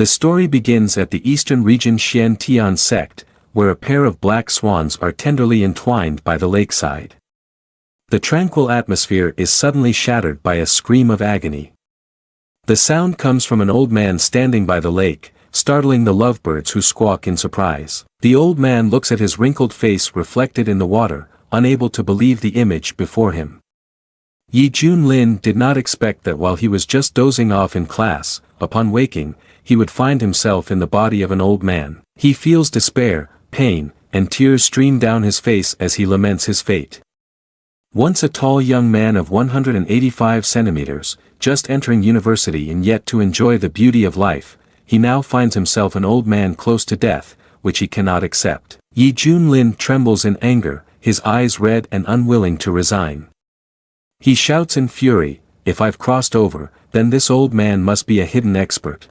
The story begins at the eastern region Xian Tian sect, where a pair of black swans are tenderly entwined by the lakeside. The tranquil atmosphere is suddenly shattered by a scream of agony. The sound comes from an old man standing by the lake, startling the lovebirds who squawk in surprise. The old man looks at his wrinkled face reflected in the water, unable to believe the image before him. Yi Junlin did not expect that while he was just dozing off in class, upon waking, he would find himself in the body of an old man. He feels despair, pain, and tears stream down his face as he laments his fate. Once a tall young man of 185 centimeters, just entering university and yet to enjoy the beauty of life, he now finds himself an old man close to death, which he cannot accept. Yi Junlin trembles in anger, his eyes red and unwilling to resign. He shouts in fury, "If I've crossed over, then this old man must be a hidden expert.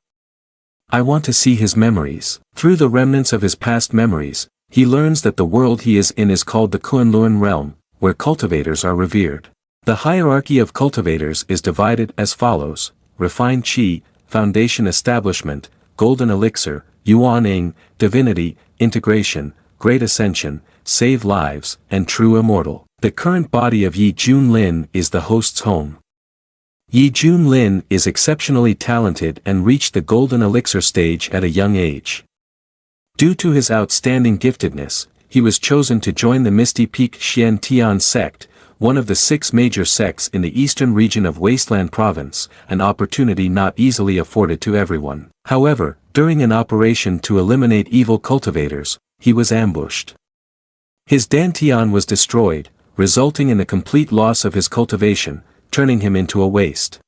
I want to see his memories." Through the remnants of his past memories, he learns that the world he is in is called the Kunlun realm, where cultivators are revered. The hierarchy of cultivators is divided as follows: refined qi, foundation establishment, golden elixir, yuaning, divinity, integration, great ascension, save lives, and true immortal. The current body of Yi Junlin is the host's home. Yi Junlin is exceptionally talented and reached the golden elixir stage at a young age. Due to his outstanding giftedness, he was chosen to join the Misty Peak Xian Tian sect, one of the 6 major sects in the eastern region of Wasteland Province, an opportunity not easily afforded to everyone. However, during an operation to eliminate evil cultivators, he was ambushed. His dantian was destroyed, resulting in the complete loss of his cultivation, turning him into a waste.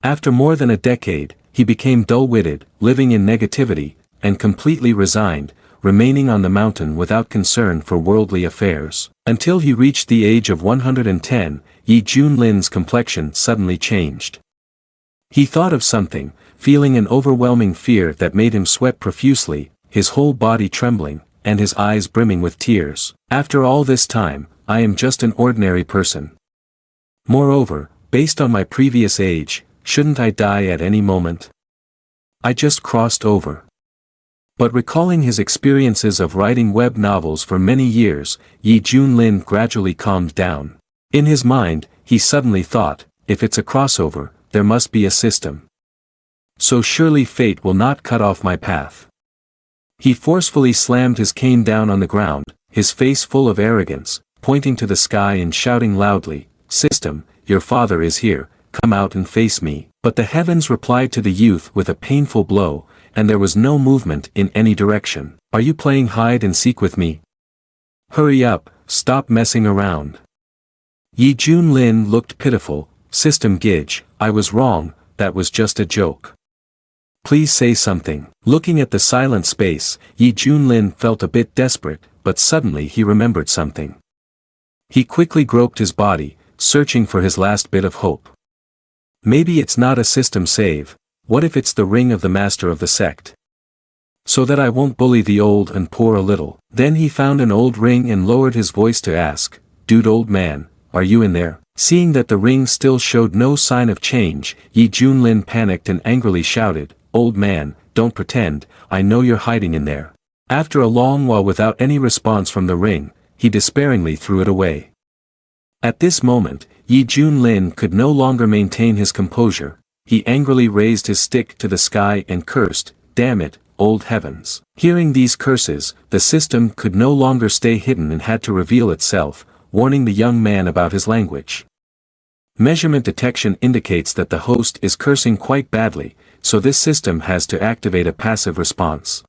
After more than a decade, he became dull-witted, living in negativity, and completely resigned, remaining on the mountain without concern for worldly affairs. Until he reached the age of 110, Yi Junlin's complexion suddenly changed. He thought of something, feeling an overwhelming fear that made him sweat profusely, his whole body trembling, and his eyes brimming with tears. After all this time, I am just an ordinary person. Moreover, based on my previous age, shouldn't I die at any moment? I just crossed over. But recalling his experiences of writing web novels for many years, Yi Junlin gradually calmed down. In his mind, he suddenly thought, if it's a crossover, there must be a system. So surely fate will not cut off my path. He forcefully slammed his cane down on the ground, his face full of arrogance, pointing to the sky and shouting loudly, "System, your father is here, come out and face me." But the heavens replied to the youth with a painful blow, and there was no movement in any direction. "Are you playing hide and seek with me? Hurry up, stop messing around." Yi Junlin looked pitiful. "System Gidge, I was wrong, that was just a joke. Please say something." Looking at the silent space, Yi Junlin felt a bit desperate, but suddenly he remembered something. He quickly groped his body, searching for his last bit of hope. Maybe it's not a system save. What if it's the ring of the master of the sect? So that I won't bully the old and poor a little. Then he found an old ring and lowered his voice to ask, "Dude, old man, are you in there?" Seeing that the ring still showed no sign of change, Yi Junlin panicked and angrily shouted, "Old man, don't pretend, I know you're hiding in there." After a long while without any response from the ring, he despairingly threw it away. At this moment, Yi Junlin could no longer maintain his composure. He angrily raised his stick to the sky and cursed, "Damn it, old heavens." Hearing these curses, the system could no longer stay hidden and had to reveal itself, warning the young man about his language. Measurement detection indicates that the host is cursing quite badly, so this system has to activate a passive response.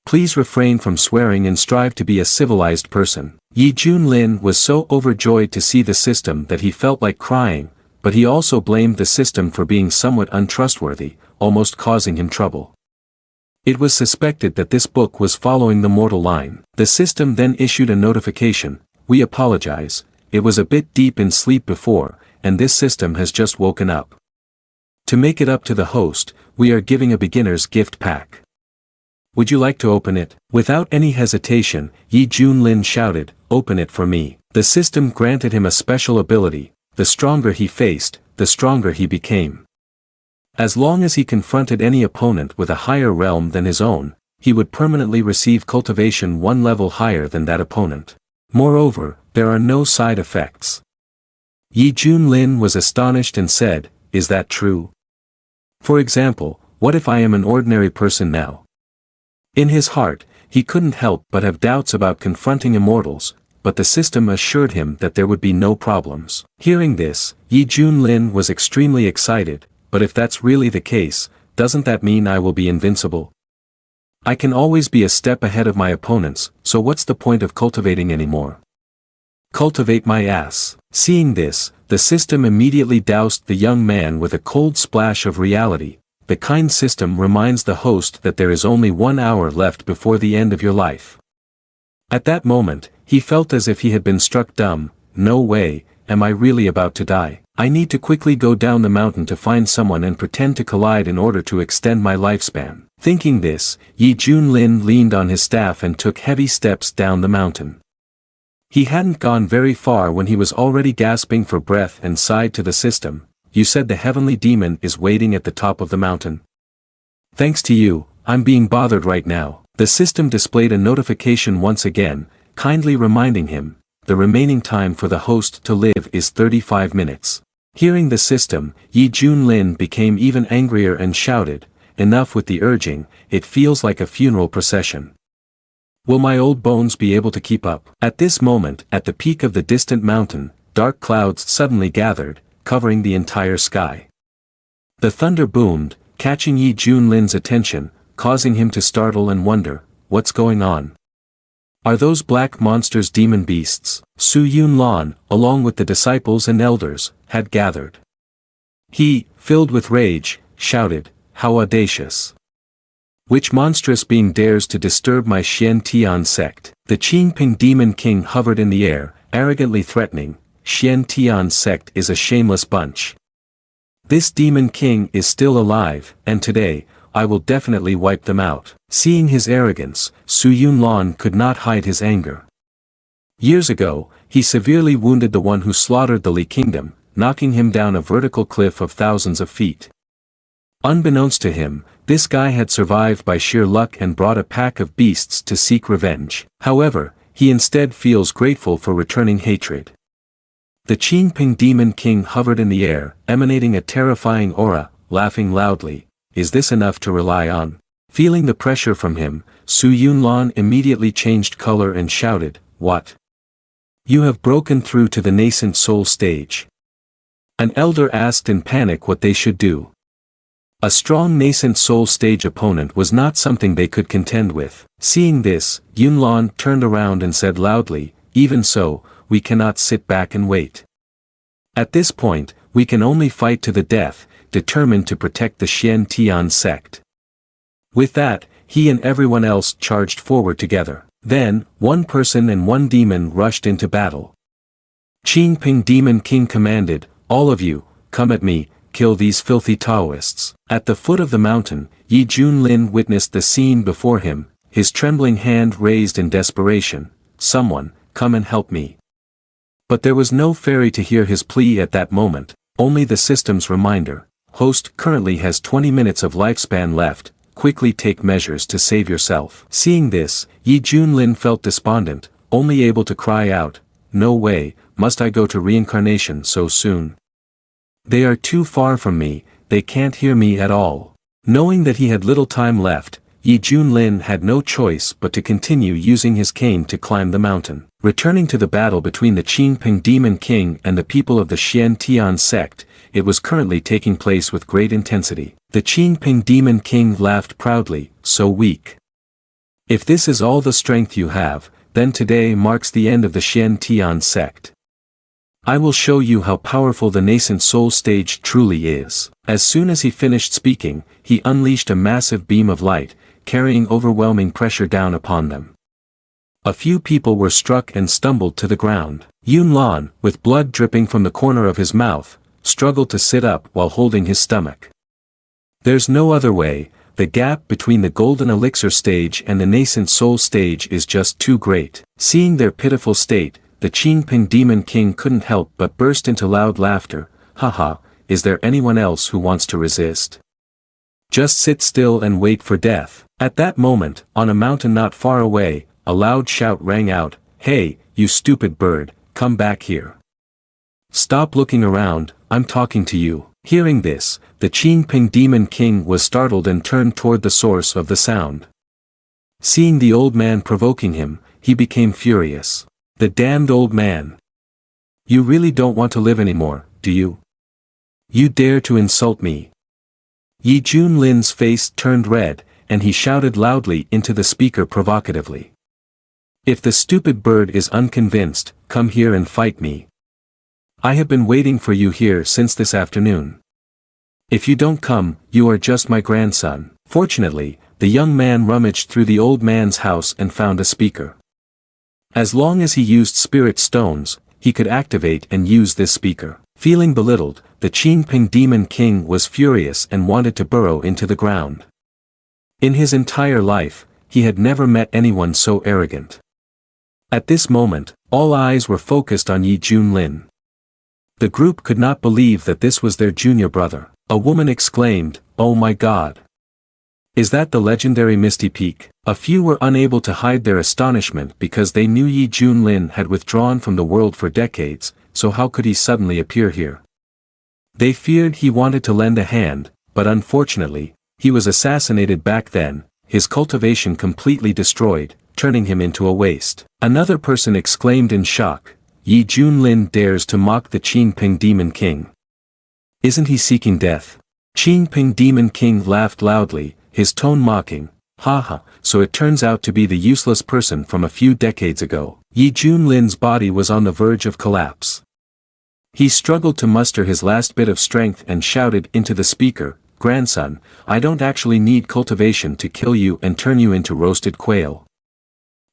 Please refrain from swearing and strive to be a civilized person. Yi Junlin was so overjoyed to see the system that he felt like crying, but he also blamed the system for being somewhat untrustworthy, almost causing him trouble. It was suspected that this book was following the mortal line. The system then issued a notification, "We apologize, it was a bit deep in sleep before, and this system has just woken up. To make it up to the host, we are giving a beginner's gift pack. Would you like to open it?" Without any hesitation, Yi Junlin shouted, "Open it for me." The system granted him a special ability. The stronger he faced, the stronger he became. As long as he confronted any opponent with a higher realm than his own, he would permanently receive cultivation one level higher than that opponent. Moreover, there are no side effects. Yi Junlin was astonished and said, "Is that true? For example, what if I am an ordinary person now?" In his heart, he couldn't help but have doubts about confronting immortals, but the system assured him that there would be no problems. Hearing this, Yi Junlin was extremely excited, but if that's really the case, doesn't that mean I will be invincible? I can always be a step ahead of my opponents, so what's the point of cultivating anymore? Cultivate my ass. Seeing this, the system immediately doused the young man with a cold splash of reality. The kind system reminds the host that there is only 1 hour left before the end of your life. At that moment, he felt as if he had been struck dumb. No way, am I really about to die? I need to quickly go down the mountain to find someone and pretend to collide in order to extend my lifespan. Thinking this, Yi Junlin leaned on his staff and took heavy steps down the mountain. He hadn't gone very far when he was already gasping for breath and sighed to the system, "You said the heavenly demon is waiting at the top of the mountain. Thanks to you, I'm being bothered right now." The system displayed a notification once again, kindly reminding him, the remaining time for the host to live is 35 minutes. Hearing the system, Yi Junlin became even angrier and shouted, "Enough with the urging, it feels like a funeral procession. Will my old bones be able to keep up?" At this moment, at the peak of the distant mountain, dark clouds suddenly gathered, covering the entire sky. The thunder boomed, catching Yi Junlin's attention, causing him to startle and wonder, what's going on? Are those black monsters demon beasts? Su Yunlan, along with the disciples and elders, had gathered. He, filled with rage, shouted, "How audacious! Which monstrous being dares to disturb my Xian Tian sect?" The Qingping demon king hovered in the air, arrogantly threatening, "Xian Tian sect is a shameless bunch. This demon king is still alive, and today, I will definitely wipe them out." Seeing his arrogance, Su Yunlan could not hide his anger. Years ago, he severely wounded the one who slaughtered the Li kingdom, knocking him down a vertical cliff of thousands of feet. Unbeknownst to him, this guy had survived by sheer luck and brought a pack of beasts to seek revenge. However, he instead feels grateful for returning hatred. The Qingping demon king hovered in the air, emanating a terrifying aura, laughing loudly. Is this enough to rely on? Feeling the pressure from him, Su Yunlan immediately changed color and shouted, "What? You have broken through to the nascent soul stage." An elder asked in panic what they should do. A strong nascent soul stage opponent was not something they could contend with. Seeing this, Yunlan turned around and said loudly, "Even so, we cannot sit back and wait. At this point, we can only fight to the death, determined to protect the Xian Tian sect." With that, he and everyone else charged forward together. Then, one person and one demon rushed into battle. Qingping demon king commanded, "All of you, come at me, kill these filthy Taoists." At the foot of the mountain, Yi Junlin witnessed the scene before him, his trembling hand raised in desperation, "Someone, come and help me." But there was no fairy to hear his plea at that moment, only the system's reminder, "Host currently has 20 minutes of lifespan left, quickly take measures to save yourself." Seeing this, Yi Junlin felt despondent, only able to cry out, "No way, must I go to reincarnation so soon? They are too far from me, they can't hear me at all." Knowing that he had little time left, Yi Junlin had no choice but to continue using his cane to climb the mountain. Returning to the battle between the Qingping demon king and the people of the Xian Tian sect, it was currently taking place with great intensity. The Qingping demon king laughed proudly, "So weak. If this is all the strength you have, then today marks the end of the Xian Tian sect. I will show you how powerful the nascent soul stage truly is." As soon as he finished speaking, he unleashed a massive beam of light, carrying overwhelming pressure down upon them. A few people were struck and stumbled to the ground. Yunlan, with blood dripping from the corner of his mouth, struggled to sit up while holding his stomach. There's no other way, the gap between the golden elixir stage and the nascent soul stage is just too great. Seeing their pitiful state, the Qingping demon king couldn't help but burst into loud laughter. "Haha, is there anyone else who wants to resist? Just sit still and wait for death. At that moment, on a mountain not far away, a loud shout rang out, "Hey, you stupid bird, come back here. Stop looking around, I'm talking to you." Hearing this, the Qingping Demon King was startled and turned toward the source of the sound. Seeing the old man provoking him, he became furious. "The damned old man! You really don't want to live anymore, do you? You dare to insult me?" Yi Junlin's face turned red, and he shouted loudly into the speaker provocatively. "If the stupid bird is unconvinced, come here and fight me. I have been waiting for you here since this afternoon. If you don't come, you are just my grandson." Fortunately, the young man rummaged through the old man's house and found a speaker. As long as he used spirit stones, he could activate and use this speaker. Feeling belittled, the Qingping Demon King was furious and wanted to burrow into the ground. In his entire life, he had never met anyone so arrogant. At this moment, all eyes were focused on Yi Junlin. The group could not believe that this was their junior brother. A woman exclaimed, "Oh my God! Is that the legendary Misty Peak?" A few were unable to hide their astonishment because they knew Yi Junlin had withdrawn from the world for decades, so how could he suddenly appear here? They feared he wanted to lend a hand, but unfortunately, he was assassinated back then, his cultivation completely destroyed, turning him into a waste. Another person exclaimed in shock, "Yi Junlin dares to mock the Qingping Demon King. Isn't he seeking death?" Qingping Demon King laughed loudly, his tone mocking, "Haha, so it turns out to be the useless person from a few decades ago." Yi Junlin's body was on the verge of collapse. He struggled to muster his last bit of strength and shouted into the speaker, "Grandson, I don't actually need cultivation to kill you and turn you into roasted quail.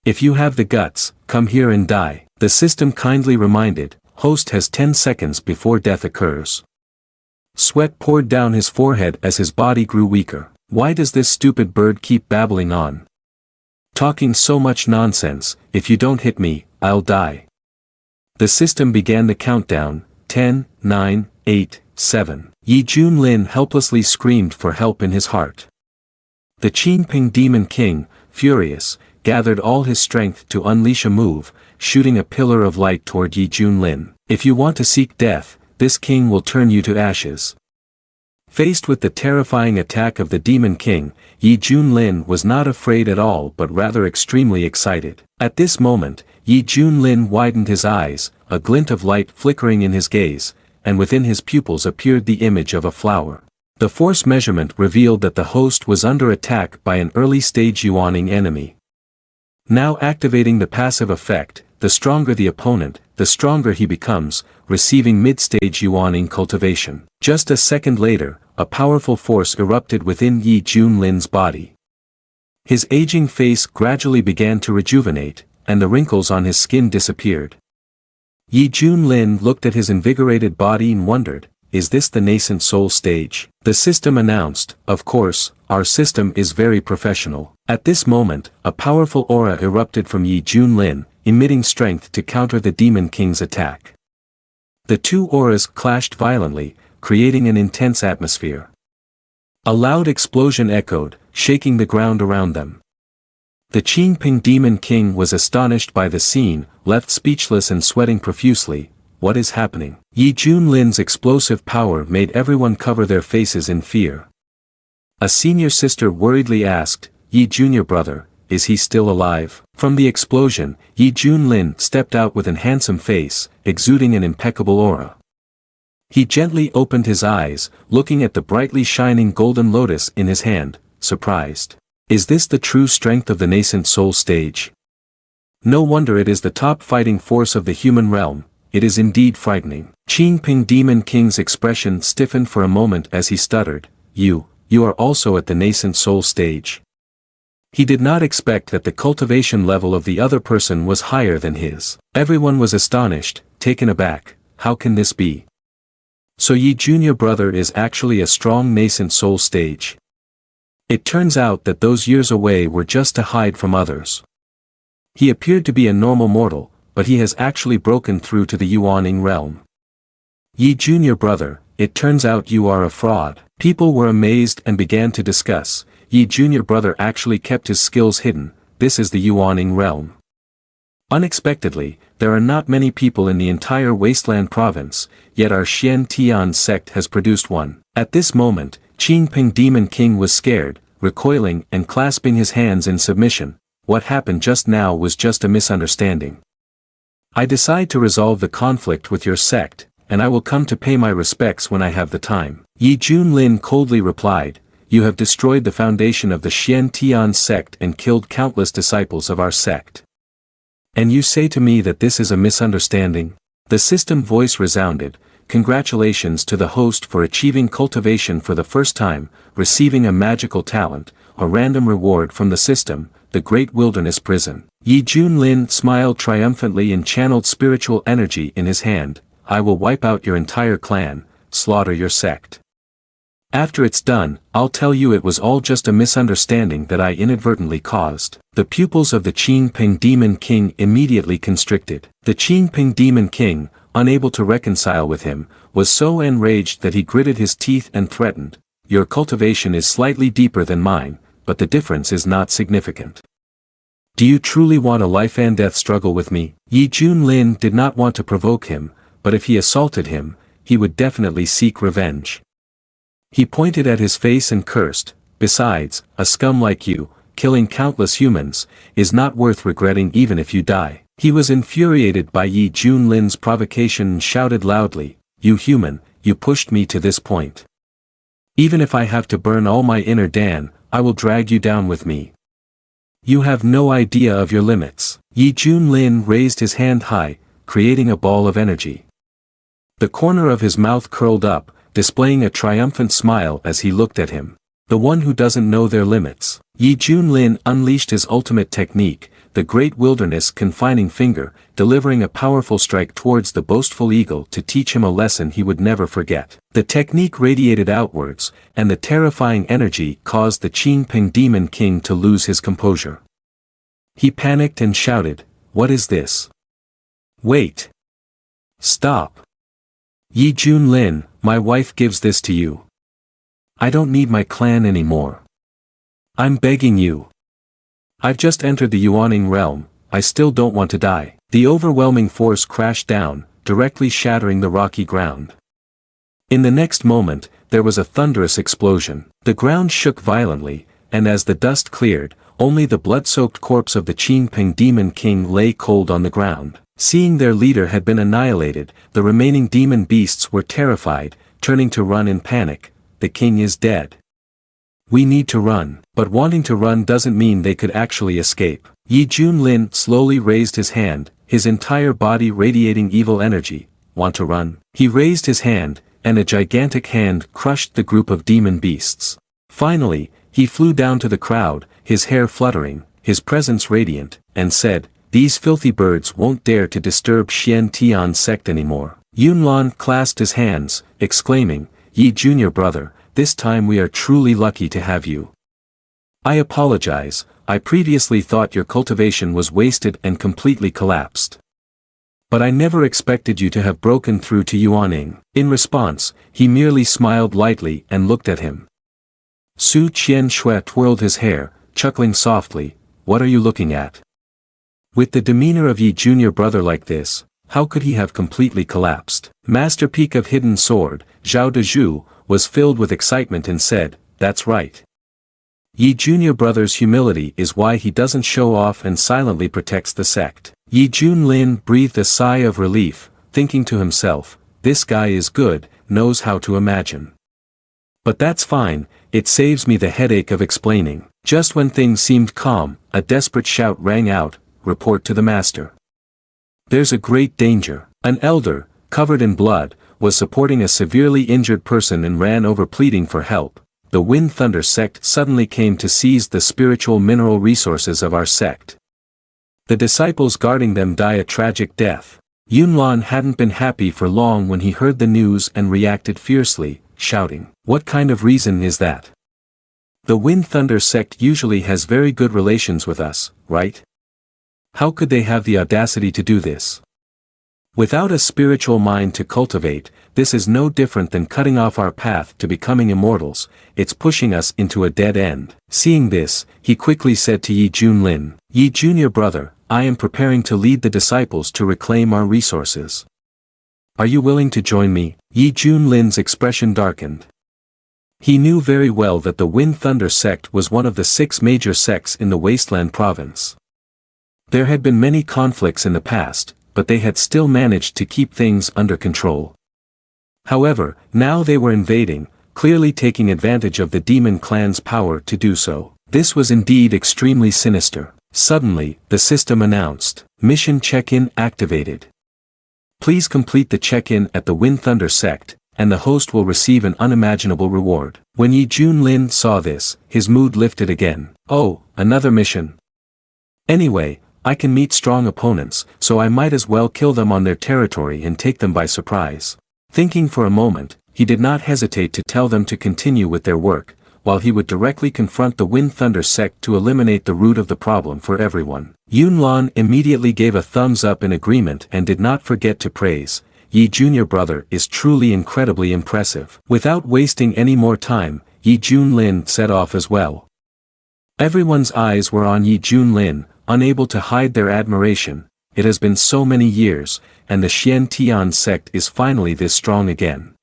If you have the guts, come here and die." The system kindly reminded, "Host has 10 seconds before death occurs." Sweat poured down his forehead as his body grew weaker. Why does this stupid bird keep babbling on? Talking so much nonsense, if you don't hit me, I'll die. The system began the countdown, 10, 9, 8, 7. Yi Junlin helplessly screamed for help in his heart. The Qingping Demon King, furious, gathered all his strength to unleash a move, shooting a pillar of light toward Yi Junlin. "If you want to seek death, this king will turn you to ashes." Faced with the terrifying attack of the Demon King, Yi Junlin was not afraid at all but rather extremely excited. At this moment, Yi Junlin widened his eyes, a glint of light flickering in his gaze, and within his pupils appeared the image of a flower. The force measurement revealed that the host was under attack by an early-stage Yuaning enemy. Now activating the passive effect, the stronger the opponent, the stronger he becomes, receiving mid-stage Yuaning cultivation. Just a second later, a powerful force erupted within Yi Junlin's body. His aging face gradually began to rejuvenate, and the wrinkles on his skin disappeared. Yi Junlin looked at his invigorated body and wondered, is this the nascent soul stage? The system announced, "Of course, our system is very professional." At this moment, a powerful aura erupted from Yi Junlin, emitting strength to counter the Demon King's attack. The two auras clashed violently, creating an intense atmosphere. A loud explosion echoed, shaking the ground around them. The Qingping Demon King was astonished by the scene, left speechless and sweating profusely. What is happening? Yi Junlin's explosive power made everyone cover their faces in fear. A senior sister worriedly asked, "Yi Junior brother, is he still alive?" From the explosion, Yi Junlin stepped out with an handsome face, exuding an impeccable aura. He gently opened his eyes, looking at the brightly shining golden lotus in his hand, surprised. Is this the true strength of the nascent soul stage? No wonder it is the top fighting force of the human realm. It is indeed frightening. Qingping Demon King's expression stiffened for a moment as he stuttered, You are also at the nascent soul stage." He did not expect that the cultivation level of the other person was higher than his. Everyone was astonished, taken aback. How can this be? So Yi Junior brother is actually a strong nascent soul stage. It turns out that those years away were just to hide from others. He appeared to be a normal mortal, but he has actually broken through to the Yuaning realm. Yi Junior brother, it turns out you are a fraud. People were amazed and began to discuss, Yi junior brother actually kept his skills hidden, this is the Yuaning realm. Unexpectedly, there are not many people in the entire Wasteland province, yet our Xian Tian sect has produced one. At this moment, Qingping Demon King was scared, recoiling and clasping his hands in submission. What happened just now was just a misunderstanding. I decide to resolve the conflict with your sect, and I will come to pay my respects when I have the time. Yi Junlin coldly replied, you have destroyed the foundation of the Xian Tian sect and killed countless disciples of our sect. And you say to me that this is a misunderstanding? The system voice resounded, congratulations to the host for achieving cultivation for the first time, receiving a magical talent, a random reward from the system, the Great Wilderness Prison. Yi Junlin smiled triumphantly and channeled spiritual energy in his hand, I will wipe out your entire clan, slaughter your sect. After it's done, I'll tell you it was all just a misunderstanding that I inadvertently caused. The pupils of the Qingping Demon King immediately constricted. The Qingping Demon King, unable to reconcile with him, was so enraged that he gritted his teeth and threatened, your cultivation is slightly deeper than mine, but the difference is not significant. Do you truly want a life-and-death struggle with me? Yi Junlin did not want to provoke him, but if he assaulted him, he would definitely seek revenge. He pointed at his face and cursed, besides, a scum like you, killing countless humans, is not worth regretting even if you die. He was infuriated by Yi Junlin's provocation and shouted loudly, you human, you pushed me to this point. Even if I have to burn all my inner Dan, I will drag you down with me. You have no idea of your limits. Yi Junlin raised his hand high, creating a ball of energy. The corner of his mouth curled up, displaying a triumphant smile as he looked at him. The one who doesn't know their limits. Yi Junlin unleashed his ultimate technique, the Great Wilderness Confining Finger, delivering a powerful strike towards the boastful eagle to teach him a lesson he would never forget. The technique radiated outwards, and the terrifying energy caused the Qingping Demon King to lose his composure. He panicked and shouted, what is this? Wait! Stop! Yi Junlin, my wife gives this to you. I don't need my clan anymore. I'm begging you. I've just entered the Yuaning realm, I still don't want to die. The overwhelming force crashed down, directly shattering the rocky ground. In the next moment, there was a thunderous explosion. The ground shook violently, and as the dust cleared, only the blood-soaked corpse of the Qingping Demon King lay cold on the ground. Seeing their leader had been annihilated, the remaining demon beasts were terrified, turning to run in panic. The king is dead. We need to run. But wanting to run doesn't mean they could actually escape. Yi Junlin slowly raised his hand, his entire body radiating evil energy. Want to run? He raised his hand, and a gigantic hand crushed the group of demon beasts. Finally, he flew down to the crowd, his hair fluttering, his presence radiant, and said, these filthy birds won't dare to disturb Xian Tian sect anymore. Yunlan clasped his hands, exclaiming, Yi junior brother, this time we are truly lucky to have you. I apologize, I previously thought your cultivation was wasted and completely collapsed. But I never expected you to have broken through to Yuaning. In response, he merely smiled lightly and looked at him. Su Qianshui twirled his hair, chuckling softly, what are you looking at? With the demeanor of Yi junior brother like this, how could he have completely collapsed? Master Peak of Hidden Sword, Zhao Dezhu, was filled with excitement and said, that's right. Yi junior brother's humility is why he doesn't show off and silently protects the sect. Yi Junlin breathed a sigh of relief, thinking to himself, this guy is good, knows how to imagine. But that's fine, it saves me the headache of explaining. Just when things seemed calm, a desperate shout rang out, report to the master. There's a great danger. An elder, covered in blood, was supporting a severely injured person and ran over pleading for help. The Wind Thunder sect suddenly came to seize the spiritual mineral resources of our sect. The disciples guarding them die a tragic death. Yunlan hadn't been happy for long when he heard the news and reacted fiercely, shouting, what kind of reason is that? The Wind Thunder sect usually has very good relations with us, right? How could they have the audacity to do this? Without a spiritual mind to cultivate, this is no different than cutting off our path to becoming immortals, it's pushing us into a dead end. Seeing this, he quickly said to Yi Junlin, Yi junior brother, I am preparing to lead the disciples to reclaim our resources. Are you willing to join me? Yi Junlin's expression darkened. He knew very well that the Wind Thunder sect was one of the 6 major sects in the Wasteland province. There had been many conflicts in the past, but they had still managed to keep things under control. However, now they were invading, clearly taking advantage of the demon clan's power to do so. This was indeed extremely sinister. Suddenly, the system announced, Mission Check-in activated. Please complete the check-in at the Wind Thunder sect, and the host will receive an unimaginable reward. When Yi Junlin saw this, his mood lifted again. Oh, another mission. Anyway, I can meet strong opponents, so I might as well kill them on their territory and take them by surprise. Thinking for a moment, he did not hesitate to tell them to continue with their work, while he would directly confront the Wind Thunder sect to eliminate the root of the problem for everyone. Yunlin immediately gave a thumbs up in agreement and did not forget to praise, Yi junior brother is truly incredibly impressive. Without wasting any more time, Yi Junlin set off as well. Everyone's eyes were on Yi Junlin, unable to hide their admiration. It has been so many years, and the Xian Tian sect is finally this strong again.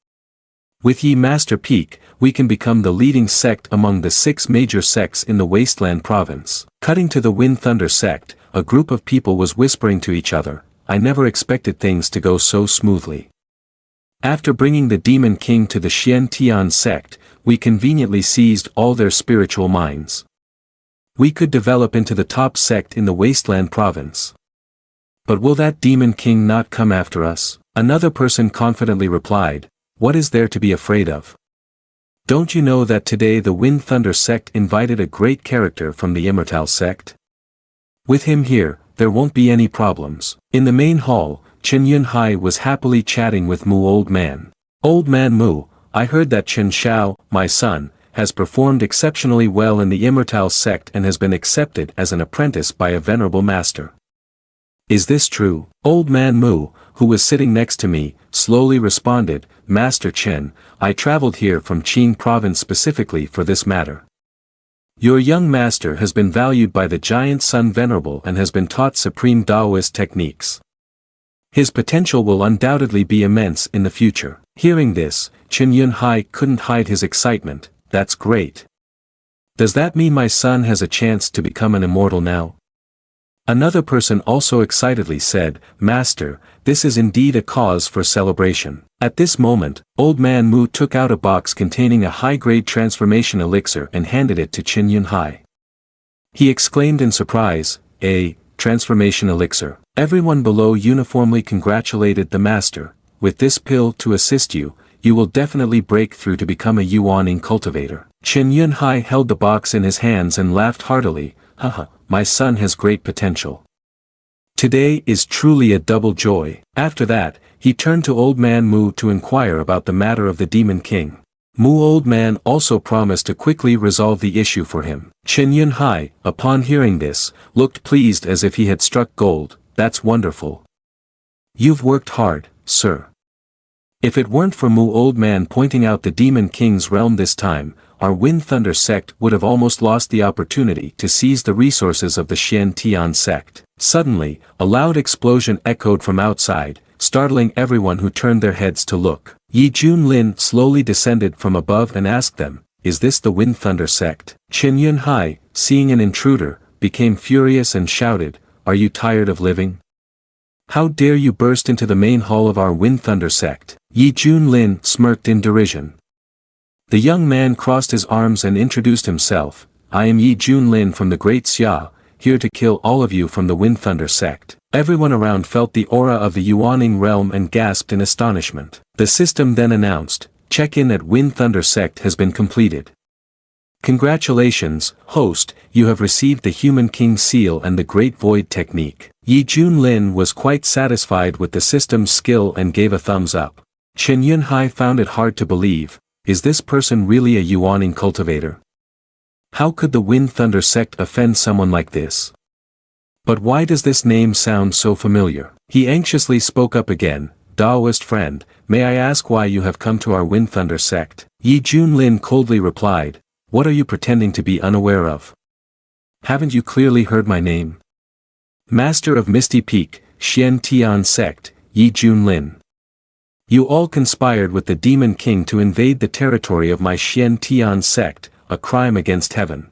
With Yi Master Peak, we can become the leading sect among the 6 major sects in the Wasteland province. Cutting to the Wind Thunder sect, a group of people was whispering to each other, I never expected things to go so smoothly. After bringing the Demon King to the Xian Tian sect, we conveniently seized all their spiritual minds. We could develop into the top sect in the Wasteland province. But will that Demon King not come after us? Another person confidently replied, what is there to be afraid of? Don't you know that today the Wind Thunder sect invited a great character from the Immortal sect? With him here, there won't be any problems. In the main hall, Chen Yunhai was happily chatting with Mu Old Man. Old Man Mu, I heard that Chen Xiao, my son, has performed exceptionally well in the Immortal sect and has been accepted as an apprentice by a venerable master. Is this true? Old Man Mu, who was sitting next to me, slowly responded, Master Chen, I traveled here from Qing province specifically for this matter. Your young master has been valued by the giant Sun Venerable and has been taught supreme Taoist techniques. His potential will undoubtedly be immense in the future. Hearing this, Chen Yunhai couldn't hide his excitement. That's great. Does that mean my son has a chance to become an immortal now? Another person also excitedly said, Master, this is indeed a cause for celebration. At this moment, Old Man Mu took out a box containing a high-grade transformation elixir and handed it to Chen Yunhai. He exclaimed in surprise, a transformation elixir. Everyone below uniformly congratulated the master. With this pill to assist you, you will definitely break through to become a Yuaning cultivator. Chen Yunhai held the box in his hands and laughed heartily, haha, my son has great potential. Today is truly a double joy. After that, he turned to Old Man Mu to inquire about the matter of the Demon King. Mu Old Man also promised to quickly resolve the issue for him. Chen Yunhai, upon hearing this, looked pleased as if he had struck gold. That's wonderful. You've worked hard, sir. If it weren't for Mu Old Man pointing out the Demon King's realm this time, our Wind Thunder sect would have almost lost the opportunity to seize the resources of the Xian Tian sect. Suddenly, a loud explosion echoed from outside, startling everyone who turned their heads to look. Yi Junlin slowly descended from above and asked them, is this the Wind Thunder sect? Chen Yunhai, seeing an intruder, became furious and shouted, are you tired of living? How dare you burst into the main hall of our Wind Thunder sect? Yi Junlin smirked in derision. The young man crossed his arms and introduced himself, I am Yi Junlin from the Great Xia, here to kill all of you from the Wind Thunder sect. Everyone around felt the aura of the Yuaning realm and gasped in astonishment. The system then announced, check-in at Wind Thunder sect has been completed. Congratulations, host, you have received the Human King seal and the Great Void technique. Yi Junlin was quite satisfied with the system's skill and gave a thumbs up. Chen Yunhai found it hard to believe, is this person really a Yuaning cultivator? How could the Wind Thunder sect offend someone like this? But why does this name sound so familiar? He anxiously spoke up again, Daoist friend, may I ask why you have come to our Wind Thunder sect? Yi Junlin coldly replied, what are you pretending to be unaware of? Haven't you clearly heard my name? Master of Misty Peak, Xian Tian sect, Yi Junlin. You all conspired with the Demon King to invade the territory of my Xian Tian sect, a crime against heaven.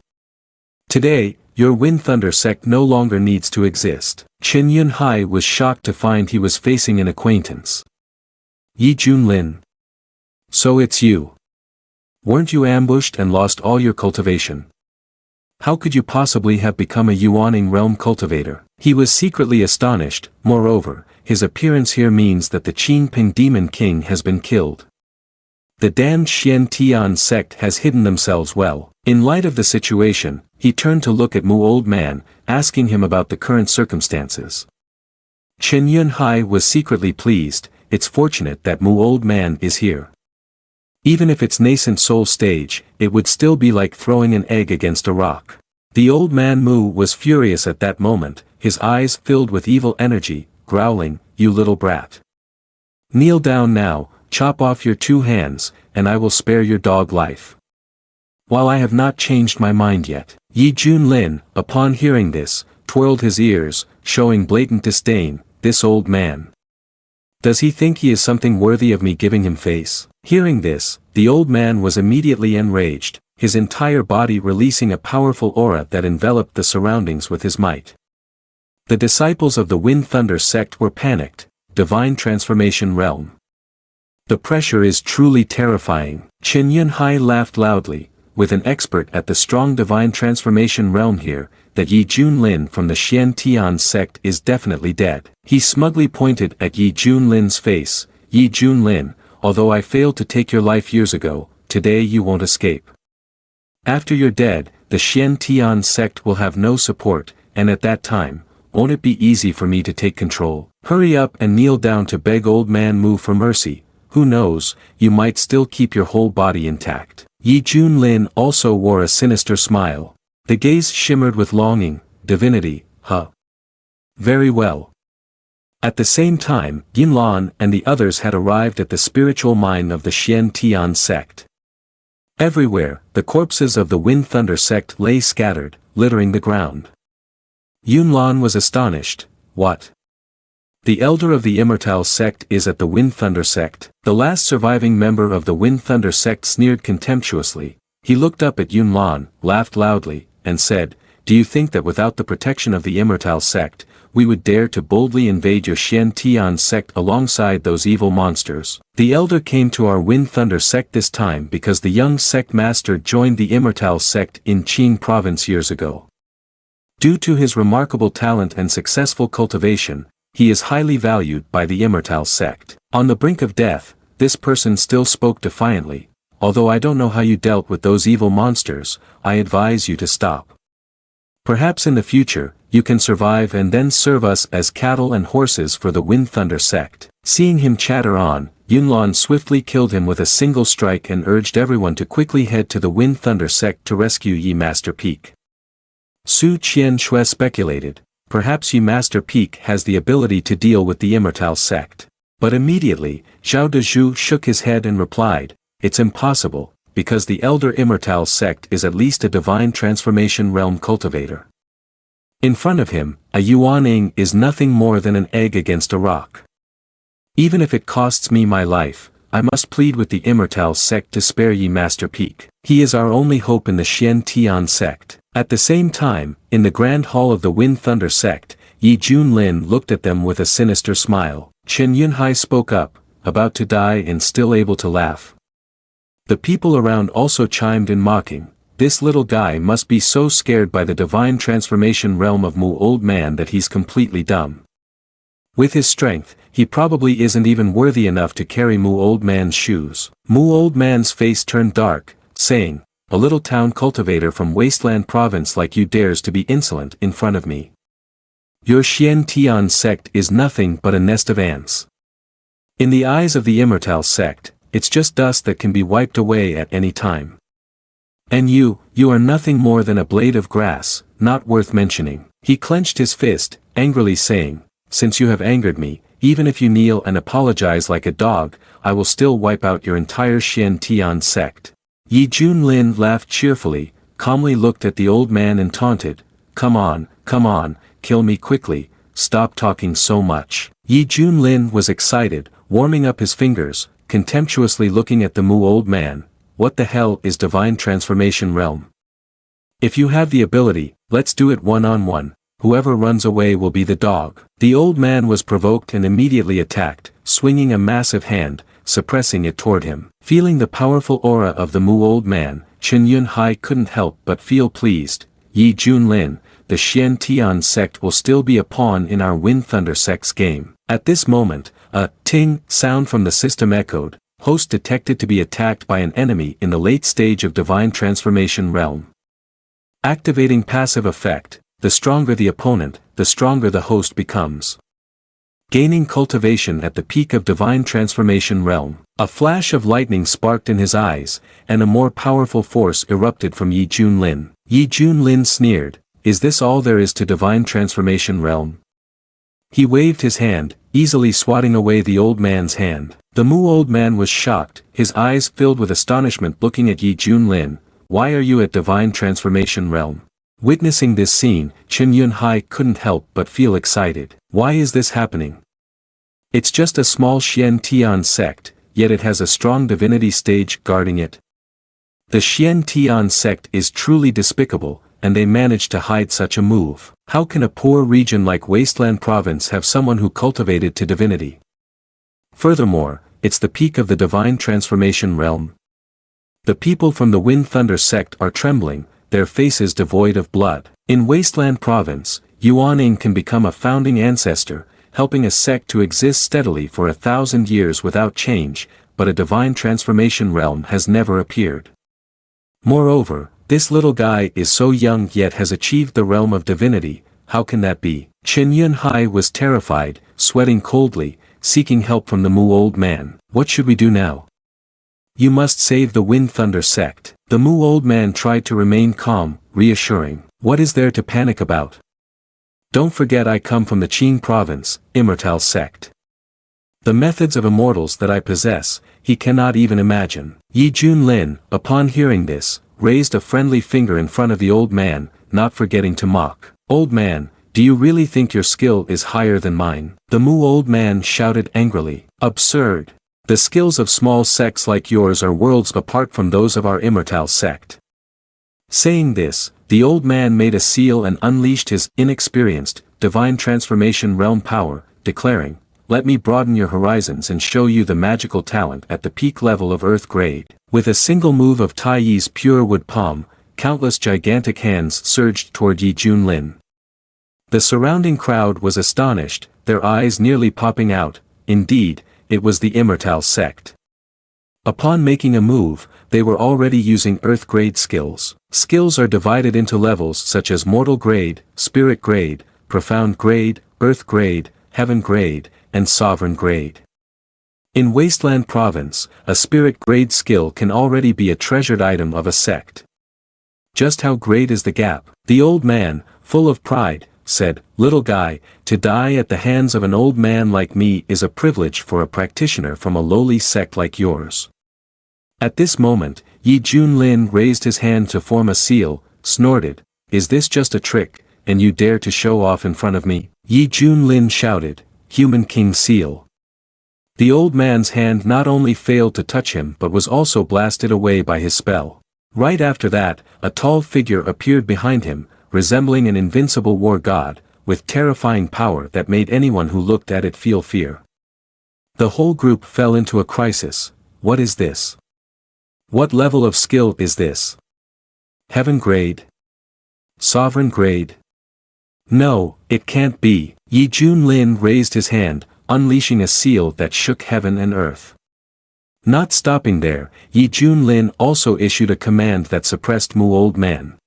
Today, your Wind Thunder sect no longer needs to exist. Chen Yunhai was shocked to find he was facing an acquaintance. Yi Junlin. So it's you. Weren't you ambushed and lost all your cultivation? How could you possibly have become a Yuaning realm cultivator? He was secretly astonished. Moreover, his appearance here means that the Qingping Demon King has been killed. The damned Xian Tian sect has hidden themselves well. In light of the situation, he turned to look at Mu Old Man, asking him about the current circumstances. Chen Yunhai was secretly pleased. It's fortunate that Mu Old Man is here. Even if it's nascent soul stage, it would still be like throwing an egg against a rock. The old man Mu was furious at that moment, his eyes filled with evil energy, growling, you little brat. Kneel down now, chop off your 2 hands, and I will spare your dog life. While I have not changed my mind yet. Yi Junlin, upon hearing this, twirled his ears, showing blatant disdain. This old man. Does he think he is something worthy of me giving him face? Hearing this, the old man was immediately enraged, his entire body releasing a powerful aura that enveloped the surroundings with his might. The disciples of the Wind Thunder sect were panicked. Divine Transformation Realm. The pressure is truly terrifying. Chen Yunhai laughed loudly. With an expert at the strong Divine Transformation Realm here, that Yi Junlin from the Xian Tian sect is definitely dead. He smugly pointed at Yi Junlin's face. Yi Junlin, although I failed to take your life years ago, today you won't escape. After you're dead, the Xian Tian sect will have no support, and at that time, won't it be easy for me to take control? Hurry up and kneel down to beg old man Mu for mercy. Who knows, you might still keep your whole body intact. Yi Junlin also wore a sinister smile. The gaze shimmered with longing. Divinity, huh? Very well. At the same time, Yinlan and the others had arrived at the spiritual mine of the Xian Tian sect. Everywhere, the corpses of the Wind Thunder sect lay scattered, littering the ground. Yunlan was astonished. What? The elder of the Immortal sect is at the Wind Thunder sect. The last surviving member of the Wind Thunder sect sneered contemptuously. He looked up at Yunlan, laughed loudly, and said, do you think that without the protection of the Immortal sect, we would dare to boldly invade your Xian Tian sect alongside those evil monsters? The elder came to our Wind Thunder sect this time because the young sect master joined the Immortal sect in Qing province years ago. Due to his remarkable talent and successful cultivation, he is highly valued by the Immortal sect. On the brink of death, this person still spoke defiantly. Although I don't know how you dealt with those evil monsters, I advise you to stop. Perhaps in the future, you can survive and then serve us as cattle and horses for the Wind Thunder sect. Seeing him chatter on, Yunlan swiftly killed him with a single strike and urged everyone to quickly head to the Wind Thunder sect to rescue Yi Master Peak. Su Qian Shui speculated, perhaps Yi Master Peak has the ability to deal with the Immortal sect. But immediately, Zhao Dezhu shook his head and replied, it's impossible, because the elder Immortal sect is at least a Divine Transformation Realm cultivator. In front of him, a Yuaning is nothing more than an egg against a rock. Even if it costs me my life, I must plead with the Immortal sect to spare Yi Master Peak. He is our only hope in the Xian Tian sect. At the same time, in the Grand Hall of the Wind Thunder sect, Yi Junlin looked at them with a sinister smile. Chen Yunhai spoke up, about to die and still able to laugh. The people around also chimed in mocking. This little guy must be so scared by the Divine Transformation Realm of Mu Old Man that he's completely dumb. With his strength, he probably isn't even worthy enough to carry Mu Old Man's shoes. Mu Old Man's face turned dark, saying, a little town cultivator from Wasteland Province like you dares to be insolent in front of me. Your Xian Tian sect is nothing but a nest of ants. In the eyes of the Immortal sect, it's just dust that can be wiped away at any time. And you are nothing more than a blade of grass, not worth mentioning. He clenched his fist, angrily saying, since you have angered me, even if you kneel and apologize like a dog, I will still wipe out your entire Xian Tian sect. Yi Junlin laughed cheerfully, calmly looked at the old man and taunted, come on, kill me quickly, stop talking so much. Yi Junlin was excited, warming up his fingers, contemptuously looking at the Mu old man. What the hell is divine transformation realm? If you have the ability, let's do it one-on-one, whoever runs away will be the dog. The old man was provoked and immediately attacked, swinging a massive hand, suppressing it toward him. Feeling the powerful aura of the Mu old man, Chen Yunhai couldn't help but feel pleased. Yi Junlin, the Xian Tian sect will still be a pawn in our Wind Thunder sect's game. At this moment, a ting sound from the system echoed, host detected to be attacked by an enemy in the late stage of divine transformation realm. Activating passive effect, the stronger the opponent, the stronger the host becomes. Gaining cultivation at the peak of divine transformation realm. A flash of lightning sparked in his eyes, and a more powerful force erupted from Yi Junlin. Yi Junlin sneered, is this all there is to divine transformation realm? He waved his hand, easily swatting away the old man's hand. The Mu old man was shocked, his eyes filled with astonishment looking at Yi Junlin. Why are you at divine transformation realm? Witnessing this scene, Chen Yunhai couldn't help but feel excited. Why is this happening? It's just a small Xian Tian sect, yet it has a strong divinity stage guarding it. The Xian Tian sect is truly despicable, and they managed to hide such a move. How can a poor region like Wasteland Province have someone who cultivated to divinity? Furthermore, it's the peak of the divine transformation realm. The people from the Wind Thunder sect are trembling, their faces devoid of blood. In Wasteland Province, Yuaning can become a founding ancestor, helping a sect to exist steadily for 1,000 years without change, but a divine transformation realm has never appeared. Moreover, this little guy is so young yet has achieved the realm of divinity. How can that be? Chen Yunhai was terrified, sweating coldly, seeking help from the Mu old man. What should we do now? You must save the Wind Thunder sect. The Mu old man tried to remain calm, reassuring. What is there to panic about? Don't forget I come from the Qing province, Immortal sect. The methods of immortals that I possess, he cannot even imagine. Yi Junlin, upon hearing this, raised a friendly finger in front of the old man, not forgetting to mock. Old man, do you really think your skill is higher than mine? The Mu old man shouted angrily. Absurd. The skills of small sects like yours are worlds apart from those of our Immortal sect. Saying this, the old man made a seal and unleashed his inexperienced, divine transformation realm power, declaring, let me broaden your horizons and show you the magical talent at the peak level of Earth grade. With a single move of Tai Yi's pure wood palm, countless gigantic hands surged toward Yi Junlin. The surrounding crowd was astonished, their eyes nearly popping out. Indeed, it was the Immortal sect. Upon making a move, they were already using Earth grade skills. Skills are divided into levels such as Mortal grade, Spirit grade, Profound grade, Earth grade, Heaven grade, and Sovereign grade. In Wasteland Province, a Spirit grade skill can already be a treasured item of a sect. Just how great is the gap? The old man, full of pride, said, little guy, to die at the hands of an old man like me is a privilege for a practitioner from a lowly sect like yours. At this moment, Yi Junlin raised his hand to form a seal, snorted, is this just a trick, and you dare to show off in front of me? Yi Junlin shouted, Human King Seal. The old man's hand not only failed to touch him but was also blasted away by his spell. Right after that, a tall figure appeared behind him, resembling an invincible war god, with terrifying power that made anyone who looked at it feel fear. The whole group fell into a crisis. What is this? What level of skill is this? Heaven grade? Sovereign grade? No, it can't be. Yi Junlin raised his hand, unleashing a seal that shook heaven and earth. Not stopping there, Yi Junlin also issued a command that suppressed Mu old man.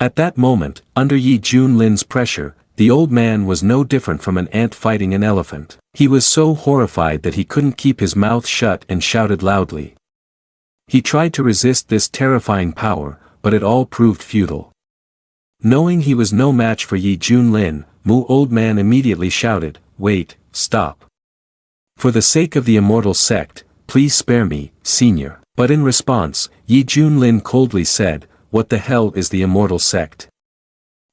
At that moment, under Yi Junlin's pressure, the old man was no different from an ant fighting an elephant. He was so horrified that he couldn't keep his mouth shut and shouted loudly. He tried to resist this terrifying power, but it all proved futile. Knowing he was no match for Yi Junlin, Mu old man immediately shouted, wait, stop. For the sake of the immortal sect, please spare me, senior. But in response, Yi Junlin coldly said, what the hell is the immortal sect?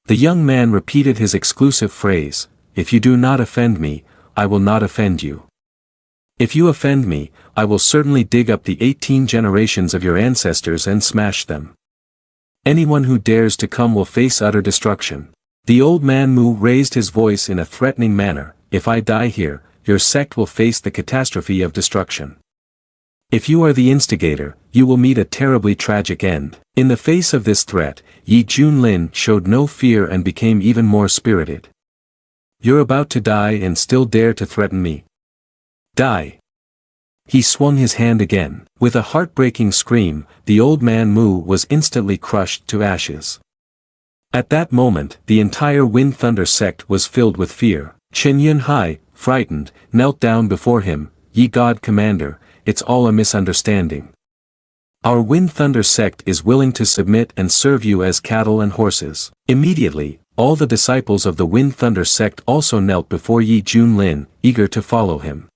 The young man repeated his exclusive phrase, if you do not offend me, I will not offend you. If you offend me, I will certainly dig up the 18 generations of your ancestors and smash them. Anyone who dares to come will face utter destruction. The old man Mu raised his voice in a threatening manner, if I die here, your sect will face the catastrophe of destruction. If you are the instigator, you will meet a terribly tragic end. In the face of this threat, Yi Junlin showed no fear and became even more spirited. You're about to die and still dare to threaten me. Die. He swung his hand again. With a heartbreaking scream, the old man Mu was instantly crushed to ashes. At that moment, the entire Wind Thunder sect was filled with fear. Chen Yunhai, frightened, knelt down before him, Ye God Commander, it's all a misunderstanding. Our Wind Thunder sect is willing to submit and serve you as cattle and horses. Immediately, all the disciples of the Wind Thunder sect also knelt before Yi Junlin, eager to follow him.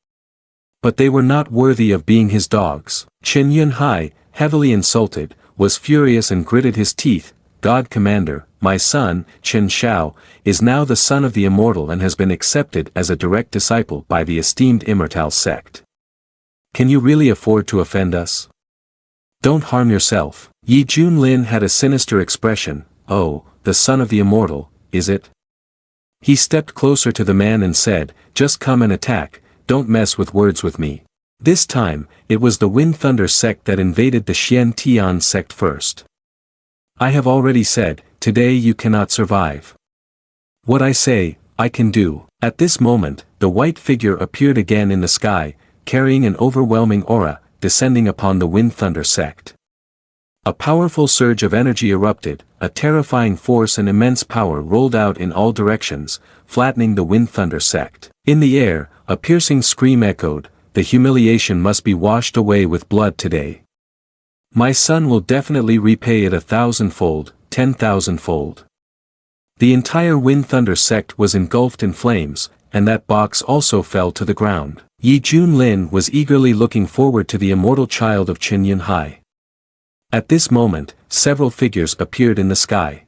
But they were not worthy of being his dogs. Chen Yunhai, heavily insulted, was furious and gritted his teeth. God Commander, my son, Chen Shao, is now the son of the immortal and has been accepted as a direct disciple by the esteemed immortal sect. Can you really afford to offend us? Don't harm yourself. Yi Junlin had a sinister expression. Oh, the son of the immortal, is it? He stepped closer to the man and said, just come and attack, don't mess with words with me. This time, it was the Wind Thunder sect that invaded the Xian Tian sect first. I have already said, today you cannot survive. What I say, I can do. At this moment, the white figure appeared again in the sky, carrying an overwhelming aura, descending upon the Wind Thunder sect. A powerful surge of energy erupted, a terrifying force and immense power rolled out in all directions, flattening the Wind Thunder sect. In the air, a piercing scream echoed, the humiliation must be washed away with blood today. My son will definitely repay it 1,000-fold, 10,000-fold. The entire Wind Thunder sect was engulfed in flames, and that box also fell to the ground. Yi Junlin was eagerly looking forward to the immortal child of Chen Yunhai. At this moment, several figures appeared in the sky.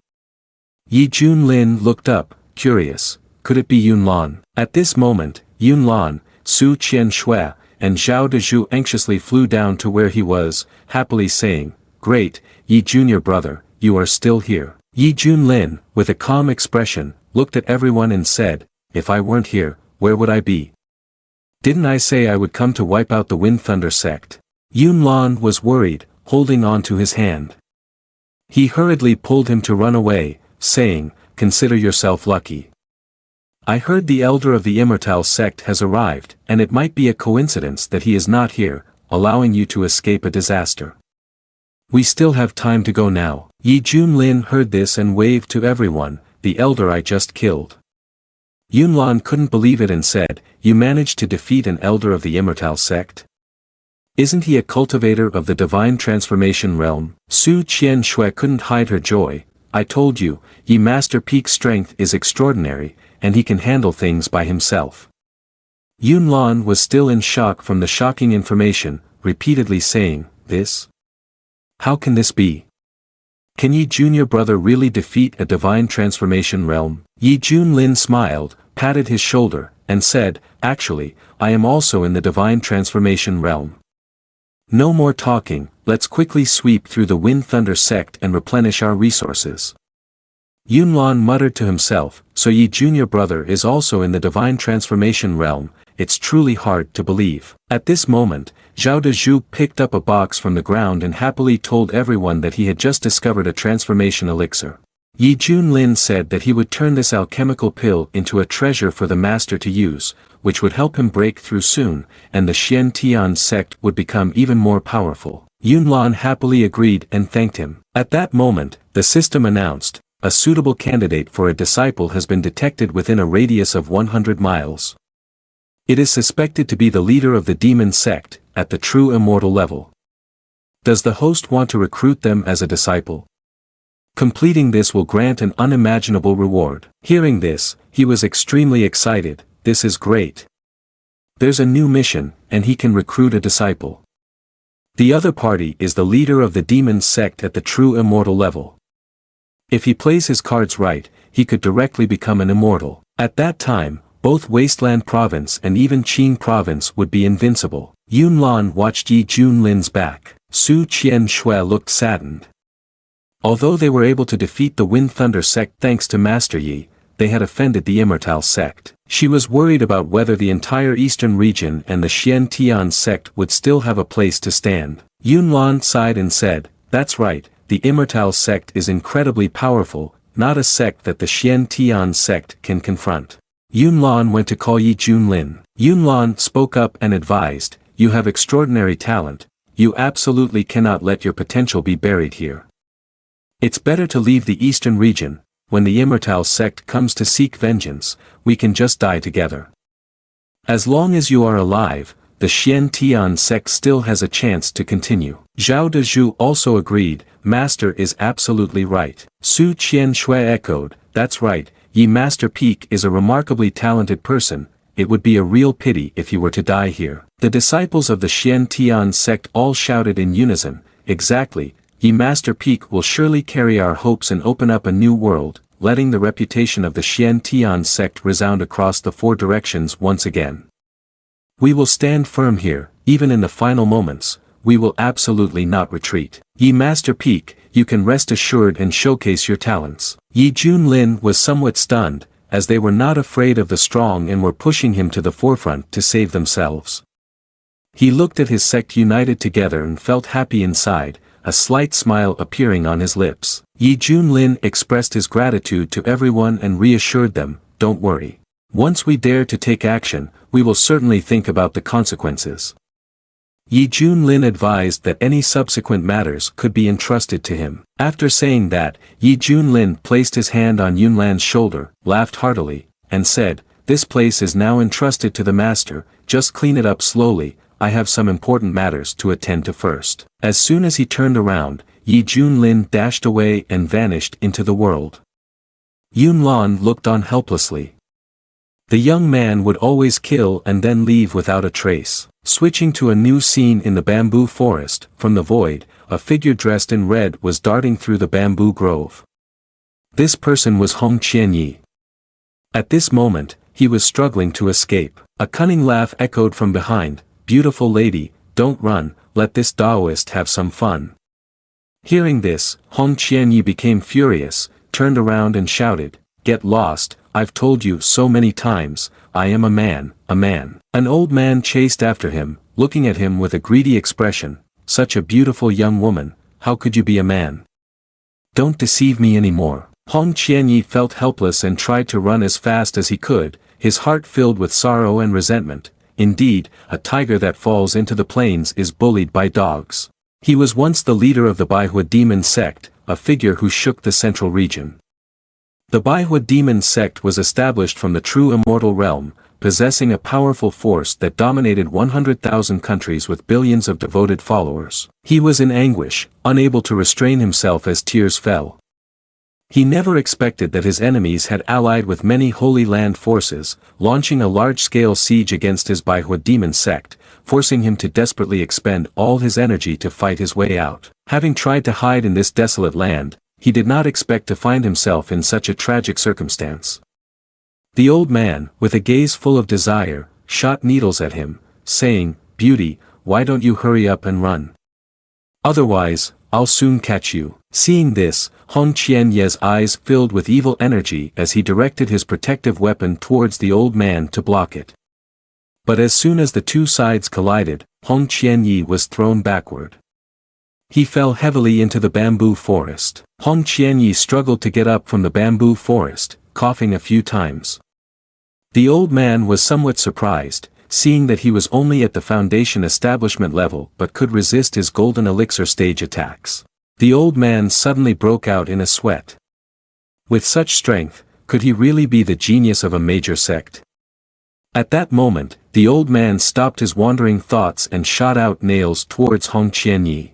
Yi Junlin looked up, curious, could it be Yunlan? At this moment, Yunlan, Su Qianshui, and Zhao Dezhu anxiously flew down to where he was, happily saying, great, Yi Junior brother, you are still here. Yi Junlin, with a calm expression, looked at everyone and said, if I weren't here, where would I be? Didn't I say I would come to wipe out the Wind Thunder sect? Yunlan was worried, holding on to his hand. He hurriedly pulled him to run away, saying, consider yourself lucky. I heard the elder of the immortal sect has arrived, and it might be a coincidence that he is not here, allowing you to escape a disaster. We still have time to go now. Yi Junlin heard this and waved to everyone, the elder I just killed. Yunlan couldn't believe it and said, you managed to defeat an elder of the immortal sect? Isn't he a cultivator of the divine transformation realm? Su Qianshui couldn't hide her joy. I told you, Yi Master Peak's strength is extraordinary, and he can handle things by himself. Yunlan was still in shock from the shocking information, repeatedly saying, this? How can this be? Can Yi Junior brother really defeat a divine transformation realm? Yi Junlin smiled, patted his shoulder, and said, actually, I am also in the divine transformation realm. No more talking, let's quickly sweep through the Wind Thunder sect and replenish our resources. Yunlan muttered to himself, so Yi Junior brother is also in the divine transformation realm, it's truly hard to believe. At this moment, Zhao Dezhu picked up a box from the ground and happily told everyone that he had just discovered a transformation elixir. Yi Junlin said that he would turn this alchemical pill into a treasure for the master to use, which would help him break through soon, and the Xian Tian sect would become even more powerful. Yunlan happily agreed and thanked him. At that moment, the system announced, a suitable candidate for a disciple has been detected within a radius of 100 miles. It is suspected to be the leader of the demon sect, at the true immortal level. Does the host want to recruit them as a disciple? Completing this will grant an unimaginable reward. Hearing this, he was extremely excited, this is great. There's a new mission, and he can recruit a disciple. The other party is the leader of the demon sect at the true immortal level. If he plays his cards right, he could directly become an immortal. At that time, both Wasteland Province and even Qing Province would be invincible. Yun Lan watched Yi Junlin's back. Su Qian Shui looked saddened. Although they were able to defeat the Wind Thunder sect thanks to Master Yi, they had offended the Immortal sect. She was worried about whether the entire eastern region and the Xian Tian sect would still have a place to stand. Yun Lan sighed and said, "That's right, the Immortal sect is incredibly powerful, not a sect that the Xian Tian sect can confront." Yun Lan went to call Yi Junlin. Yun Lan spoke up and advised, "You have extraordinary talent, you absolutely cannot let your potential be buried here. It's better to leave the eastern region. When the Immortal sect comes to seek vengeance, we can just die together. As long as you are alive, the Xian Tian sect still has a chance to continue." Zhao Dezhu also agreed, "Master is absolutely right." Su Qian Shui echoed, "That's right, Yi Master Peak is a remarkably talented person, it would be a real pity if he were to die here." The disciples of the Xian Tian sect all shouted in unison, "Exactly, Yi Master Peak will surely carry our hopes and open up a new world, letting the reputation of the Xian Tian sect resound across the four directions once again. We will stand firm here, even in the final moments, we will absolutely not retreat. Yi Master Peak, you can rest assured and showcase your talents." Yi Junlin was somewhat stunned, as they were not afraid of the strong and were pushing him to the forefront to save themselves. He looked at his sect united together and felt happy inside, a slight smile appearing on his lips. Yi Junlin expressed his gratitude to everyone and reassured them, "Don't worry. Once we dare to take action, we will certainly think about the consequences." Yi Junlin advised that any subsequent matters could be entrusted to him. After saying that, Yi Junlin placed his hand on Yunlan's shoulder, laughed heartily, and said, "This place is now entrusted to the master, just clean it up slowly, I have some important matters to attend to first." As soon as he turned around, Yi Junlin dashed away and vanished into the world. Yunlan looked on helplessly. The young man would always kill and then leave without a trace. Switching to a new scene in the bamboo forest, from the void, a figure dressed in red was darting through the bamboo grove. This person was Hong Qianyi. At this moment, he was struggling to escape. A cunning laugh echoed from behind, "Beautiful lady, don't run, let this Taoist have some fun." Hearing this, Hong Qianyi became furious, turned around and shouted, "Get lost, I've told you so many times, I am a man, a man." An old man chased after him, looking at him with a greedy expression, "Such a beautiful young woman, how could you be a man? Don't deceive me anymore." Hong Qianyi felt helpless and tried to run as fast as he could, his heart filled with sorrow and resentment. Indeed, a tiger that falls into the plains is bullied by dogs. He was once the leader of the Baihua demon sect, a figure who shook the central region. The Baihua demon sect was established from the true immortal realm, possessing a powerful force that dominated 100,000 countries with billions of devoted followers. He was in anguish, unable to restrain himself as tears fell. He never expected that his enemies had allied with many Holy Land forces, launching a large-scale siege against his Baihua demon sect, forcing him to desperately expend all his energy to fight his way out. Having tried to hide in this desolate land, he did not expect to find himself in such a tragic circumstance. The old man, with a gaze full of desire, shot needles at him, saying, "Beauty, why don't you hurry up and run? Otherwise, I'll soon catch you." Seeing this, Hong Qianye's eyes filled with evil energy as he directed his protective weapon towards the old man to block it. But as soon as the two sides collided, Hong Qianyi was thrown backward. He fell heavily into the bamboo forest. Hong Qianyi struggled to get up from the bamboo forest, coughing a few times. The old man was somewhat surprised, seeing that he was only at the foundation establishment level but could resist his golden elixir stage attacks. The old man suddenly broke out in a sweat. With such strength, could he really be the genius of a major sect? At that moment, the old man stopped his wandering thoughts and shot out nails towards Hong Qianyi.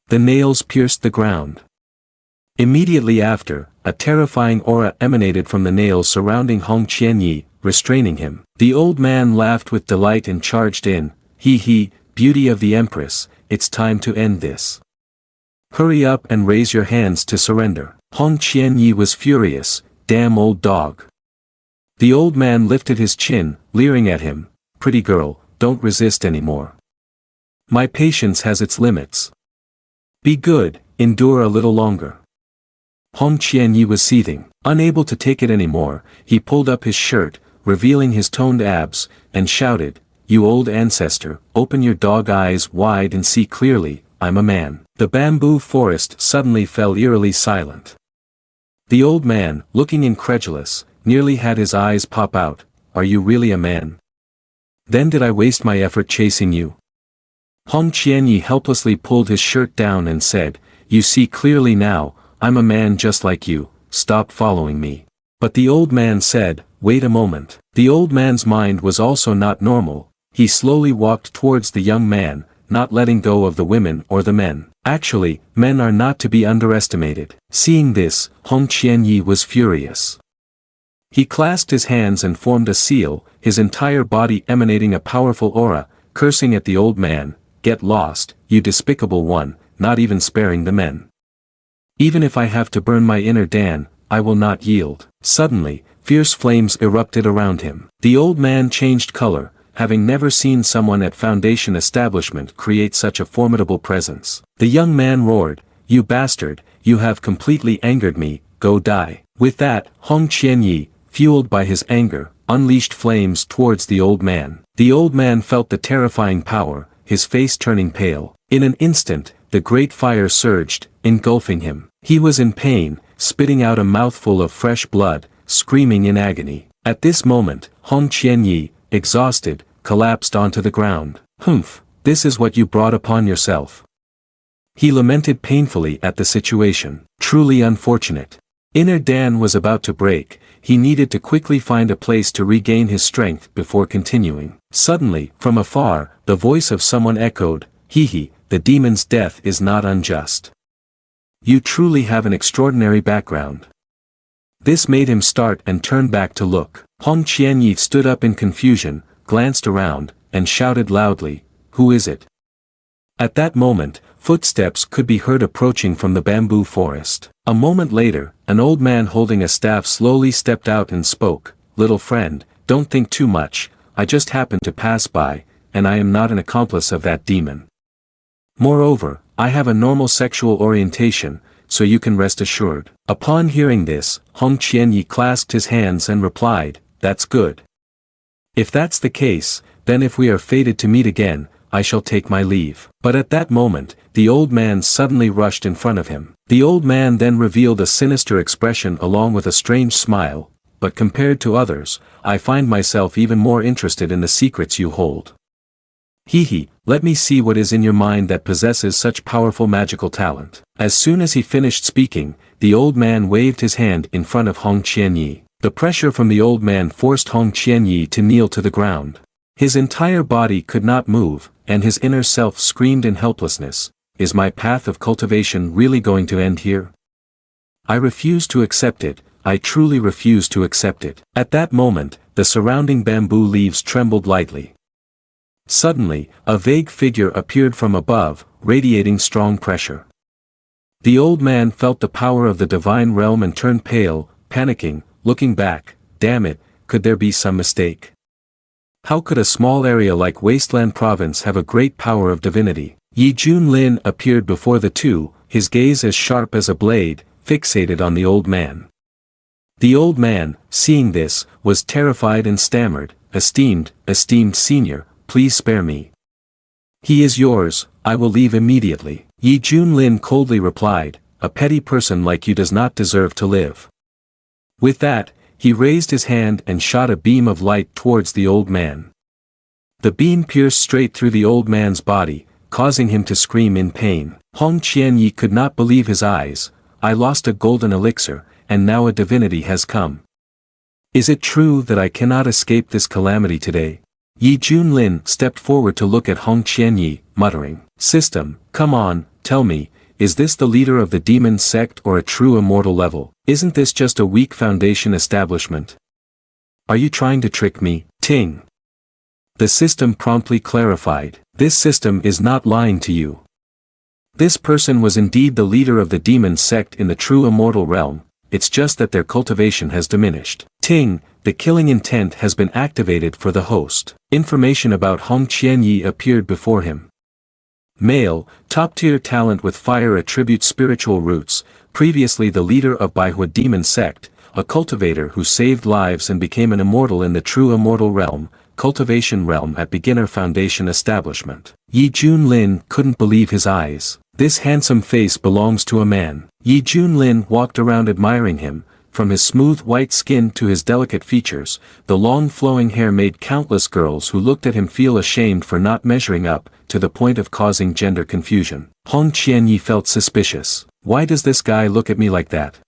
The nails pierced the ground. Immediately after, a terrifying aura emanated from the nails surrounding Hong Qianyi, restraining him. The old man laughed with delight and charged in, "He, beauty of the Empress, it's time to end this. Hurry up and raise your hands to surrender." Hong Qianyi was furious, "Damn old dog." The old man lifted his chin, leering at him, "Pretty girl, don't resist anymore. My patience has its limits. Be good, endure a little longer." Hong Qianyi was seething. Unable to take it anymore, he pulled up his shirt, revealing his toned abs, and shouted, "You old ancestor, open your dog eyes wide and see clearly, I'm a man." The bamboo forest suddenly fell eerily silent. The old man, looking incredulous, nearly had his eyes pop out. "Are you really a man? Then did I waste my effort chasing you?" Hong Qianyi helplessly pulled his shirt down and said, "You see clearly now, I'm a man just like you, stop following me." But the old man said, "Wait a moment." The old man's mind was also not normal. He slowly walked towards the young man, not letting go of the women or the men. Actually, men are not to be underestimated. Seeing this, Hong Qianyi was furious. He clasped his hands and formed a seal, his entire body emanating a powerful aura, cursing at the old man, "Get lost, you despicable one," not even sparing the men. "Even if I have to burn my inner Dan, I will not yield." Suddenly, fierce flames erupted around him. The old man changed color, having never seen someone at Foundation establishment create such a formidable presence. The young man roared, "You bastard, you have completely angered me, go die." With that, Hong Qianyi, fueled by his anger, unleashed flames towards the old man. The old man felt the terrifying power, his face turning pale. In an instant, the great fire surged, engulfing him. He was in pain, spitting out a mouthful of fresh blood, screaming in agony. At this moment, Hong Qianyi, exhausted, collapsed onto the ground. "Humph, this is what you brought upon yourself." He lamented painfully at the situation. Truly unfortunate. Inner Dan was about to break, he needed to quickly find a place to regain his strength before continuing. Suddenly, from afar, the voice of someone echoed, "He, the demon's death is not unjust. You truly have an extraordinary background." This made him start and turn back to look. Hong Qianyi stood up in confusion, glanced around, and shouted loudly, "Who is it?" At that moment, footsteps could be heard approaching from the bamboo forest. A moment later, an old man holding a staff slowly stepped out and spoke, "Little friend, don't think too much, I just happened to pass by, and I am not an accomplice of that demon. Moreover, I have a normal sexual orientation, so you can rest assured." Upon hearing this, Hong Qianyi clasped his hands and replied, "That's good. If that's the case, then if we are fated to meet again, I shall take my leave." But at that moment, the old man suddenly rushed in front of him. The old man then revealed a sinister expression along with a strange smile, "But compared to others, I find myself even more interested in the secrets you hold. Let me see what is in your mind that possesses such powerful magical talent." As soon as he finished speaking, the old man waved his hand in front of Hong Qianyi. The pressure from the old man forced Hong Qianyi to kneel to the ground. His entire body could not move, and his inner self screamed in helplessness, "Is my path of cultivation really going to end here? I refuse to accept it, I truly refuse to accept it." At that moment, the surrounding bamboo leaves trembled lightly. Suddenly, a vague figure appeared from above, radiating strong pressure. The old man felt the power of the divine realm and turned pale, panicking, looking back, "Damn it, could there be some mistake? How could a small area like Wasteland Province have a great power of divinity?" Yi Junlin appeared before the two, his gaze as sharp as a blade, fixated on the old man. The old man, seeing this, was terrified and stammered, esteemed senior, please spare me. He is yours, I will leave immediately." Yi Junlin coldly replied, "A petty person like you does not deserve to live." With that, he raised his hand and shot a beam of light towards the old man. The beam pierced straight through the old man's body, causing him to scream in pain. Hong Qianyi could not believe his eyes. "I lost a golden elixir, and now a divinity has come. Is it true that I cannot escape this calamity today?" Yi Junlin stepped forward to look at Hong Qianyi, muttering, "System, come on, tell me, is this the leader of the demon sect or a true immortal level? Isn't this just a weak Foundation establishment?" Are you trying to trick me? Ting. The system promptly clarified. This system is not lying to you. This person was indeed the leader of the demon sect in the true immortal realm, it's just that their cultivation has diminished. Ting, the killing intent has been activated for the host. Information about Hong Qianyi appeared before him. Male, top-tier talent with fire attribute spiritual roots, previously the leader of Baihua demon sect, a cultivator who saved lives and became an immortal in the true immortal realm, cultivation realm at beginner foundation establishment. Yi Junlin couldn't believe his eyes. This handsome face belongs to a man. Yi Junlin walked around admiring him, from his smooth white skin to his delicate features, the long flowing hair made countless girls who looked at him feel ashamed for not measuring up, to the point of causing gender confusion. Hong Qianyi felt suspicious. Why does this guy look at me like that?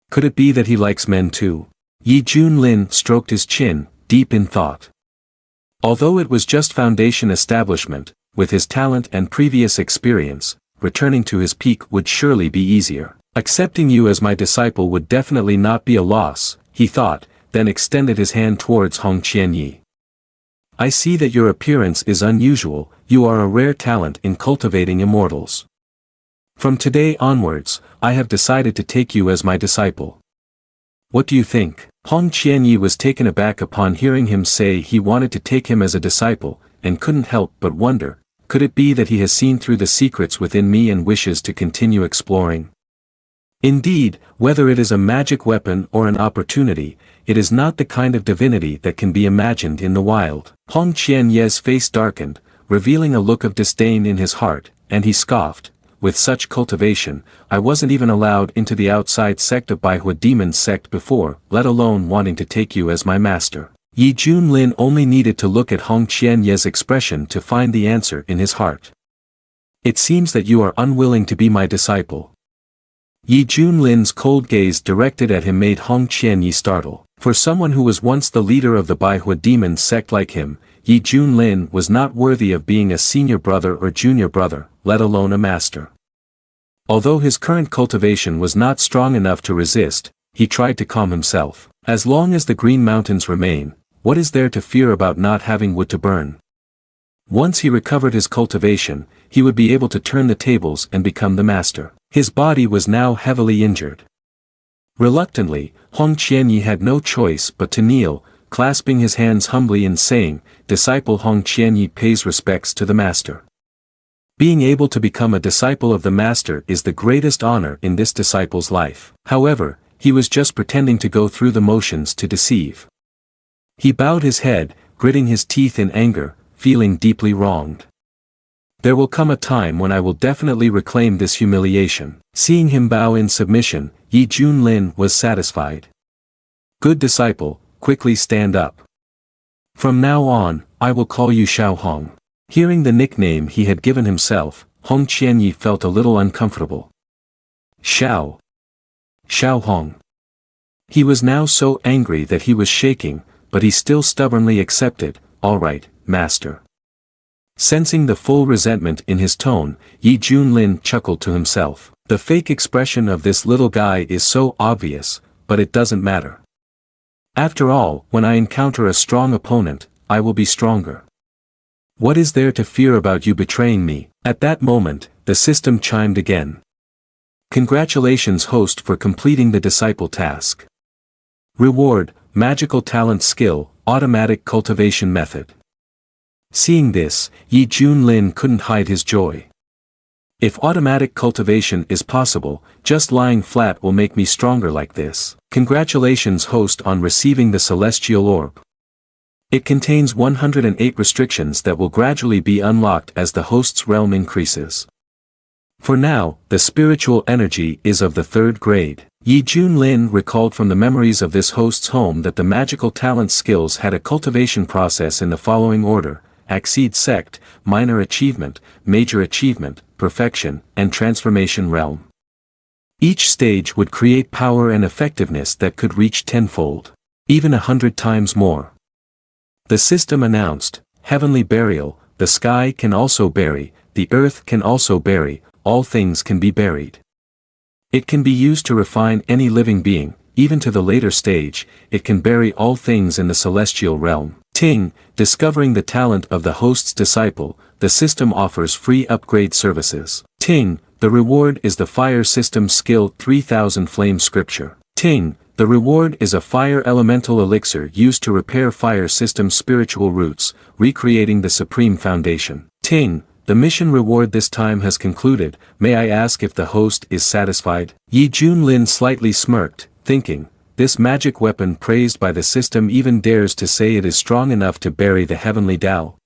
Could it be that he likes men too? Yi Junlin stroked his chin, deep in thought. Although it was just foundation establishment, with his talent and previous experience, returning to his peak would surely be easier. Accepting you as my disciple would definitely not be a loss, he thought, then extended his hand towards Hong Qianyi. I see that your appearance is unusual, you are a rare talent in cultivating immortals. From today onwards, I have decided to take you as my disciple. What do you think? Hong Qianyi was taken aback upon hearing him say he wanted to take him as a disciple, and couldn't help but wonder, could it be that he has seen through the secrets within me and wishes to continue exploring? Indeed, whether it is a magic weapon or an opportunity, it is not the kind of divinity that can be imagined in the wild. Hong Qianyi's face darkened, revealing a look of disdain in his heart, and he scoffed, with such cultivation, I wasn't even allowed into the outside sect of Baihua demon sect before, let alone wanting to take you as my master. Yi Junlin only needed to look at Hong Qianyi's expression to find the answer in his heart. It seems that you are unwilling to be my disciple. Yi Junlin's cold gaze directed at him made Hong Qianyi startle. For someone who was once the leader of the Baihua demon sect like him, Yi Junlin was not worthy of being a senior brother or junior brother, let alone a master. Although his current cultivation was not strong enough to resist, he tried to calm himself. As long as the Green Mountains remain, what is there to fear about not having wood to burn? Once he recovered his cultivation, he would be able to turn the tables and become the master. His body was now heavily injured. Reluctantly, Hong Qianyi had no choice but to kneel, clasping his hands humbly and saying, Disciple Hong Qianyi pays respects to the master. Being able to become a disciple of the master is the greatest honor in this disciple's life. However, he was just pretending to go through the motions to deceive. He bowed his head, gritting his teeth in anger, feeling deeply wronged. There will come a time when I will definitely reclaim this humiliation. Seeing him bow in submission, Yi Junlin was satisfied. Good disciple, quickly stand up. From now on, I will call you Xiao Hong. Hearing the nickname he had given himself, Hong Qianyi felt a little uncomfortable. Xiao Hong. He was now so angry that he was shaking, but he still stubbornly accepted, all right, master. Sensing the full resentment in his tone, Yi Junlin chuckled to himself. The fake expression of this little guy is so obvious, but it doesn't matter. After all, when I encounter a strong opponent, I will be stronger. What is there to fear about you betraying me? At that moment, the system chimed again. Congratulations host for completing the disciple task. Reward, magical talent skill, automatic cultivation method. Seeing this, Yi Junlin couldn't hide his joy. If automatic cultivation is possible, just lying flat will make me stronger like this. Congratulations host on receiving the celestial orb. It contains 108 restrictions that will gradually be unlocked as the host's realm increases. For now, the spiritual energy is of the 3rd grade. Yi Junlin recalled from the memories of this host's home that the magical talent skills had a cultivation process in the following order: Accede Sect, Minor Achievement, Major Achievement, Perfection, and Transformation Realm. Each stage would create power and effectiveness that could reach tenfold, even 100 times more. The system announced, Heavenly Burial, the sky can also bury, the earth can also bury, all things can be buried. It can be used to refine any living being, even to the later stage, it can bury all things in the celestial realm. Ting, discovering the talent of the host's disciple, the system offers free upgrade services. Ting, the reward is the fire system skill 3000 flame scripture. Ting, the reward is a fire elemental elixir used to repair fire system spiritual roots, recreating the supreme foundation. Ting, the mission reward this time has concluded, may I ask if the host is satisfied? Yi Junlin slightly smirked, thinking, this magic weapon praised by the system even dares to say it is strong enough to bury the heavenly Tao.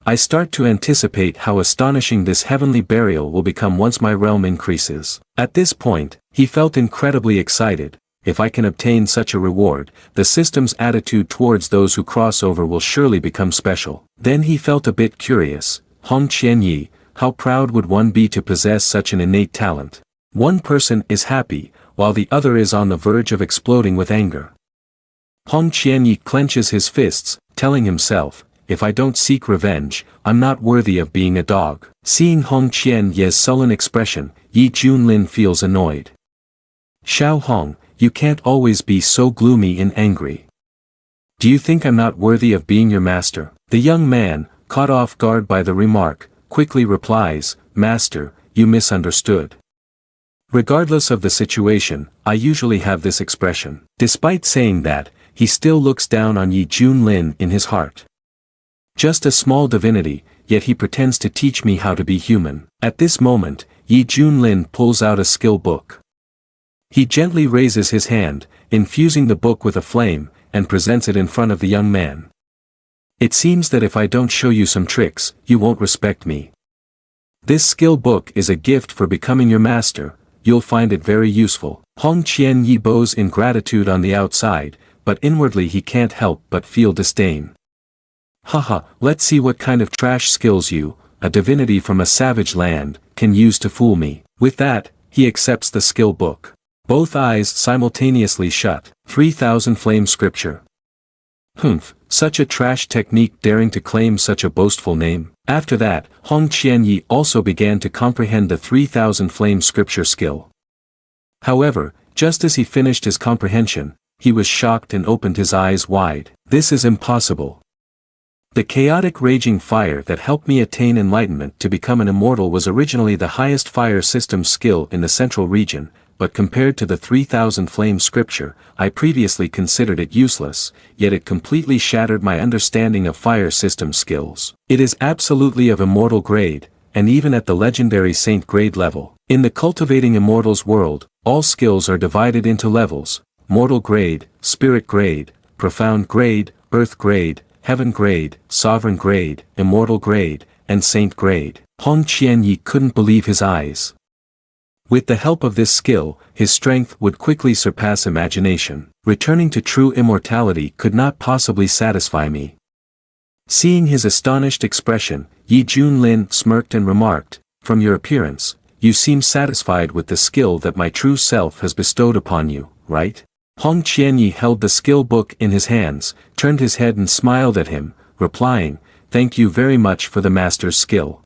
I start to anticipate how astonishing this heavenly burial will become once my realm increases. At this point, he felt incredibly excited. If I can obtain such a reward, the system's attitude towards those who cross over will surely become special. Then he felt a bit curious. Hong Qianyi, how proud would one be to possess such an innate talent? One person is happy, while the other is on the verge of exploding with anger. Hong Qianyi clenches his fists, telling himself, if I don't seek revenge, I'm not worthy of being a dog. Seeing Hong Qianyi's sullen expression, Yi Junlin feels annoyed. Xiao Hong, you can't always be so gloomy and angry. Do you think I'm not worthy of being your master? The young man, caught off guard by the remark, quickly replies, Master, you misunderstood. Regardless of the situation, I usually have this expression. Despite saying that, he still looks down on Yi Junlin in his heart. Just a small divinity, yet he pretends to teach me how to be human. At this moment, Yi Junlin pulls out a skill book. He gently raises his hand, infusing the book with a flame, and presents it in front of the young man. It seems that if I don't show you some tricks, you won't respect me. This skill book is a gift for becoming your master, you'll find it very useful. Hong Qianyi bows in gratitude on the outside, but inwardly he can't help but feel disdain. Haha, let's see what kind of trash skills you, a divinity from a savage land, can use to fool me. With that, he accepts the skill book. Both eyes simultaneously shut. 3000 flame scripture. Humph, such a trash technique daring to claim such a boastful name. After that, Hong Qianyi also began to comprehend the 3000 flame scripture skill. However, just as he finished his comprehension, he was shocked and opened his eyes wide. This is impossible. The chaotic raging fire that helped me attain enlightenment to become an immortal was originally the highest fire system skill in the central region, but compared to the 3000 flame scripture, I previously considered it useless, yet it completely shattered my understanding of fire system skills. It is absolutely of immortal grade, and even at the legendary saint grade level. In the cultivating immortals world, all skills are divided into levels: mortal grade, spirit grade, profound grade, earth grade, heaven grade, sovereign grade, immortal grade, and saint grade. Hong Qianyi couldn't believe his eyes. With the help of this skill, his strength would quickly surpass imagination. Returning to true immortality could not possibly satisfy me. Seeing his astonished expression, Yi Junlin smirked and remarked, from your appearance, you seem satisfied with the skill that my true self has bestowed upon you, right? Hong Qianyi held the skill book in his hands, turned his head and smiled at him, replying, thank you very much for the master's skill.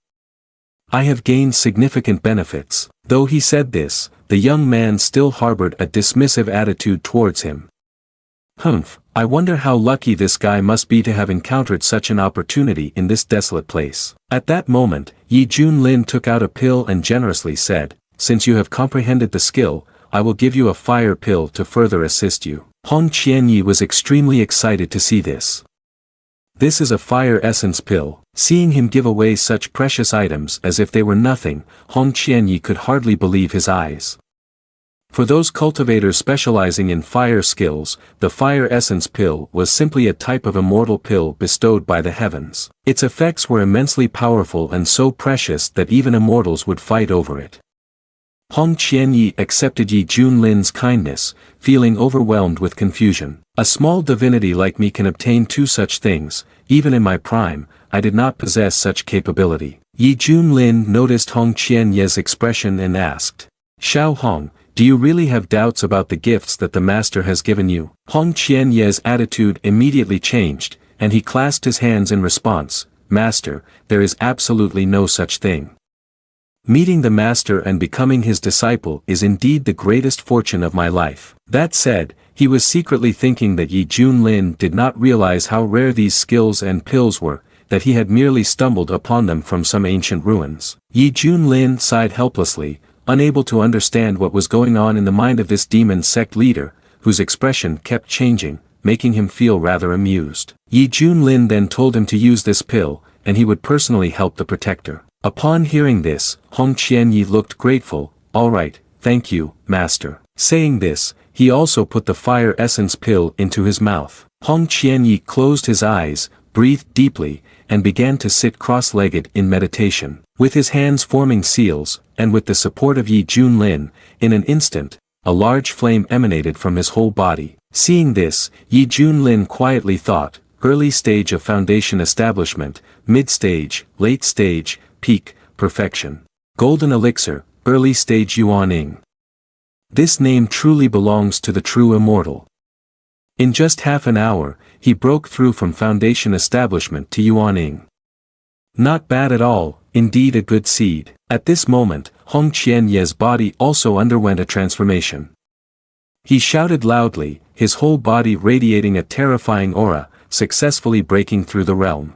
I have gained significant benefits. Though he said this, the young man still harbored a dismissive attitude towards him. Humph, I wonder how lucky this guy must be to have encountered such an opportunity in this desolate place. At that moment, Yi Junlin took out a pill and generously said, since you have comprehended the skill, I will give you a fire pill to further assist you. Hong Qianyi was extremely excited to see this. This is a fire essence pill. Seeing him give away such precious items as if they were nothing, Hong Qianyi could hardly believe his eyes. For those cultivators specializing in fire skills, the fire essence pill was simply a type of immortal pill bestowed by the heavens. Its effects were immensely powerful and so precious that even immortals would fight over it. Hong Qianyi accepted Yi Junlin's kindness, feeling overwhelmed with confusion. A small divinity like me can obtain two such things. Even in my prime, I did not possess such capability. Yi Junlin noticed Hong Qianyi's expression and asked, Xiao Hong, do you really have doubts about the gifts that the master has given you? Hong Qianyi's attitude immediately changed, and he clasped his hands in response, Master, there is absolutely no such thing. Meeting the master and becoming his disciple is indeed the greatest fortune of my life. That said, he was secretly thinking that Yi Junlin did not realize how rare these skills and pills were, that he had merely stumbled upon them from some ancient ruins. Yi Junlin sighed helplessly, unable to understand what was going on in the mind of this demon sect leader, whose expression kept changing, making him feel rather amused. Yi Junlin then told him to use this pill, and he would personally help the protector. Upon hearing this, Hong Qianyi looked grateful. "All right, thank you, master." Saying this, he also put the fire essence pill into his mouth. Hong Qianyi closed his eyes, breathed deeply, and began to sit cross-legged in meditation. With his hands forming seals, and with the support of Yi Junlin, in an instant, a large flame emanated from his whole body. Seeing this, Yi Junlin quietly thought, early stage of foundation establishment, mid-stage, late stage, peak, perfection. Golden elixir, early stage Yuaning. This name truly belongs to the true immortal. In just half an hour, he broke through from foundation establishment to Yuaning. Not bad at all, indeed a good seed. At this moment, Hong Qianye's body also underwent a transformation. He shouted loudly, his whole body radiating a terrifying aura, successfully breaking through the realm.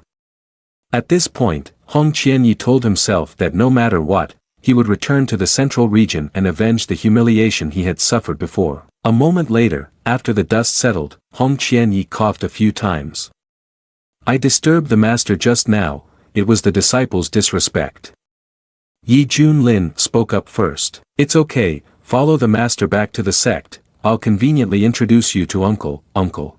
At this point, Hong Qianyi told himself that no matter what, he would return to the central region and avenge the humiliation he had suffered before. A moment later, after the dust settled, Hong Qianyi coughed a few times. "I disturbed the master just now, it was the disciple's disrespect." Yi Junlin spoke up first. "It's okay, follow the master back to the sect, I'll conveniently introduce you to uncle."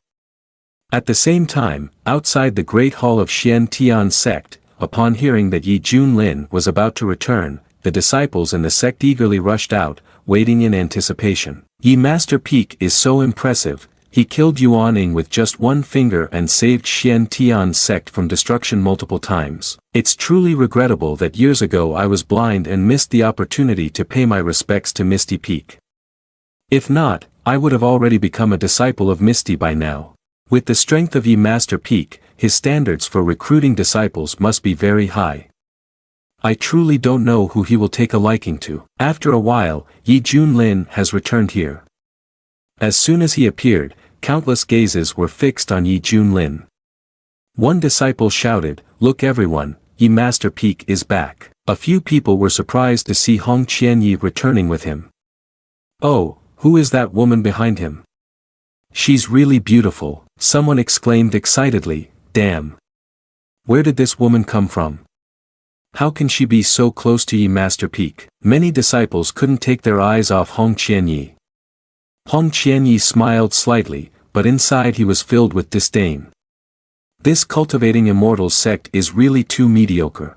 At the same time, outside the great hall of Xian Tian sect, upon hearing that Yi Junlin was about to return, the disciples in the sect eagerly rushed out, waiting in anticipation. "Yi Master Peak is so impressive, he killed Yuaning with just one finger and saved Xian Tian's sect from destruction multiple times. It's truly regrettable that years ago I was blind and missed the opportunity to pay my respects to Misty Peak. If not, I would have already become a disciple of Misty by now. With the strength of Yi Master Peak, his standards for recruiting disciples must be very high. I truly don't know who he will take a liking to." After a while, Yi Junlin has returned here. As soon as he appeared, countless gazes were fixed on Yi Junlin. One disciple shouted, "Look everyone, Yi Master Peak is back." A few people were surprised to see Hong Qianyi returning with him. "Oh, who is that woman behind him? She's really beautiful," someone exclaimed excitedly. "Damn! Where did this woman come from? How can she be so close to Yi Master Peak?" Many disciples couldn't take their eyes off Hong Qianyi. Hong Qianyi smiled slightly, but inside he was filled with disdain. This cultivating immortals sect is really too mediocre.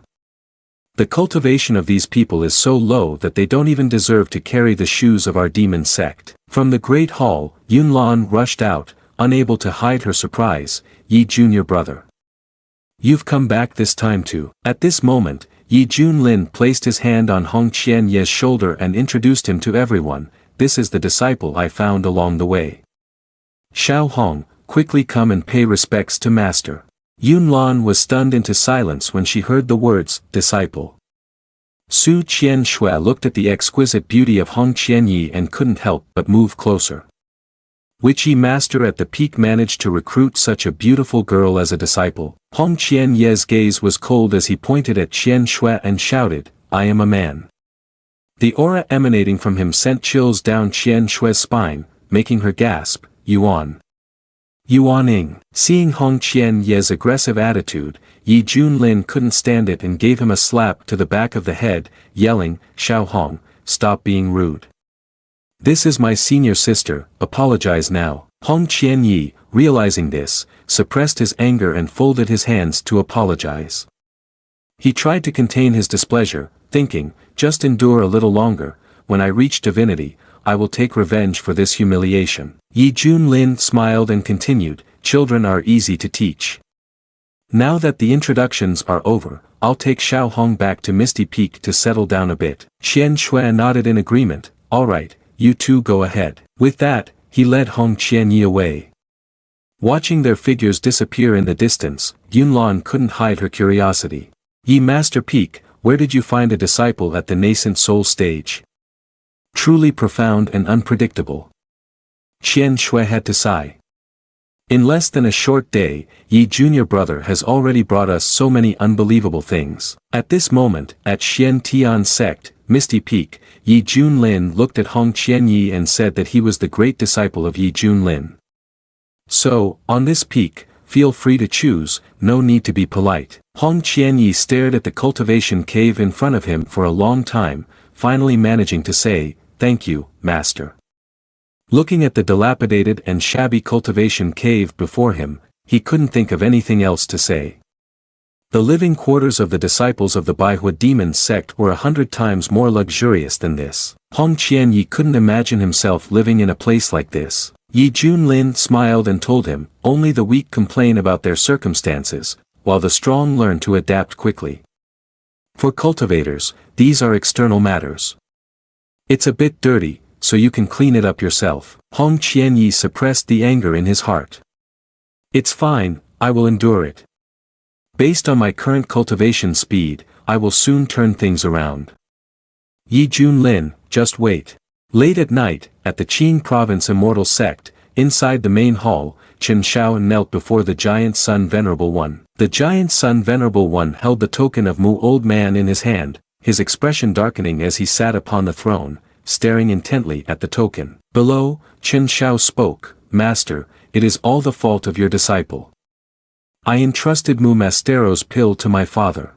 The cultivation of these people is so low that they don't even deserve to carry the shoes of our demon sect. From the great hall, Yunlan rushed out, unable to hide her surprise. "Yi Junior brother. You've come back this time too." At this moment, Yi Junlin placed his hand on Hong Qianye's shoulder and introduced him to everyone. "This is the disciple I found along the way. Xiao Hong, quickly come and pay respects to master." Yunlan was stunned into silence when she heard the words, disciple. Su Qianshui looked at the exquisite beauty of Hong Qianyi and couldn't help but move closer. Which Yi master at the peak managed to recruit such a beautiful girl as a disciple? Hong Qianye's gaze was cold as he pointed at Qianshui and shouted, "I am a man." The aura emanating from him sent chills down Qianshui's spine, making her gasp, "Yuan. Yuaning." Seeing Hong Qianye's aggressive attitude, Yi Junlin couldn't stand it and gave him a slap to the back of the head, yelling, "Xiao Hong, stop being rude. This is my senior sister, apologize now." Hong Qianyi, realizing this, suppressed his anger and folded his hands to apologize. He tried to contain his displeasure, thinking, just endure a little longer, when I reach divinity, I will take revenge for this humiliation. Yi Junlin smiled and continued, "Children are easy to teach. Now that the introductions are over, I'll take Xiao Hong back to Misty Peak to settle down a bit." Qian Shui nodded in agreement, "All right, you two go ahead." With that, he led Hong Qianyi away. Watching their figures disappear in the distance, Yunlan couldn't hide her curiosity. "Yi Master Peak, where did you find a disciple at the nascent soul stage? Truly profound and unpredictable. Qian Shui had to sigh. In less than a short day, Yi Junior brother has already brought us so many unbelievable things. At this moment, at Xian Tian sect, Misty Peak, Yi Junlin looked at Hong Qianyi and said that he was the great disciple of Yi Junlin. So, on this peak, feel free to choose, no need to be polite. Hong Qianyi stared at the cultivation cave in front of him for a long time, finally managing to say, "Thank you, master." Looking at the dilapidated and shabby cultivation cave before him, he couldn't think of anything else to say. The living quarters of the disciples of the Baihua demon sect were 100 times more luxurious than this. Hong Qianyi couldn't imagine himself living in a place like this. Yi Junlin smiled and told him, only the weak complain about their circumstances, while the strong learn to adapt quickly. For cultivators, these are external matters. It's a bit dirty, so you can clean it up yourself. Hong Qianyi suppressed the anger in his heart. It's fine, I will endure it. Based on my current cultivation speed, I will soon turn things around. Yi Junlin, just wait. Late at night, at the Qing province immortal sect, inside the main hall, Chen Shao knelt before the giant Sun Venerable One. The giant Sun Venerable One held the token of Mu Old Man in his hand, his expression darkening as he sat upon the throne, staring intently at the token. Below, Chen Shao spoke, "Master, it is all the fault of your disciple. I entrusted Mu Mastero's pill to my father.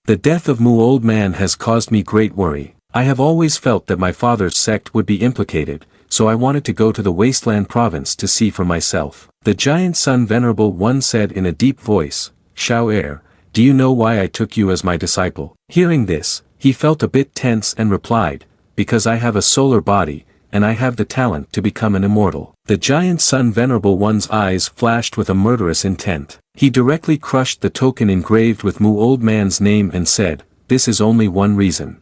The death of Mu Old Man has caused me great worry. I have always felt that my father's sect would be implicated, so I wanted to go to the Wasteland province to see for myself." The giant Sun Venerable One said in a deep voice, "Shao Heir, do you know why I took you as my disciple?" Hearing this, he felt a bit tense and replied, "Because I have a solar body, and I have the talent to become an immortal." The giant Sun Venerable One's eyes flashed with a murderous intent. He directly crushed the token engraved with Mu Old Man's name and said, "This is only one reason.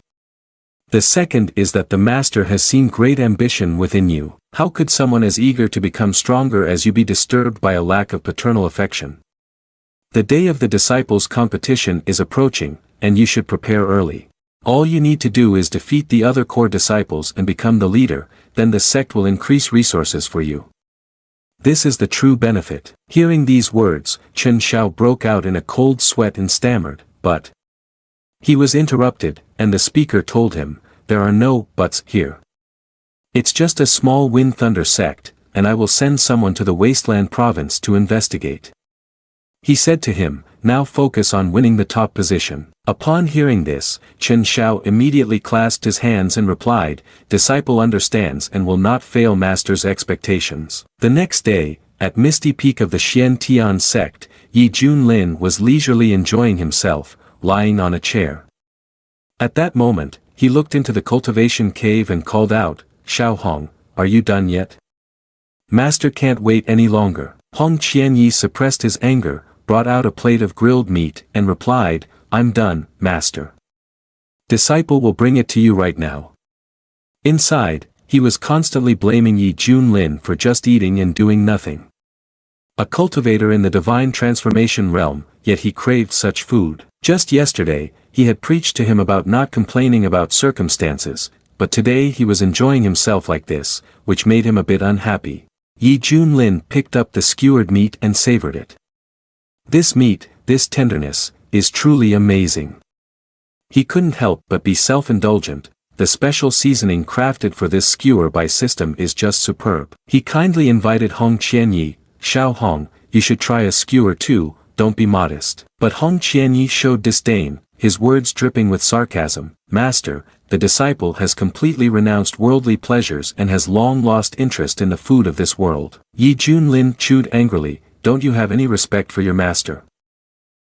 The second is that the Master has seen great ambition within you. How could someone as eager to become stronger as you be disturbed by a lack of paternal affection? The day of the disciples' competition is approaching, and you should prepare early. All you need to do is defeat the other core disciples and become the leader, then the sect will increase resources for you. This is the true benefit." Hearing these words, Chen Shao broke out in a cold sweat and stammered, "But..." He was interrupted, and the speaker told him, "There are no buts here. It's just a small wind thunder sect, and I will send someone to the Wasteland province to investigate." He said to him, "Now focus on winning the top position." Upon hearing this, Chen Shao immediately clasped his hands and replied, "Disciple understands and will not fail master's expectations." The next day, at Misty Peak of the Xian Tian sect, Yi Junlin was leisurely enjoying himself, lying on a chair. At that moment, he looked into the cultivation cave and called out, "Shao Hong, are you done yet? Master can't wait any longer." Hong Qianyi suppressed his anger, brought out a plate of grilled meat and replied, "I'm done, master. Disciple will bring it to you right now." Inside, he was constantly blaming Yi Junlin for just eating and doing nothing. A cultivator in the divine transformation realm, yet he craved such food. Just yesterday, he had preached to him about not complaining about circumstances, but today he was enjoying himself like this, which made him a bit unhappy. Yi Junlin picked up the skewered meat and savored it. This meat, this tenderness, is truly amazing. He couldn't help but be self-indulgent. The special seasoning crafted for this skewer by system is just superb. He kindly invited Hong Qianyi, "Shao Hong, you should try a skewer too, don't be modest." But Hong Qianyi showed disdain, his words dripping with sarcasm. "Master, the disciple has completely renounced worldly pleasures and has long lost interest in the food of this world." Yi Junlin chewed angrily, "Don't you have any respect for your master?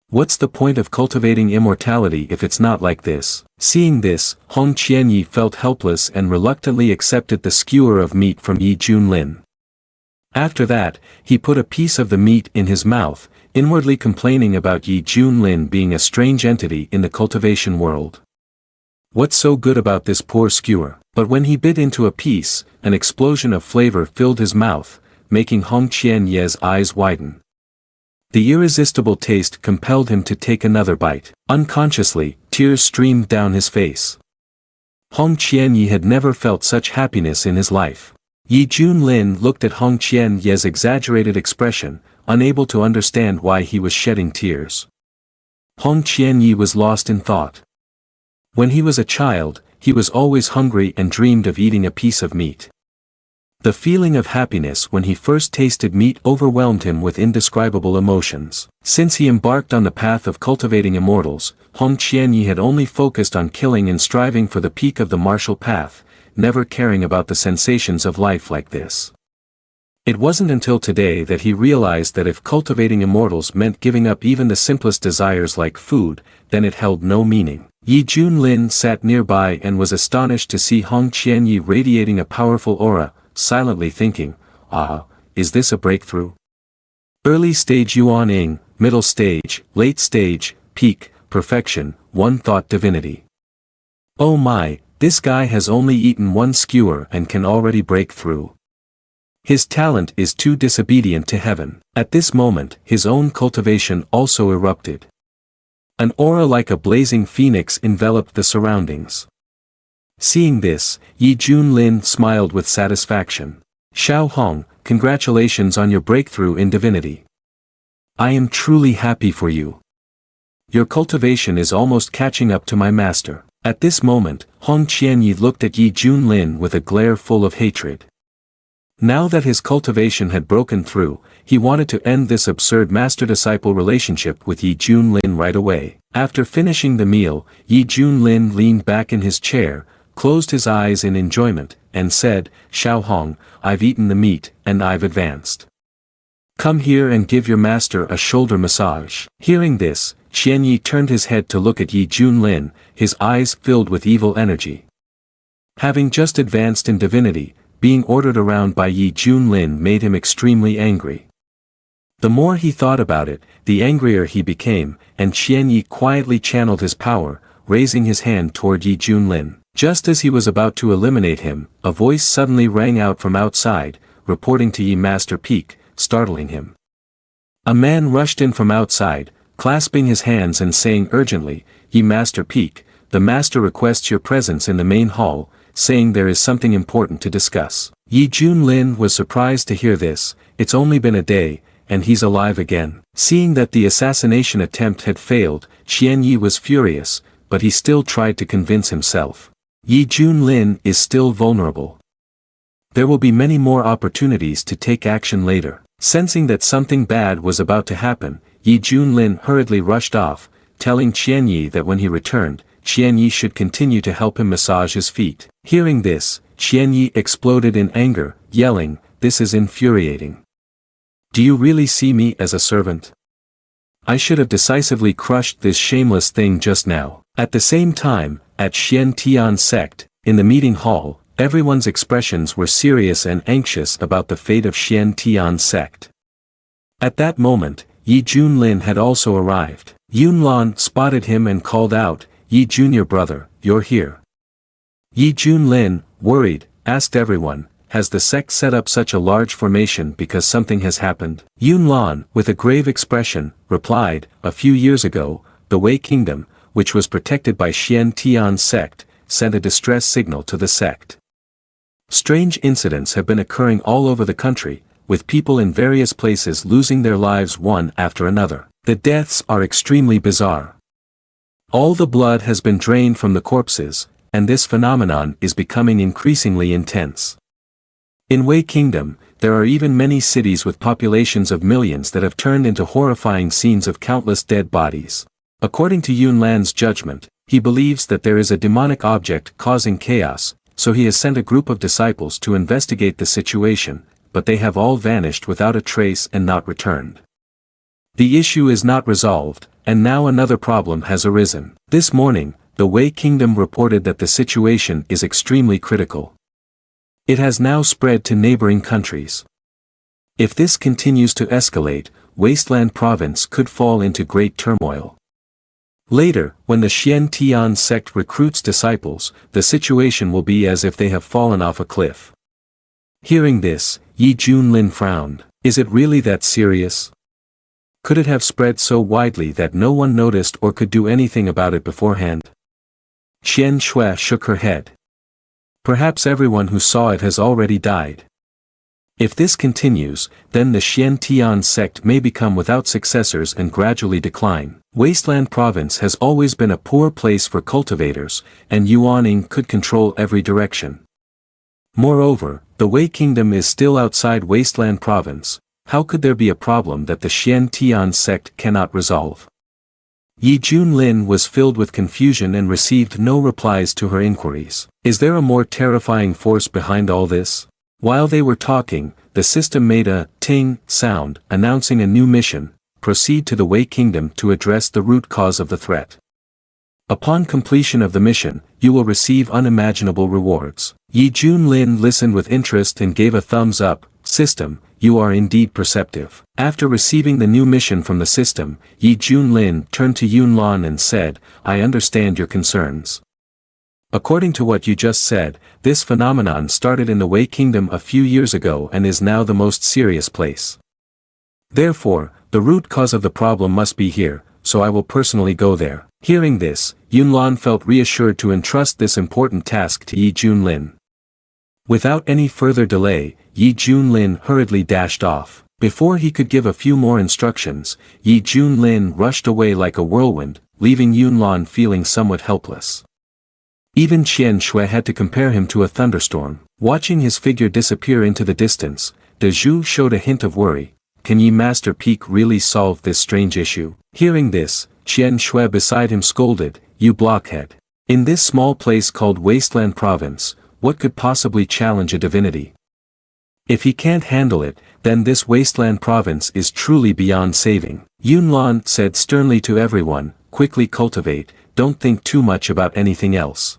What's the point of cultivating immortality if it's not like this?" Seeing this, Hong Qianyi felt helpless and reluctantly accepted the skewer of meat from Yi Junlin. After that, he put a piece of the meat in his mouth, inwardly complaining about Yi Junlin being a strange entity in the cultivation world. What's so good about this poor skewer? But when he bit into a piece, an explosion of flavor filled his mouth, making Hong Qianyi's eyes widen. The irresistible taste compelled him to take another bite. Unconsciously, tears streamed down his face. Hong Qianyi had never felt such happiness in his life. Yi Junlin looked at Hong Qianye's exaggerated expression, unable to understand why he was shedding tears. Hong Qianyi was lost in thought. When he was a child, he was always hungry and dreamed of eating a piece of meat. The feeling of happiness when he first tasted meat overwhelmed him with indescribable emotions. Since he embarked on the path of cultivating immortals, Hong Qianyi had only focused on killing and striving for the peak of the martial path, never caring about the sensations of life like this. It wasn't until today that he realized that if cultivating immortals meant giving up even the simplest desires like food, then it held no meaning. Yi Junlin sat nearby and was astonished to see Hong Qianyi radiating a powerful aura, silently thinking, "Ah, is this a breakthrough? Early stage Yuan Ying, middle stage, late stage, peak, perfection," one thought divinity. "Oh my, this guy has only eaten one skewer and can already break through. His talent is too disobedient to heaven." At this moment, his own cultivation also erupted. An aura like a blazing phoenix enveloped the surroundings. Seeing this, Yi Junlin smiled with satisfaction. "Xiao Hong, congratulations on your breakthrough in divinity. I am truly happy for you. Your cultivation is almost catching up to my master." At this moment, Hong Qianyi looked at Yi Junlin with a glare full of hatred. Now that his cultivation had broken through, he wanted to end this absurd master-disciple relationship with Yi Junlin right away. After finishing the meal, Yi Junlin leaned back in his chair, closed his eyes in enjoyment, and said, "Xiao Hong, I've eaten the meat, and I've advanced. Come here and give your master a shoulder massage." Hearing this, Qianyi turned his head to look at Yi Junlin, his eyes filled with evil energy. Having just advanced in divinity, being ordered around by Yi Junlin made him extremely angry. The more he thought about it, the angrier he became, and Qianyi quietly channeled his power, raising his hand toward Yi Junlin. Just as he was about to eliminate him, a voice suddenly rang out from outside, reporting to Yi Master Peak, startling him. A man rushed in from outside, clasping his hands and saying urgently, "Yi Master Peak, the master requests your presence in the main hall, saying there is something important to discuss." Yi Junlin was surprised to hear this. It's only been a day, and he's alive again. Seeing that the assassination attempt had failed, Qianyi was furious, but he still tried to convince himself. Yi Junlin is still vulnerable. There will be many more opportunities to take action later. Sensing that something bad was about to happen, Yi Junlin hurriedly rushed off, telling Qianyi that when he returned, Qianyi should continue to help him massage his feet. Hearing this, Qianyi exploded in anger, yelling, "This is infuriating. Do you really see me as a servant? I should have decisively crushed this shameless thing just now." At the same time, at Xian Tian sect, in the meeting hall, everyone's expressions were serious and anxious about the fate of Xian Tian sect. At that moment, Yi Junlin had also arrived. Yunlan spotted him and called out, "Yi Junior brother, you're here." Yi Junlin, worried, asked everyone, "Has the sect set up such a large formation because something has happened?" Yunlan, with a grave expression, replied, "A few years ago, the Wei Kingdom, which was protected by Xian Tian sect, sent a distress signal to the sect. Strange incidents have been occurring all over the country, with people in various places losing their lives one after another. The deaths are extremely bizarre. All the blood has been drained from the corpses, and this phenomenon is becoming increasingly intense. In Wei Kingdom, there are even many cities with populations of millions that have turned into horrifying scenes of countless dead bodies. According to Yunlan's judgment, he believes that there is a demonic object causing chaos, so he has sent a group of disciples to investigate the situation, but they have all vanished without a trace and not returned. The issue is not resolved, and now another problem has arisen. This morning, the Wei Kingdom reported that the situation is extremely critical. It has now spread to neighboring countries. If this continues to escalate, Wasteland Province could fall into great turmoil. Later, when the Xian Tian sect recruits disciples, the situation will be as if they have fallen off a cliff. Hearing this, Yi Junlin frowned. Is it really that serious? Could it have spread so widely that no one noticed or could do anything about it beforehand? Qian Shui shook her head. Perhaps everyone who saw it has already died. If this continues, then the Xiantian sect may become without successors and gradually decline. Wasteland Province has always been a poor place for cultivators, and Yuaning could control every direction. Moreover, the Wei Kingdom is still outside Wasteland Province. How could there be a problem that the Xiantian sect cannot resolve? Yi Junlin was filled with confusion and received no replies to her inquiries. Is there a more terrifying force behind all this? While they were talking, the system made a ting sound, announcing a new mission: proceed to the Wei Kingdom to address the root cause of the threat. Upon completion of the mission, you will receive unimaginable rewards. Yi Junlin listened with interest and gave a thumbs up. System, you are indeed perceptive. After receiving the new mission from the system, Yi Junlin turned to Yunlan and said, I understand your concerns. According to what you just said, this phenomenon started in the Wei Kingdom a few years ago and is now the most serious place. Therefore, the root cause of the problem must be here, so I will personally go there. Hearing this, Yunlan felt reassured to entrust this important task to Yi Junlin. Without any further delay, Yi Junlin hurriedly dashed off. Before he could give a few more instructions, Yi Junlin rushed away like a whirlwind, leaving Yunlan feeling somewhat helpless. Even Qian Shui had to compare him to a thunderstorm. Watching his figure disappear into the distance, De Zhu showed a hint of worry. Can Yi Master Peak really solve this strange issue? Hearing this, Qian Shui beside him scolded, You blockhead. In this small place called Wasteland Province, what could possibly challenge a divinity? If he can't handle it, then this Wasteland Province is truly beyond saving. Yunlan said sternly to everyone, quickly cultivate, don't think too much about anything else.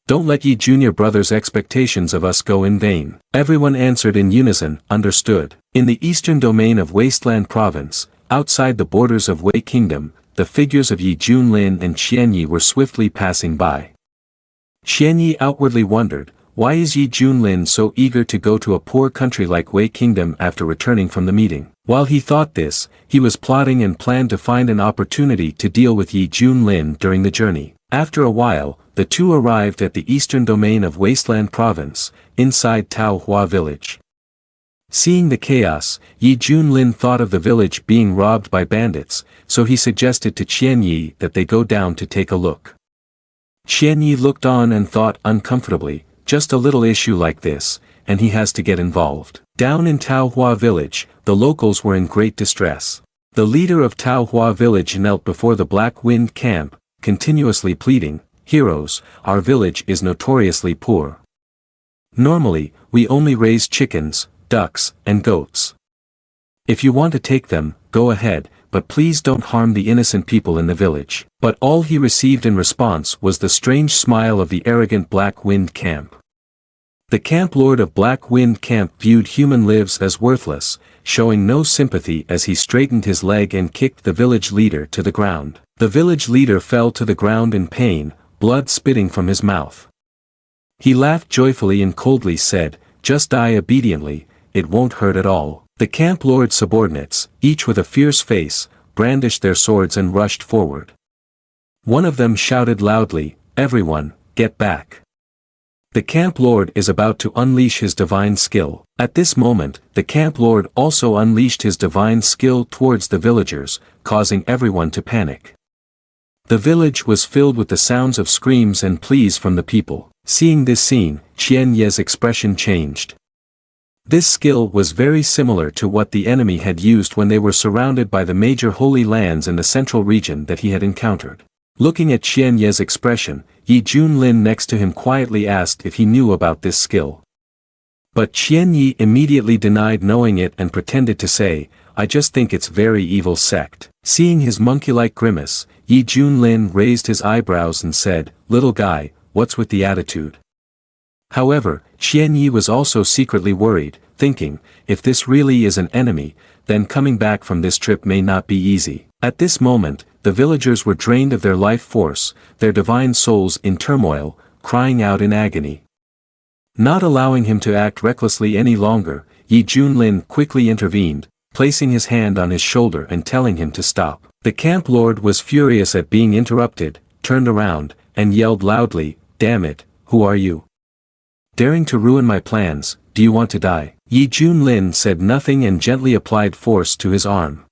Don't let Yi Junior Brother's expectations of us go in vain. Everyone answered in unison, understood. In the eastern domain of Wasteland Province, outside the borders of Wei Kingdom, the figures of Yi Junlin and Qianyi were swiftly passing by. Qianyi outwardly wondered, why is Yi Junlin so eager to go to a poor country like Wei Kingdom after returning from the meeting? While he thought this, he was plotting and planned to find an opportunity to deal with Yi Junlin during the journey. After a while, the two arrived at the eastern domain of Wasteland Province, inside Taohua village. Seeing the chaos, Yi Junlin thought of the village being robbed by bandits, so he suggested to Qianyi that they go down to take a look. Qianyi looked on and thought uncomfortably, just a little issue like this, and he has to get involved. Down in Taohua village, the locals were in great distress. The leader of Taohua village knelt before the Black Wind camp, continuously pleading, Heroes, our village is notoriously poor. Normally, we only raise chickens, ducks, and goats. If you want to take them, go ahead, but please don't harm the innocent people in the village. But all he received in response was the strange smile of the arrogant Black Wind camp. The camp lord of Black Wind camp viewed human lives as worthless, showing no sympathy as he straightened his leg and kicked the village leader to the ground. The village leader fell to the ground in pain, blood spitting from his mouth. He laughed joyfully and coldly said, just die obediently, it won't hurt at all. The camp lord's subordinates, each with a fierce face, brandished their swords and rushed forward. One of them shouted loudly, everyone, get back. The camp lord is about to unleash his divine skill. At this moment, the camp lord also unleashed his divine skill towards the villagers, causing everyone to panic. The village was filled with the sounds of screams and pleas from the people. Seeing this scene, Qian Ye's expression changed. This skill was very similar to what the enemy had used when they were surrounded by the major holy lands in the central region that he had encountered. Looking at Qian Ye's expression, Yi Junlin next to him quietly asked if he knew about this skill. But Qian Yi immediately denied knowing it and pretended to say, I just think it's very evil sect. Seeing his monkey-like grimace, Yi Junlin raised his eyebrows and said, little guy, what's with the attitude? However, Qian Yi was also secretly worried, thinking, if this really is an enemy, then coming back from this trip may not be easy. At this moment, the villagers were drained of their life force, their divine souls in turmoil, crying out in agony. Not allowing him to act recklessly any longer, Yi Junlin quickly intervened, placing his hand on his shoulder and telling him to stop. The camp lord was furious at being interrupted, turned around, and yelled loudly, "Damn it, who are you? Daring to ruin my plans, do you want to die?" Yi Junlin said nothing and gently applied force to his arm.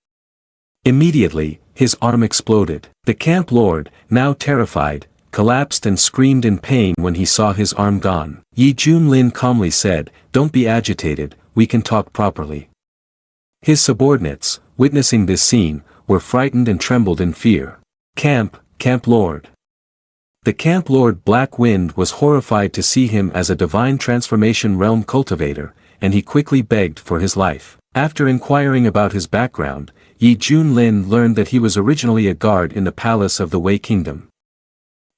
Immediately, his arm exploded. The camp lord, now terrified, collapsed and screamed in pain when he saw his arm gone. Yi Junlin calmly said, "Don't be agitated, we can talk properly." His subordinates, witnessing this scene, were frightened and trembled in fear. Camp Lord. The Camp Lord Black Wind was horrified to see him as a divine transformation realm cultivator, and he quickly begged for his life. After inquiring about his background, Yi Junlin learned that he was originally a guard in the palace of the Wei Kingdom.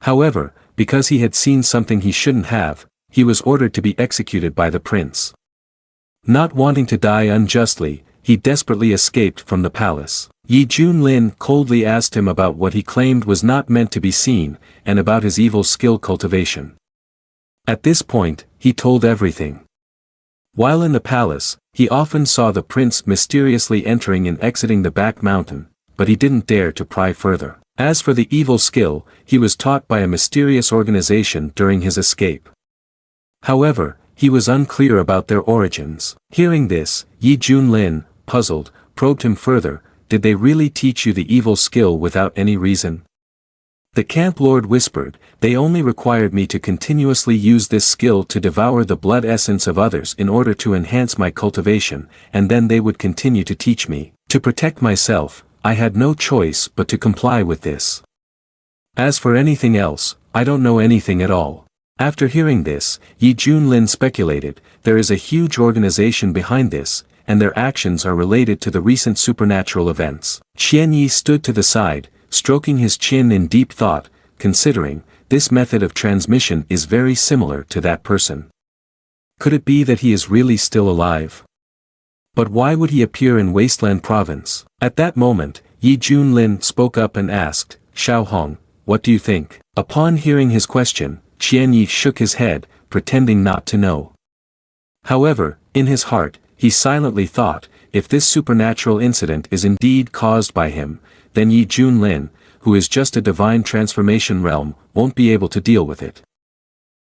However, because he had seen something he shouldn't have, he was ordered to be executed by the prince. Not wanting to die unjustly, he desperately escaped from the palace. Yi Junlin coldly asked him about what he claimed was not meant to be seen, and about his evil skill cultivation. At this point, he told everything. While in the palace, he often saw the prince mysteriously entering and exiting the back mountain, but he didn't dare to pry further. As for the evil skill, he was taught by a mysterious organization during his escape. However, he was unclear about their origins. Hearing this, Yi Junlin, puzzled, probed him further. "Did they really teach you the evil skill without any reason?" The camp lord whispered, "They only required me to continuously use this skill to devour the blood essence of others in order to enhance my cultivation, and then they would continue to teach me. To protect myself, I had no choice but to comply with this. As for anything else, I don't know anything at all." After hearing this, Yi Junlin speculated, there is a huge organization behind this, and their actions are related to the recent supernatural events. Qian Yi stood to the side, stroking his chin in deep thought, considering, this method of transmission is very similar to that person. Could it be that he is really still alive? But why would he appear in Wasteland Province? At that moment, Yi Junlin spoke up and asked, "Xiao Hong, what do you think?" Upon hearing his question, Qian Yi shook his head, pretending not to know. However, in his heart, he silently thought, if this supernatural incident is indeed caused by him, then Yi Junlin, who is just a divine transformation realm, won't be able to deal with it.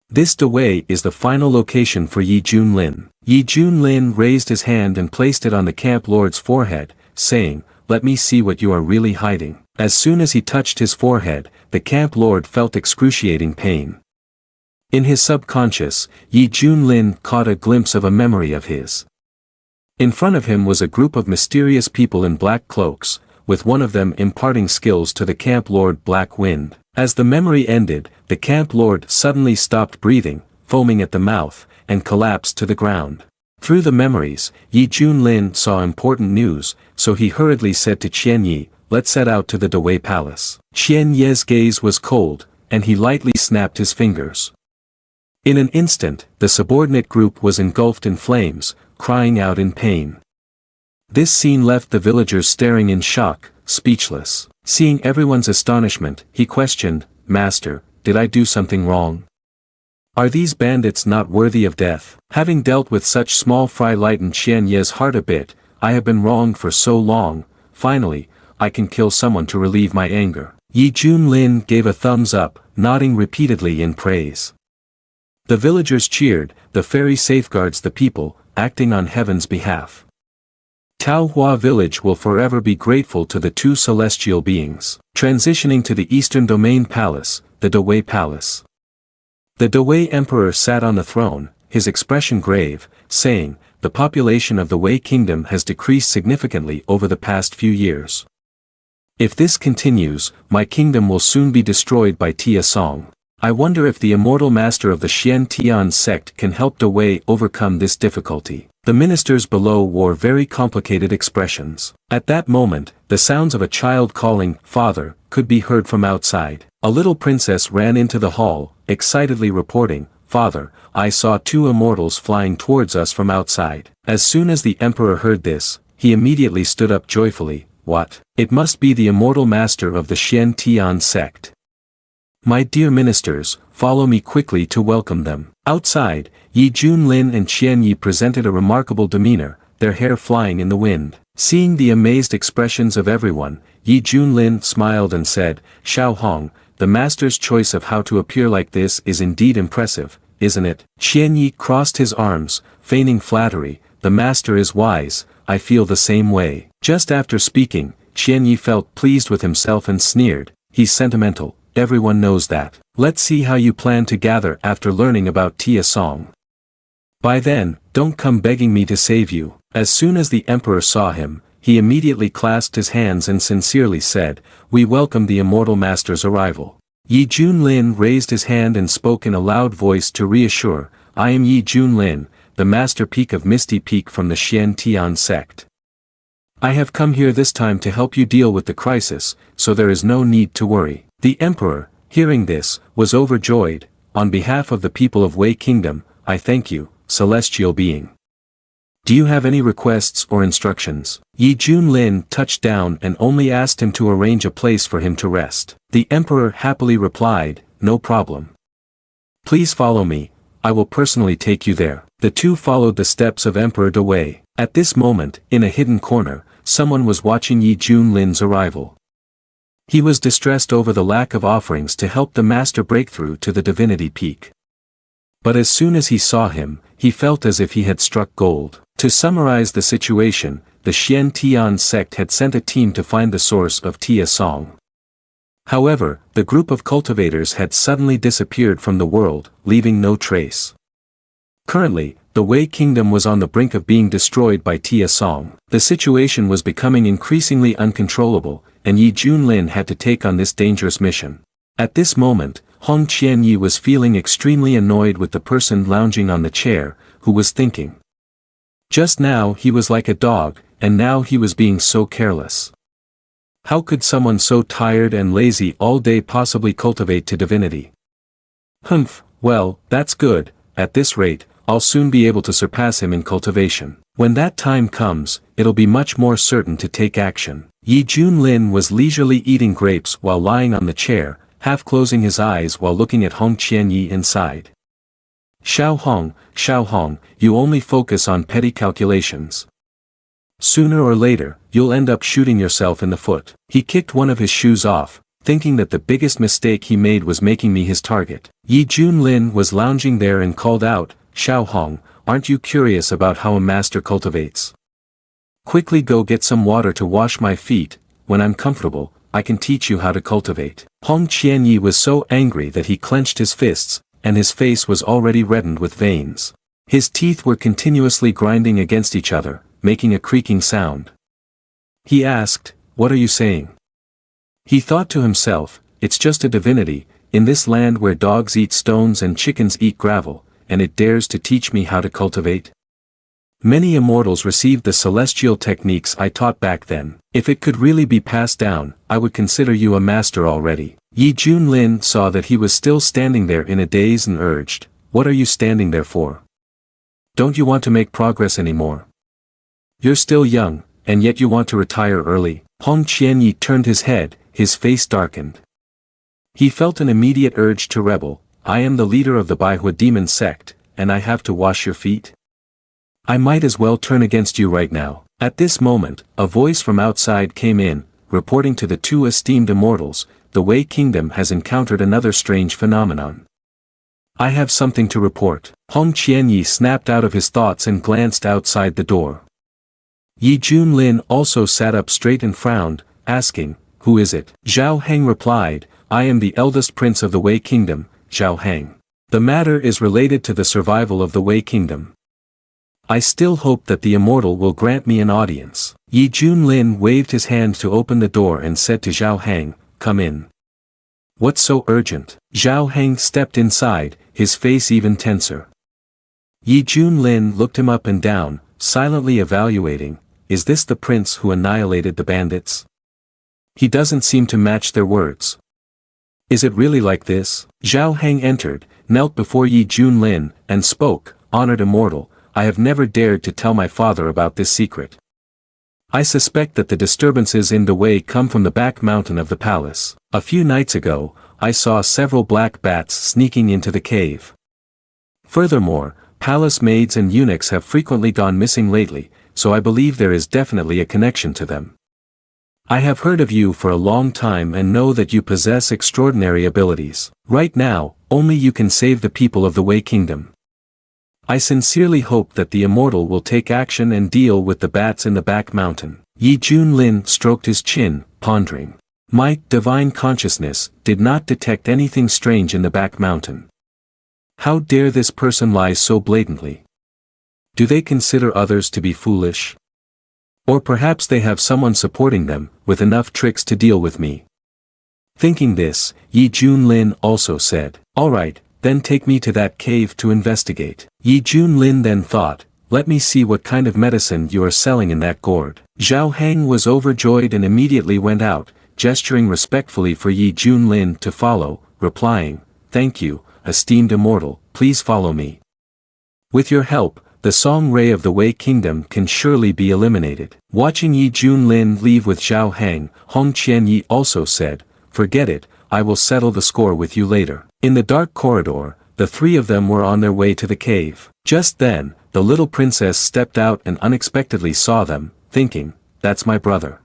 This Dewei is the final location for Yi Junlin. Yi Junlin raised his hand and placed it on the camp lord's forehead, saying, "Let me see what you are really hiding." As soon as he touched his forehead, the camp lord felt excruciating pain. In his subconscious, Yi Junlin caught a glimpse of a memory of his. In front of him was a group of mysterious people in black cloaks, with one of them imparting skills to the camp lord Black Wind. As the memory ended, the camp lord suddenly stopped breathing, foaming at the mouth, and collapsed to the ground. Through the memories, Yi Junlin saw important news, so he hurriedly said to Qian Yi, "Let's set out to the Dewei Palace." Qian Yi's gaze was cold, and he lightly snapped his fingers. In an instant, the subordinate group was engulfed in flames, crying out in pain. This scene left the villagers staring in shock, speechless. Seeing everyone's astonishment, he questioned, "Master, did I do something wrong? Are these bandits not worthy of death?" Having dealt with such small fry lightened Qian Ye's heart a bit. "I have been wronged for so long, finally, I can kill someone to relieve my anger." Yi Junlin gave a thumbs up, nodding repeatedly in praise. The villagers cheered, the fairy safeguards the people, acting on heaven's behalf. Taohua village will forever be grateful to the two celestial beings. Transitioning to the Eastern Domain Palace, the Dewei Palace. The Dewei Emperor sat on the throne, his expression grave, saying, "The population of the Wei Kingdom has decreased significantly over the past few years. If this continues, my kingdom will soon be destroyed by Tia Song. I wonder if the immortal master of the Xian Tian sect can help Dewei overcome this difficulty." The ministers below wore very complicated expressions. At that moment, the sounds of a child calling, "Father," could be heard from outside. A little princess ran into the hall, excitedly reporting, "Father, I saw two immortals flying towards us from outside." As soon as the emperor heard this, he immediately stood up joyfully. "What? It must be the immortal master of the Xian Tian sect. My dear ministers, follow me quickly to welcome them." Outside, Yi Junlin and Qian Yi presented a remarkable demeanor, their hair flying in the wind. Seeing the amazed expressions of everyone, Yi Junlin smiled and said, "Xiao Hong, the master's choice of how to appear like this is indeed impressive, isn't it?" Qian Yi crossed his arms, feigning flattery. "The master is wise, I feel the same way." Just after speaking, Qian Yi felt pleased with himself and sneered, "He's sentimental, everyone knows that. Let's see how you plan to gather after learning about Tia Song. By then, don't come begging me to save you." As soon as the emperor saw him, he immediately clasped his hands and sincerely said, "We welcome the immortal master's arrival." Yi Junlin raised his hand and spoke in a loud voice to reassure, "I am Yi Junlin, the master peak of Misty Peak from the Xian Tian sect. I have come here this time to help you deal with the crisis, so there is no need to worry." The emperor, hearing this, was overjoyed. "On behalf of the people of Wei Kingdom, I thank you, celestial being. Do you have any requests or instructions?" Yi Junlin touched down and only asked him to arrange a place for him to rest. The emperor happily replied, "No problem. Please follow me, I will personally take you there." The two followed the steps of Emperor De Wei. At this moment, in a hidden corner, someone was watching Yi Junlin's arrival. He was distressed over the lack of offerings to help the master break through to the divinity peak. But as soon as he saw him, he felt as if he had struck gold. To summarize the situation, the Xian Tian sect had sent a team to find the source of Tia Song. However, the group of cultivators had suddenly disappeared from the world, leaving no trace. Currently, the Wei Kingdom was on the brink of being destroyed by Tia Song. The situation was becoming increasingly uncontrollable, and Yi Junlin had to take on this dangerous mission. At this moment, Hong Qianyi was feeling extremely annoyed with the person lounging on the chair, who was thinking. Just now he was like a dog, and now he was being so careless. How could someone so tired and lazy all day possibly cultivate to divinity? Humph, well, that's good. At this rate, I'll soon be able to surpass him in cultivation. When that time comes, it'll be much more certain to take action. Yi Junlin was leisurely eating grapes while lying on the chair, half closing his eyes while looking at Hong Qianyi inside. Xiao Hong, you only focus on petty calculations. Sooner or later, you'll end up shooting yourself in the foot. He kicked one of his shoes off, thinking that the biggest mistake he made was making me his target. Yi Junlin was lounging there and called out, "Xiao Hong, aren't you curious about how a master cultivates? Quickly go get some water to wash my feet. When I'm comfortable, I can teach you how to cultivate." Hong Qianyi was so angry that he clenched his fists, and his face was already reddened with veins. His teeth were continuously grinding against each other, making a creaking sound. He asked, "What are you saying?" He thought to himself, "It's just a divinity, in this land where dogs eat stones and chickens eat gravel, and it dares to teach me how to cultivate? Many immortals received the celestial techniques I taught back then. If it could really be passed down, I would consider you a master already." Yi Junlin saw that he was still standing there in a daze and urged, "What are you standing there for? Don't you want to make progress anymore? You're still young, and yet you want to retire early." Hong Qianyi turned his head, his face darkened. He felt an immediate urge to rebel. "I am the leader of the Baihua demon sect, and I have to wash your feet? I might as well turn against you right now." At this moment, a voice from outside came in, reporting to the two esteemed immortals, "The Wei Kingdom has encountered another strange phenomenon. I have something to report." Hong Qianyi snapped out of his thoughts and glanced outside the door. Yi Junlin also sat up straight and frowned, asking, "Who is it?" Zhao Heng replied, "I am the eldest prince of the Wei Kingdom, Zhao Heng. The matter is related to the survival of the Wei Kingdom. I still hope that the immortal will grant me an audience." Yi Junlin waved his hand to open the door and said to Zhao Heng, "Come in." "What's so urgent?" Zhao Heng stepped inside, his face even tenser. Yi Junlin looked him up and down, silently evaluating, "Is this the prince who annihilated the bandits? He doesn't seem to match their words. Is it really like this?" Zhao Heng entered, knelt before Yi Junlin, and spoke, "Honored immortal, I have never dared to tell my father about this secret. I suspect that the disturbances in the way come from the back mountain of the palace. A few nights ago, I saw several black bats sneaking into the cave. Furthermore, palace maids and eunuchs have frequently gone missing lately, so I believe there is definitely a connection to them. I have heard of you for a long time and know that you possess extraordinary abilities. Right now, only you can save the people of the Wei Kingdom. I sincerely hope that the immortal will take action and deal with the bats in the back mountain. Yi Junlin stroked his chin, pondering. My divine consciousness did not detect anything strange in the back mountain. How dare this person lie so blatantly? Do they consider others to be foolish? Or perhaps they have someone supporting them, with enough tricks to deal with me. Thinking this, Yi Junlin also said, "Alright, then take me to that cave to investigate." Yi Junlin then thought, "Let me see what kind of medicine you are selling in that gourd." Zhao Heng was overjoyed and immediately went out, gesturing respectfully for Yi Junlin to follow, replying, "Thank you, esteemed immortal, please follow me. With your help, the Song Ray of the Wei Kingdom can surely be eliminated." Watching Yi Junlin leave with Zhao Heng, Hong Qianyi also said, "Forget it, I will settle the score with you later." In the dark corridor, the three of them were on their way to the cave. Just then, the little princess stepped out and unexpectedly saw them, thinking, "That's my brother.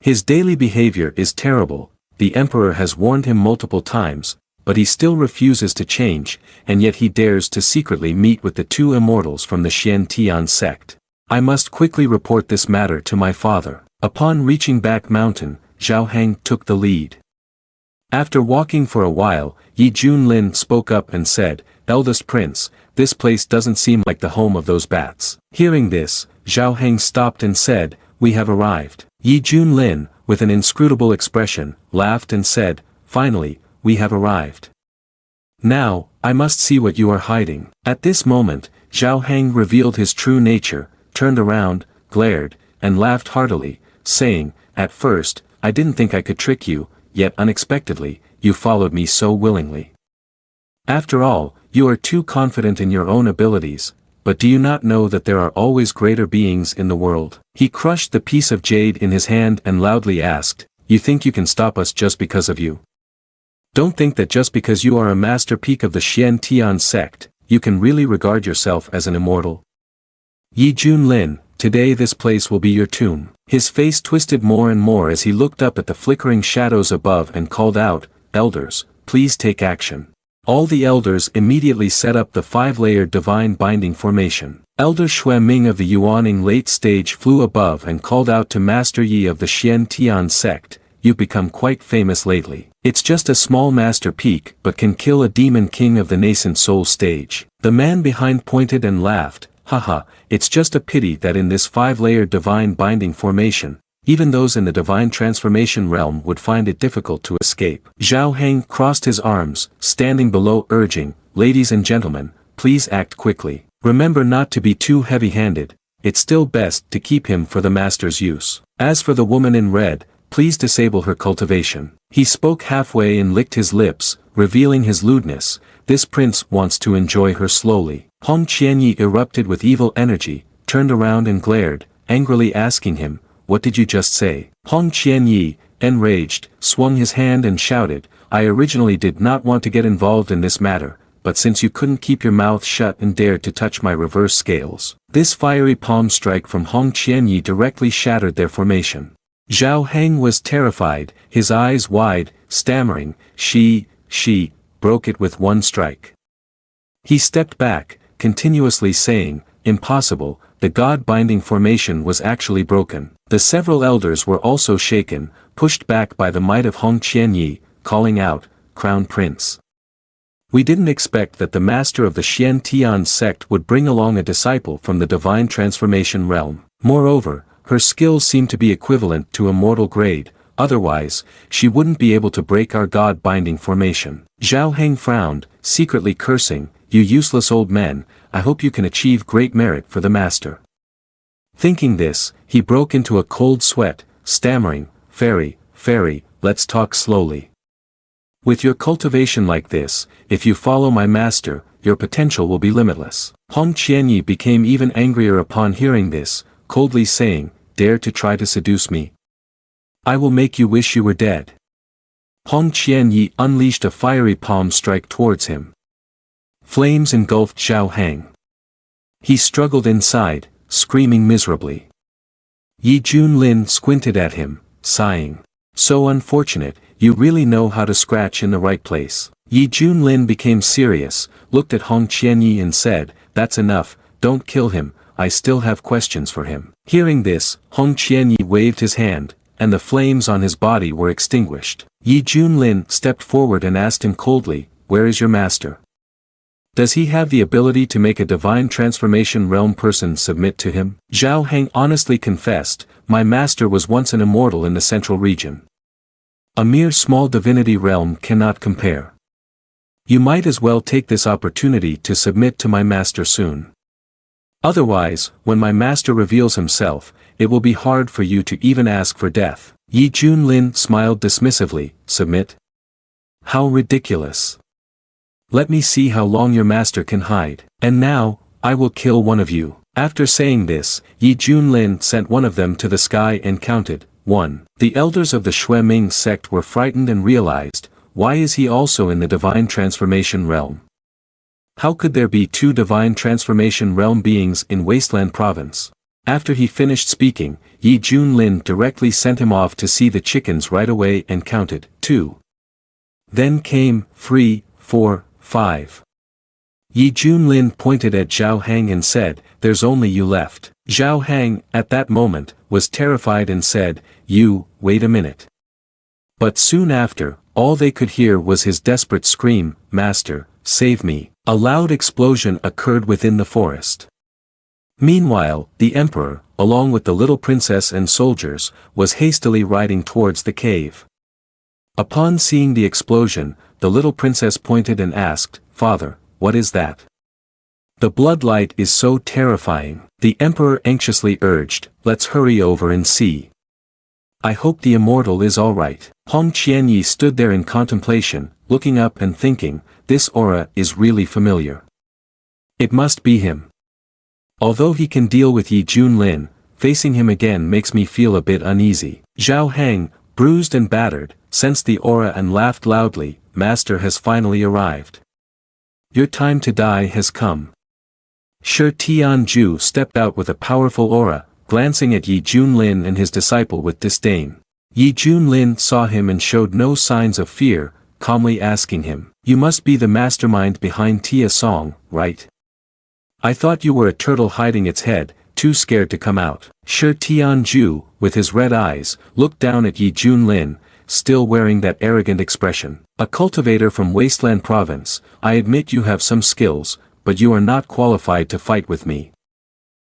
His daily behavior is terrible, the emperor has warned him multiple times, but he still refuses to change, and yet he dares to secretly meet with the two immortals from the Xiantian sect. I must quickly report this matter to my father." Upon reaching Back Mountain, Zhao Heng took the lead. After walking for a while, Yi Junlin spoke up and said, "Eldest prince, this place doesn't seem like the home of those bats." Hearing this, Zhao Heng stopped and said, "We have arrived." Yi Junlin, with an inscrutable expression, laughed and said, "Finally, we have arrived. Now, I must see what you are hiding." At this moment, Zhao Heng revealed his true nature, turned around, glared, and laughed heartily, saying, "At first, I didn't think I could trick you, yet unexpectedly, you followed me so willingly. After all, you are too confident in your own abilities, but do you not know that there are always greater beings in the world?" He crushed the piece of jade in his hand and loudly asked, "You think you can stop us just because of you? Don't think that just because you are a master peak of the Xiantian sect, you can really regard yourself as an immortal. Yi Junlin, today this place will be your tomb." His face twisted more and more as he looked up at the flickering shadows above and called out, "Elders, please take action." All the elders immediately set up the 5-layered divine binding formation. Elder Xue Ming of the Yuaning late stage flew above and called out to Master Yi of the Xiantian sect, "You've become quite famous lately. It's just a small master peak but can kill a demon king of the nascent soul stage." The man behind pointed and laughed, "Haha, it's just a pity that in this 5-layered divine binding formation, even those in the divine transformation realm would find it difficult to escape." Zhao Heng crossed his arms, standing below urging, "Ladies and gentlemen, please act quickly. Remember not to be too heavy-handed, it's still best to keep him for the master's use. As for the woman in red, please disable her cultivation." He spoke halfway and licked his lips, revealing his lewdness. This prince wants to enjoy her slowly. Hong Qianyi erupted with evil energy, turned around and glared, angrily asking him, "What did you just say?" Hong Qianyi, enraged, swung his hand and shouted, "I originally did not want to get involved in this matter, but since you couldn't keep your mouth shut and dared to touch my reverse scales." This fiery palm strike from Hong Qianyi directly shattered their formation. Zhao Heng was terrified, his eyes wide, stammering, she, broke it with one strike. He stepped back, continuously saying, "Impossible," the god-binding formation was actually broken. The several elders were also shaken, pushed back by the might of Hong Qianyi, calling out, "Crown Prince. We didn't expect that the master of the Xiantian sect would bring along a disciple from the divine transformation realm. Moreover, her skills seem to be equivalent to immortal grade, otherwise, she wouldn't be able to break our god-binding formation." Zhao Heng frowned, secretly cursing, "You useless old men, I hope you can achieve great merit for the master." Thinking this, he broke into a cold sweat, stammering, Fairy, let's talk slowly. With your cultivation like this, if you follow my master, your potential will be limitless." Hong Qianyi became even angrier upon hearing this, coldly saying, "Dare to try to seduce me? I will make you wish you were dead." Hong Qianyi unleashed a fiery palm strike towards him. Flames engulfed Zhao Heng. He struggled inside, screaming miserably. Yi Junlin squinted at him, sighing. So unfortunate, you really know how to scratch in the right place. Yi Junlin became serious, looked at Hong Qianyi and said, "That's enough, don't kill him, I still have questions for him." Hearing this, Hong Qianyi waved his hand, and the flames on his body were extinguished. Yi Junlin stepped forward and asked him coldly, "Where is your master? Does he have the ability to make a divine transformation realm person submit to him?" Zhao Heng honestly confessed, "My master was once an immortal in the central region. A mere small divinity realm cannot compare. You might as well take this opportunity to submit to my master soon. Otherwise, when my master reveals himself, it will be hard for you to even ask for death." Yi Junlin smiled dismissively, "Submit? How ridiculous. Let me see how long your master can hide. And now, I will kill one of you." After saying this, Yi Junlin sent one of them to the sky and counted, 1. The elders of the Shui Ming sect were frightened and realized, why is he also in the divine transformation realm? How could there be 2 divine transformation realm beings in Wasteland Province? After he finished speaking, Yi Junlin directly sent him off to see the chickens right away and counted, 2. Then came, 3, 4, 5. Yi Junlin pointed at Zhao Heng and said, "There's only you left." Zhao Heng, at that moment, was terrified and said, Wait a minute." But soon after, all they could hear was his desperate scream, "Master, save me." A loud explosion occurred within the forest. Meanwhile, the emperor, along with the little princess and soldiers, was hastily riding towards the cave. Upon seeing the explosion, the little princess pointed and asked, "Father, what is that? The bloodlight is so terrifying." The emperor anxiously urged, "Let's hurry over and see. I hope the immortal is all right." Hong Qianyi stood there in contemplation, looking up and thinking, this aura is really familiar. It must be him. Although he can deal with Yi Junlin, facing him again makes me feel a bit uneasy. Zhao Heng, bruised and battered, sensed the aura and laughed loudly, "Master has finally arrived. Your time to die has come." Shi Tianju stepped out with a powerful aura, glancing at Yi Junlin and his disciple with disdain. Yi Junlin saw him and showed no signs of fear, calmly asking him, "You must be the mastermind behind Tia Song, right? I thought you were a turtle hiding its head, too scared to come out." Shi Tianju, with his red eyes, looked down at Yi Junlin, still wearing that arrogant expression. "A cultivator from Wasteland Province, I admit you have some skills, but you are not qualified to fight with me.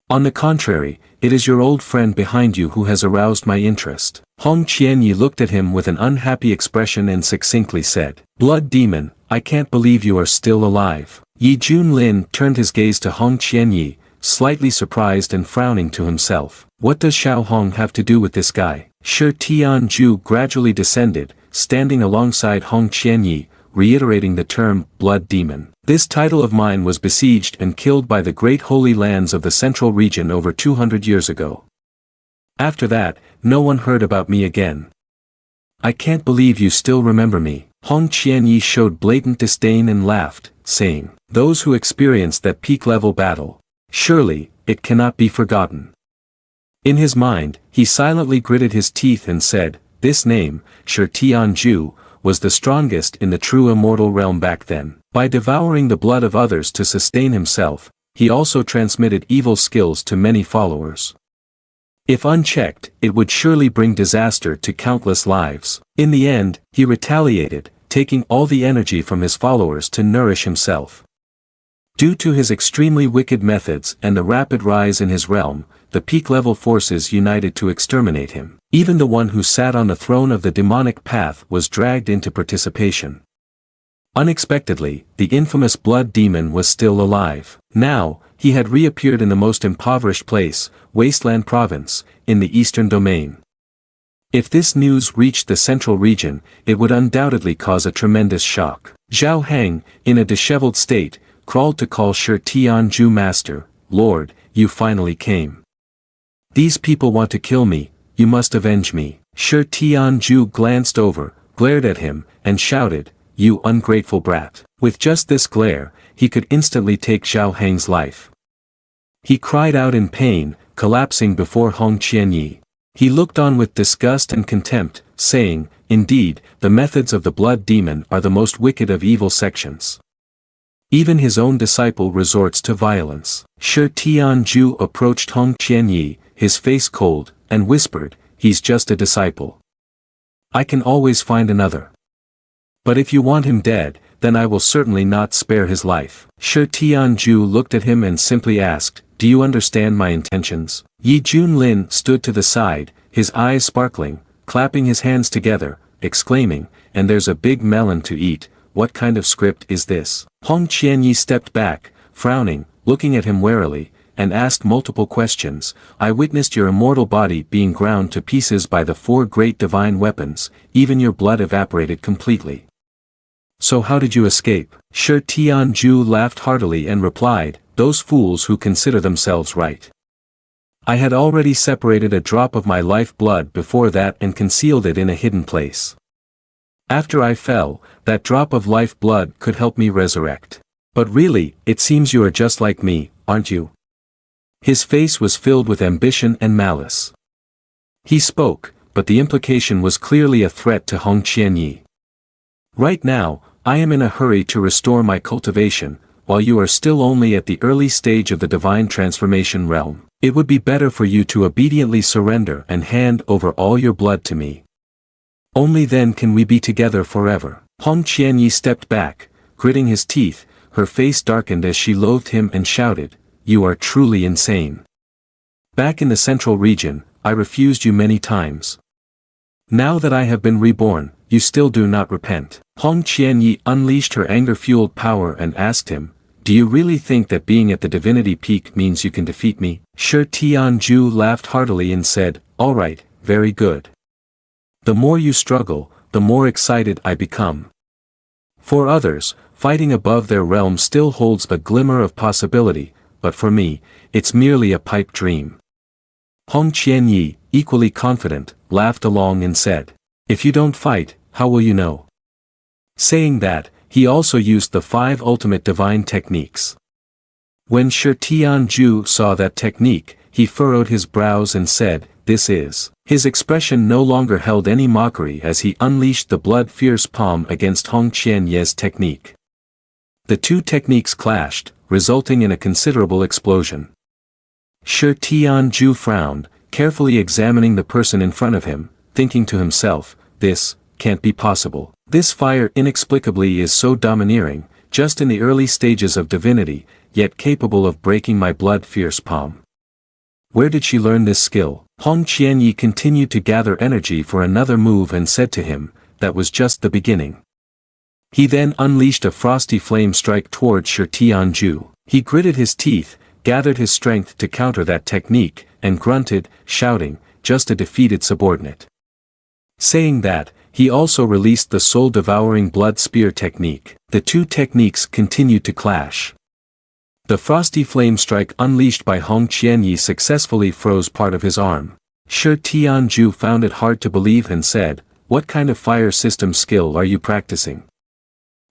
On the contrary, it is your old friend behind you who has aroused my interest." Hong Qianyi looked at him with an unhappy expression and succinctly said, "Blood demon, I can't believe you are still alive." Yi Junlin turned his gaze to Hong Qianyi, slightly surprised and frowning to himself. What does Xiao Hong have to do with this guy? Shi Tianju gradually descended, standing alongside Hong Qianyi, reiterating the term, "blood demon." "This title of mine was besieged and killed by the great holy lands of the central region over 200 years ago. After that, no one heard about me again. I can't believe you still remember me." Hong Qianyi showed blatant disdain and laughed, saying, "Those who experienced that peak-level battle, surely, it cannot be forgotten." In his mind, he silently gritted his teeth and said, "This name, Shi Tianju, was the strongest in the true immortal realm back then. By devouring the blood of others to sustain himself, he also transmitted evil skills to many followers. If unchecked, it would surely bring disaster to countless lives." In the end, he retaliated, taking all the energy from his followers to nourish himself. Due to his extremely wicked methods and the rapid rise in his realm, the peak-level forces united to exterminate him. Even the one who sat on the throne of the demonic path was dragged into participation. Unexpectedly, the infamous blood demon was still alive. Now, he had reappeared in the most impoverished place, Wasteland Province, in the eastern domain. If this news reached the central region, it would undoubtedly cause a tremendous shock. Zhao Heng, in a disheveled state, crawled to call Shi Tianju master. "Lord, you finally came. These people want to kill me, you must avenge me." Shi Tianju glanced over, glared at him, and shouted, "You ungrateful brat." With just this glare, he could instantly take Zhao Heng's life. He cried out in pain, collapsing before Hong Qianyi. He looked on with disgust and contempt, saying, "Indeed, the methods of the blood demon are the most wicked of evil sections. Even his own disciple resorts to violence." Shi Tianju approached Hong Qianyi, his face cold, and whispered, "He's just a disciple. I can always find another. But if you want him dead, then I will certainly not spare his life." Shi Tianju looked at him and simply asked, "Do you understand my intentions?" Yi Junlin stood to the side, his eyes sparkling, clapping his hands together, exclaiming, "And there's a big melon to eat. What kind of script is this?" Hong Qianyi stepped back, frowning, looking at him warily, and asked multiple questions. "I witnessed your immortal body being ground to pieces by the 4 great divine weapons, even your blood evaporated completely. So how did you escape?" Shi Tianju laughed heartily and replied, "Those fools who consider themselves right. I had already separated a drop of my life blood before that and concealed it in a hidden place. After I fell, that drop of life blood could help me resurrect. But really, it seems you are just like me, aren't you?" His face was filled with ambition and malice. He spoke, but the implication was clearly a threat to Hong Qianyi. "Right now, I am in a hurry to restore my cultivation, while you are still only at the early stage of the divine transformation realm. It would be better for you to obediently surrender and hand over all your blood to me. Only then can we be together forever." Hong Qianyi stepped back, gritting his teeth, her face darkened as she loathed him and shouted, "You are truly insane. Back in the central region, I refused you many times. Now that I have been reborn, you still do not repent." Hong Qianyi unleashed her anger-fueled power and asked him, "Do you really think that being at the divinity peak means you can defeat me?" Shi Tianju laughed heartily and said, "All right, very good. The more you struggle, the more excited I become. For others, fighting above their realm still holds a glimmer of possibility, but for me, it's merely a pipe dream." Hong Qianyi, equally confident, laughed along and said, "If you don't fight, how will you know?" Saying that, he also used the 5 ultimate divine techniques. When Shi Tianju saw that technique, he furrowed his brows and said, "This is." His expression no longer held any mockery as he unleashed the blood-fierce palm against Hong Qianyi's technique. The 2 techniques clashed, resulting in a considerable explosion. Shi Tianju frowned, carefully examining the person in front of him, thinking to himself, "This can't be possible. This fire inexplicably is so domineering, just in the early stages of divinity, yet capable of breaking my blood-fierce palm. Where did she learn this skill?" Hong Qianyi continued to gather energy for another move and said to him, "That was just the beginning." He then unleashed a frosty flame strike towards Shi Tianju. He gritted his teeth, gathered his strength to counter that technique, and grunted, shouting, "Just a defeated subordinate." Saying that, he also released the soul-devouring blood spear technique. The 2 techniques continued to clash. The frosty flame strike unleashed by Hong Qianyi successfully froze part of his arm. Shi Tianju found it hard to believe and said, "What kind of fire system skill are you practicing?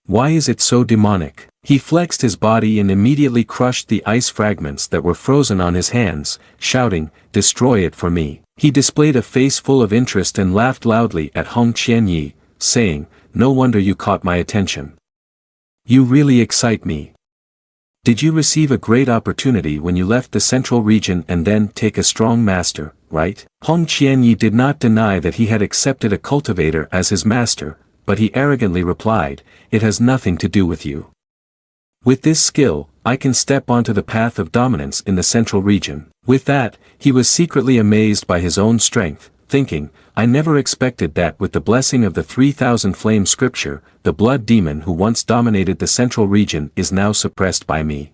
Why is it so demonic?" He flexed his body and immediately crushed the ice fragments that were frozen on his hands, shouting, "Destroy it for me." He displayed a face full of interest and laughed loudly at Hong Qianyi, saying, "No wonder you caught my attention. You really excite me. Did you receive a great opportunity when you left the central region and then take a strong master, right?" Hong Qianyi did not deny that he had accepted a cultivator as his master, but he arrogantly replied, "It has nothing to do with you. With this skill, I can step onto the path of dominance in the central region." With that, he was secretly amazed by his own strength, thinking, "I never expected that with the blessing of the 3000 flame scripture, the blood demon who once dominated the central region is now suppressed by me.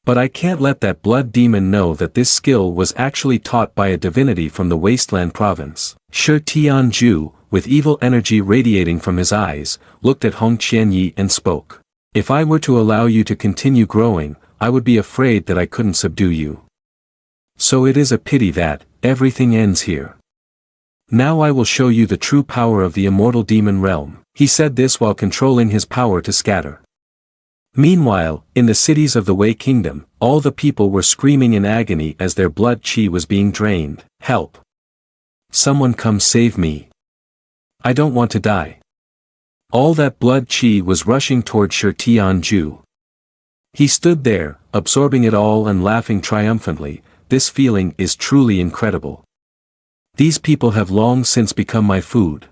But I can't let that blood demon know that this skill was actually taught by a divinity from the wasteland province." Shi Tianju, with evil energy radiating from his eyes, looked at Hong Qianyi and spoke. "If I were to allow you to continue growing, I would be afraid that I couldn't subdue you. So it is a pity that everything ends here. Now I will show you the true power of the immortal demon realm." He said this while controlling his power to scatter. Meanwhile, in the cities of the Wei Kingdom, All the people were screaming in agony as their blood qi was being drained. Help! Someone come save me! I don't want to die. All that blood qi was rushing toward Shi Tianju. He stood there, absorbing it all and laughing triumphantly. This feeling is truly incredible. These people have long since become my food.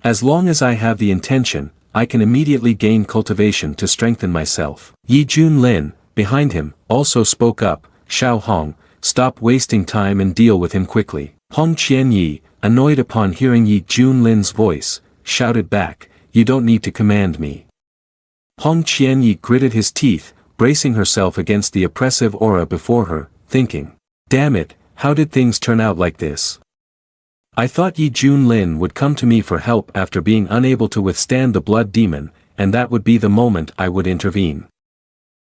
As long as I have the intention, I can immediately gain cultivation to strengthen myself. Yi Junlin, behind him, also spoke up. Xiao Hong, stop wasting time and deal with him quickly. Hong Qianyi, annoyed upon hearing Yi Junlin's voice, shouted back, you don't need to command me. Hong Qianyi gritted his teeth, bracing herself against the oppressive aura before her, thinking, damn it, how did things turn out like this? I thought Yi Junlin would come to me for help after being unable to withstand the blood demon, and that would be the moment I would intervene.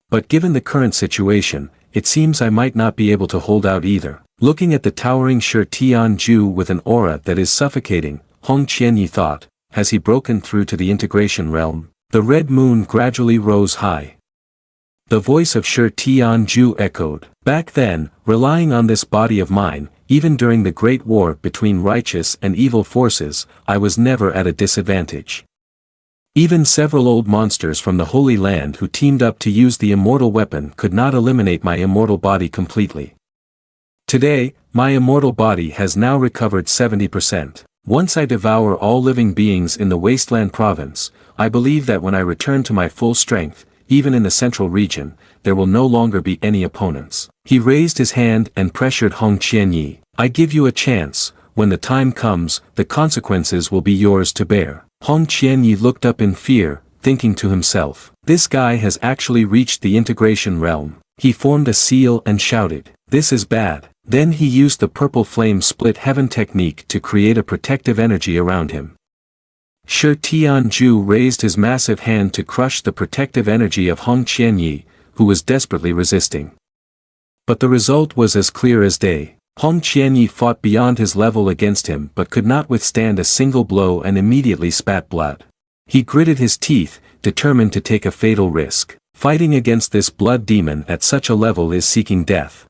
But given the current situation, it seems I might not be able to hold out either. Looking at the towering Shi Tianju with an aura that is suffocating, Hong Qianyi thought, has he broken through to the integration realm? The red moon gradually rose high. The voice of Shi Tianju echoed. Back then, relying on this body of mine, even during the great war between righteous and evil forces, I was never at a disadvantage. Even several old monsters from the Holy Land who teamed up to use the immortal weapon could not eliminate my immortal body completely. Today, my immortal body has now recovered 70%. Once I devour all living beings in the Wasteland province, I believe that when I return to my full strength, even in the central region, there will no longer be any opponents. He raised his hand and pressured Hong Qianyi. I give you a chance, when the time comes, the consequences will be yours to bear. Hong Qianyi looked up in fear, thinking to himself, this guy has actually reached the integration realm. He formed a seal and shouted, this is bad. Then he used the purple flame split heaven technique to create a protective energy around him. Shi Tianju raised his massive hand to crush the protective energy of Hong Qianyi, who was desperately resisting. But the result was as clear as day. Hong Qianyi fought beyond his level against him but could not withstand a single blow and immediately spat blood. He gritted his teeth, determined to take a fatal risk. Fighting against this blood demon at such a level is seeking death.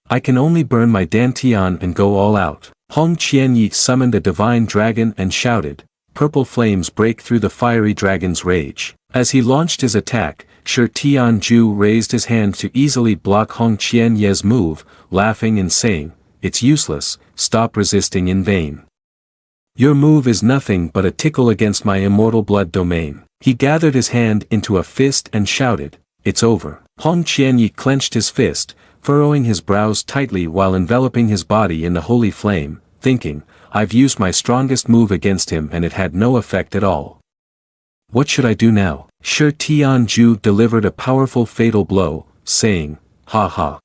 I can only burn my dantian and go all out. Hong Qianyi summoned a divine dragon and shouted. Purple flames break through the fiery dragon's rage. As he launched his attack, Shi Tianju raised his hand to easily block Hong Qianyi's move, laughing and saying, it's useless, stop resisting in vain. Your move is nothing but a tickle against my immortal blood domain. He gathered his hand into a fist and shouted, it's over. Hong Qianyi clenched his fist, furrowing his brows tightly while enveloping his body in the holy flame, thinking, I've used my strongest move against him and it had no effect at all. What should I do now? Shi Tianju delivered a powerful fatal blow, saying, ha ha.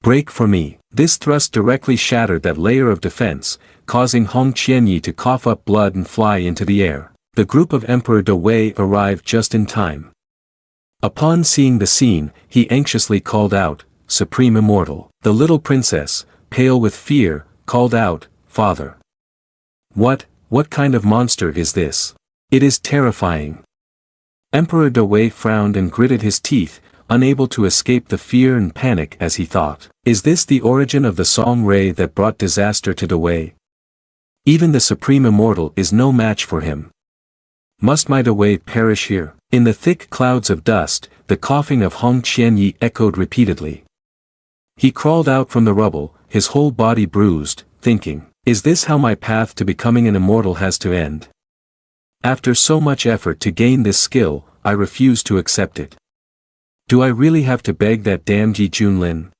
Break for me. This thrust directly shattered that layer of defense, causing Hong Qianyi to cough up blood and fly into the air. The group of Emperor De Wei arrived just in time. Upon seeing the scene, he anxiously called out, Supreme Immortal. The little princess, pale with fear, called out, Father. What kind of monster is this? It is terrifying. Emperor De Wei frowned and gritted his teeth, unable to escape the fear and panic as he thought, is this the origin of the song ray that brought disaster to De Wei? Even the Supreme Immortal is no match for him. Must my De Wei perish here? In the thick clouds of dust, the coughing of Hong Qianyi echoed repeatedly. He crawled out from the rubble, his whole body bruised, thinking, is this how my path to becoming an immortal has to end? After so much effort to gain this skill, I refuse to accept it. Do I really have to beg that damned Yi Junlin?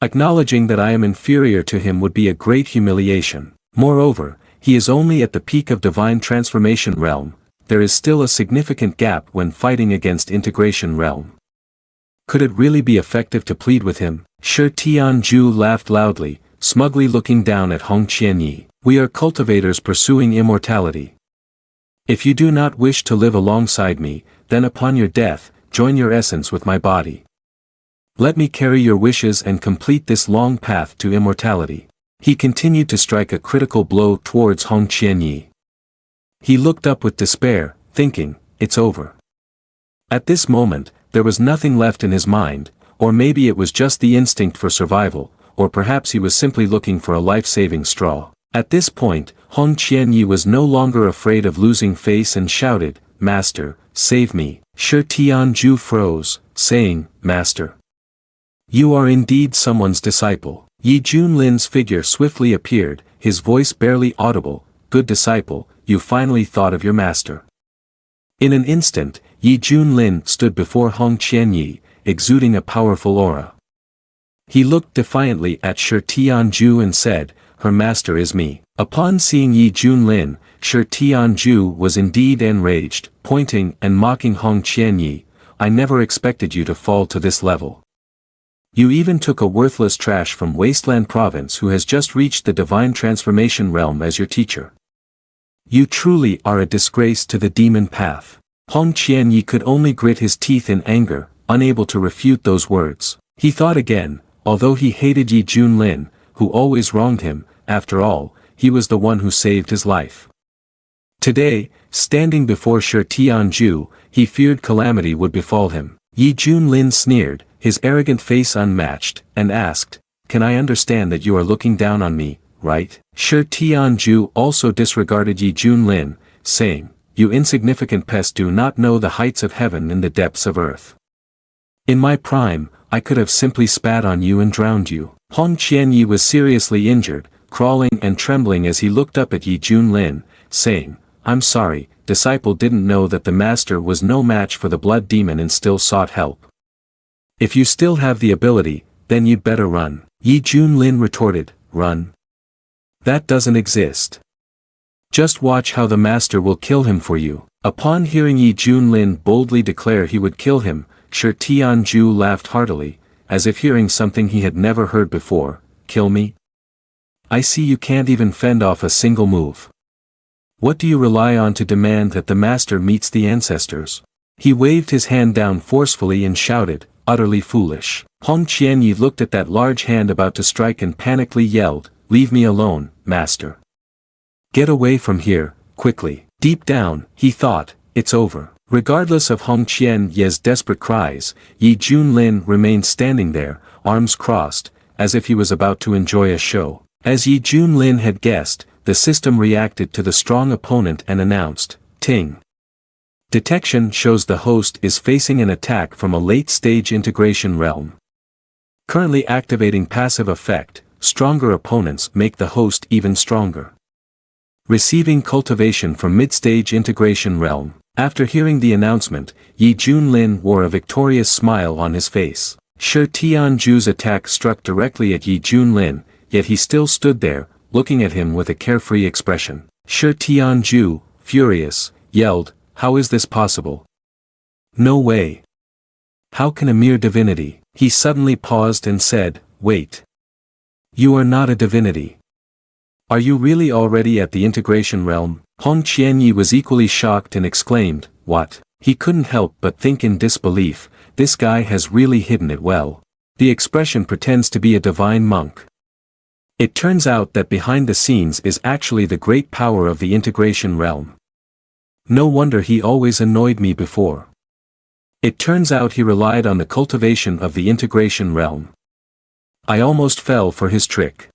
Acknowledging that I am inferior to him would be a great humiliation. Moreover, he is only at the peak of divine transformation realm. There is still a significant gap when fighting against integration realm. Could it really be effective to plead with him? Shi Tianju laughed loudly, smugly looking down at Hong Qianyi. We are cultivators pursuing immortality. If you do not wish to live alongside me, then upon your death, join your essence with my body. Let me carry your wishes and complete this long path to immortality. He continued to strike a critical blow towards Hong Qianyi. He looked up with despair, thinking, it's over. At this moment, there was nothing left in his mind, or maybe it was just the instinct for survival, or perhaps he was simply looking for a life-saving straw. At this point, Hong Qianyi was no longer afraid of losing face and shouted, "Master, save me." Shi Tianzhu froze, saying, "Master, you are indeed someone's disciple." Yi Junlin's figure swiftly appeared, his voice barely audible, "Good disciple, you finally thought of your master." In an instant, Yi Junlin stood before Hong Qianyi, exuding a powerful aura. He looked defiantly at Shi Tianzhu and said, "Her master is me." Upon seeing Yi Junlin, Shi Tianzhu was indeed enraged, pointing and mocking Hong Qianyi, "I never expected you to fall to this level. You even took a worthless trash from Wasteland Province who has just reached the divine transformation realm as your teacher. You truly are a disgrace to the demon path." Hong Qianyi could only grit his teeth in anger, unable to refute those words. He thought again, although he hated Yi Junlin, who always wronged him, after all, he was the one who saved his life. Today, standing before Shi Tianzhu, he feared calamity would befall him. Yi Junlin sneered, his arrogant face unmatched, and asked, "Can I understand that you are looking down on me, right?" Shi Tianzhu also disregarded Yi Junlin, saying, "You insignificant pest do not know the heights of heaven and the depths of earth. In my prime, I could have simply spat on you and drowned you." Hong Qianyi was seriously injured, crawling and trembling as he looked up at Yi Junlin, saying, "I'm sorry, disciple didn't know that the master was no match for the blood demon and still sought help. If you still have the ability, then you'd better run." Yi Junlin retorted, "Run? That doesn't exist. Just watch how the master will kill him for you." Upon hearing Yi Junlin boldly declare he would kill him, Shi Tianzhu laughed heartily, as if hearing something he had never heard before. "Kill me? I see you can't even fend off a single move. What do you rely on to demand that the master meets the ancestors?" He waved his hand down forcefully and shouted, "Utterly foolish." Hong Qianyi looked at that large hand about to strike and panically yelled, "Leave me alone, master. Get away from here, quickly." Deep down, he thought, "It's over." Regardless of Hong Qianyi's desperate cries, Yi Junlin remained standing there, arms crossed, as if he was about to enjoy a show. As Yi Junlin had guessed, the system reacted to the strong opponent and announced, "Ting. Detection shows the host is facing an attack from a late-stage integration realm. Currently activating passive effect, stronger opponents make the host even stronger. Receiving cultivation from mid-stage integration realm." After hearing the announcement, Yi Junlin wore a victorious smile on his face. Shi Tianzhu's attack struck directly at Yi Junlin, yet he still stood there, looking at him with a carefree expression. Shi Tianzhu, furious, yelled, "How is this possible? No way. How can a mere divinity?" He suddenly paused and said, "Wait. You are not a divinity. Are you really already at the integration realm?" Hong Qianyi was equally shocked and exclaimed, "What?" He couldn't help but think in disbelief, this guy has really hidden it well. The expression pretends to be a divine monk. It turns out that behind the scenes is actually the great power of the integration realm. No wonder he always annoyed me before. It turns out he relied on the cultivation of the integration realm. I almost fell for his trick.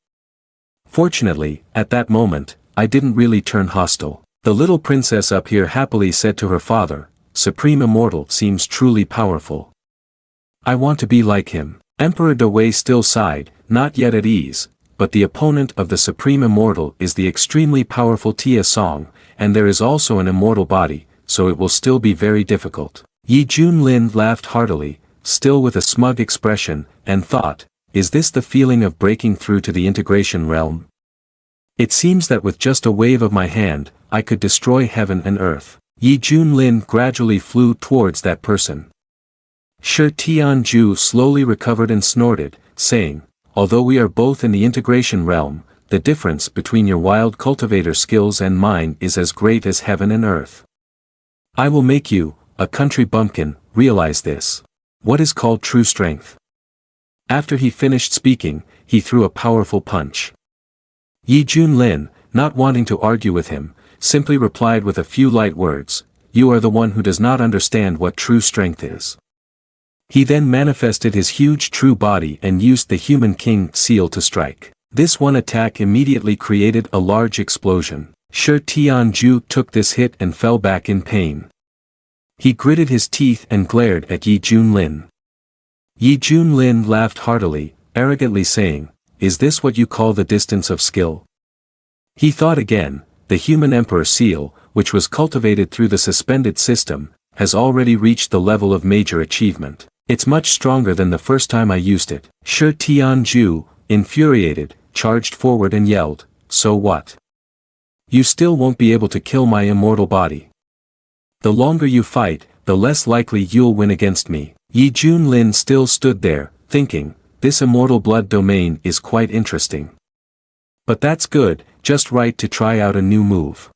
Fortunately, at that moment, I didn't really turn hostile. The little princess up here happily said to her father, "Supreme Immortal seems truly powerful. I want to be like him." Emperor Dewei still sighed, not yet at ease, but the opponent of the Supreme Immortal is the extremely powerful Tia Song, and there is also an immortal body, so it will still be very difficult. Yi Junlin laughed heartily, still with a smug expression, and thought, is this the feeling of breaking through to the integration realm? It seems that with just a wave of my hand, I could destroy heaven and earth. Yi Junlin gradually flew towards that person. Shi Tianzhu slowly recovered and snorted, saying, "Although we are both in the integration realm, the difference between your wild cultivator skills and mine is as great as heaven and earth. I will make you, a country bumpkin, realize this. What is called true strength?" After he finished speaking, he threw a powerful punch. Yi Junlin, not wanting to argue with him, simply replied with a few light words, "You are the one who does not understand what true strength is." He then manifested his huge true body and used the Human King seal to strike. This one attack immediately created a large explosion. Shi Tianju took this hit and fell back in pain. He gritted his teeth and glared at Yi Junlin. Yi Junlin laughed heartily, arrogantly saying, "Is this what you call the distance of skill?" He thought again, the human emperor seal, which was cultivated through the suspended system, has already reached the level of major achievement. It's much stronger than the first time I used it. Shi Tianju, infuriated, charged forward and yelled, "So what? You still won't be able to kill my immortal body. The longer you fight, the less likely you'll win against me." Yi Junlin still stood there, thinking, this immortal blood domain is quite interesting. But that's good, just right to try out a new move.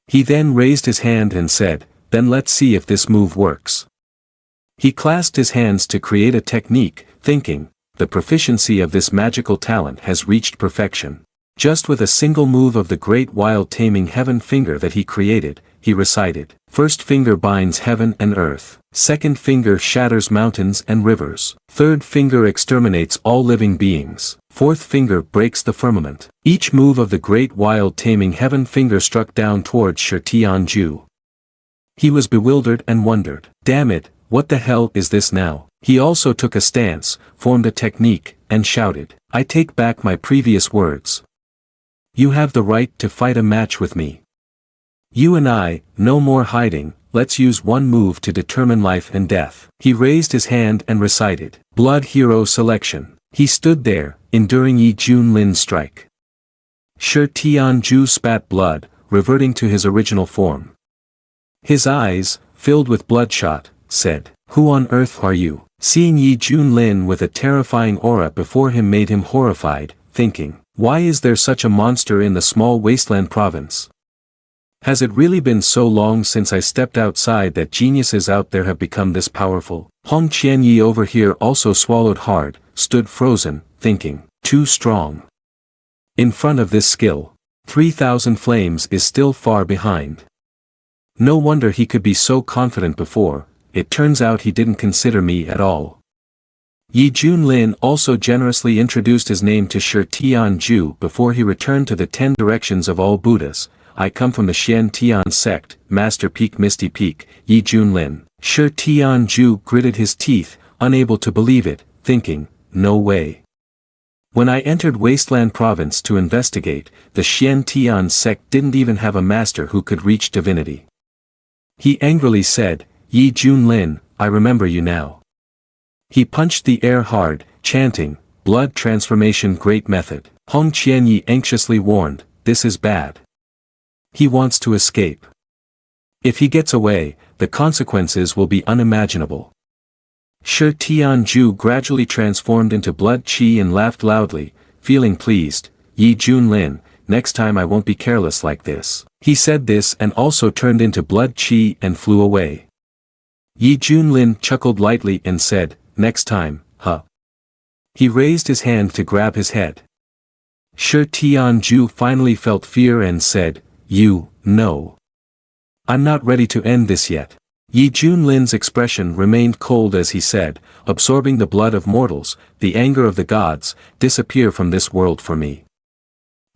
He then raised his hand and said, "Then let's see if this move works." He clasped his hands to create a technique, thinking, the proficiency of this magical talent has reached perfection. Just with a single move of the great wild taming heaven finger that he created, he recited, "First finger binds heaven and earth. Second finger shatters mountains and rivers. Third finger exterminates all living beings. Fourth finger breaks the firmament." Each move of the great wild taming heaven finger struck down towards Shi Tianju. He was bewildered and wondered, "Damn it, what the hell is this now?" He also took a stance, formed a technique, and shouted, "I take back my previous words. You have the right to fight a match with me. You and I, no more hiding, let's use one move to determine life and death." He raised his hand and recited, "Blood Hero Selection." He stood there, enduring Yi Junlin's strike. Shi Tianju spat blood, reverting to his original form. His eyes, filled with bloodshot, said, "Who on earth are you?" Seeing Yi Junlin with a terrifying aura before him made him horrified, thinking, why is there such a monster in the small wasteland province? Has it really been so long since I stepped outside that geniuses out there have become this powerful? Hong Qianyi over here also swallowed hard, stood frozen, thinking, too strong. In front of this skill, 3,000 flames is still far behind. No wonder he could be so confident before, it turns out he didn't consider me at all. Yi Junlin also generously introduced his name to Shi Tianju before he returned to the 10 directions of all Buddhas. "I come from the Xian Tian sect, Master Peak Misty Peak, Yi Junlin." Shi Tianju gritted his teeth, unable to believe it, thinking, no way. When I entered Wasteland Province to investigate, the Xian Tian sect didn't even have a master who could reach divinity. He angrily said, "Yi Junlin, I remember you now." He punched the air hard, chanting, "Blood transformation great method." Hong Qianyi anxiously warned, "This is bad. He wants to escape. If he gets away, the consequences will be unimaginable." Shi Tianju gradually transformed into blood qi and laughed loudly, feeling pleased. "Yi Junlin, next time I won't be careless like this." He said this and also turned into blood qi and flew away. Yi Junlin chuckled lightly and said, "Next time, huh?" He raised his hand to grab his head. Shi Tianju finally felt fear and said, No. I'm not ready to end this yet." Yi Junlin's expression remained cold as he said, "Absorbing the blood of mortals, the anger of the gods, disappear from this world for me."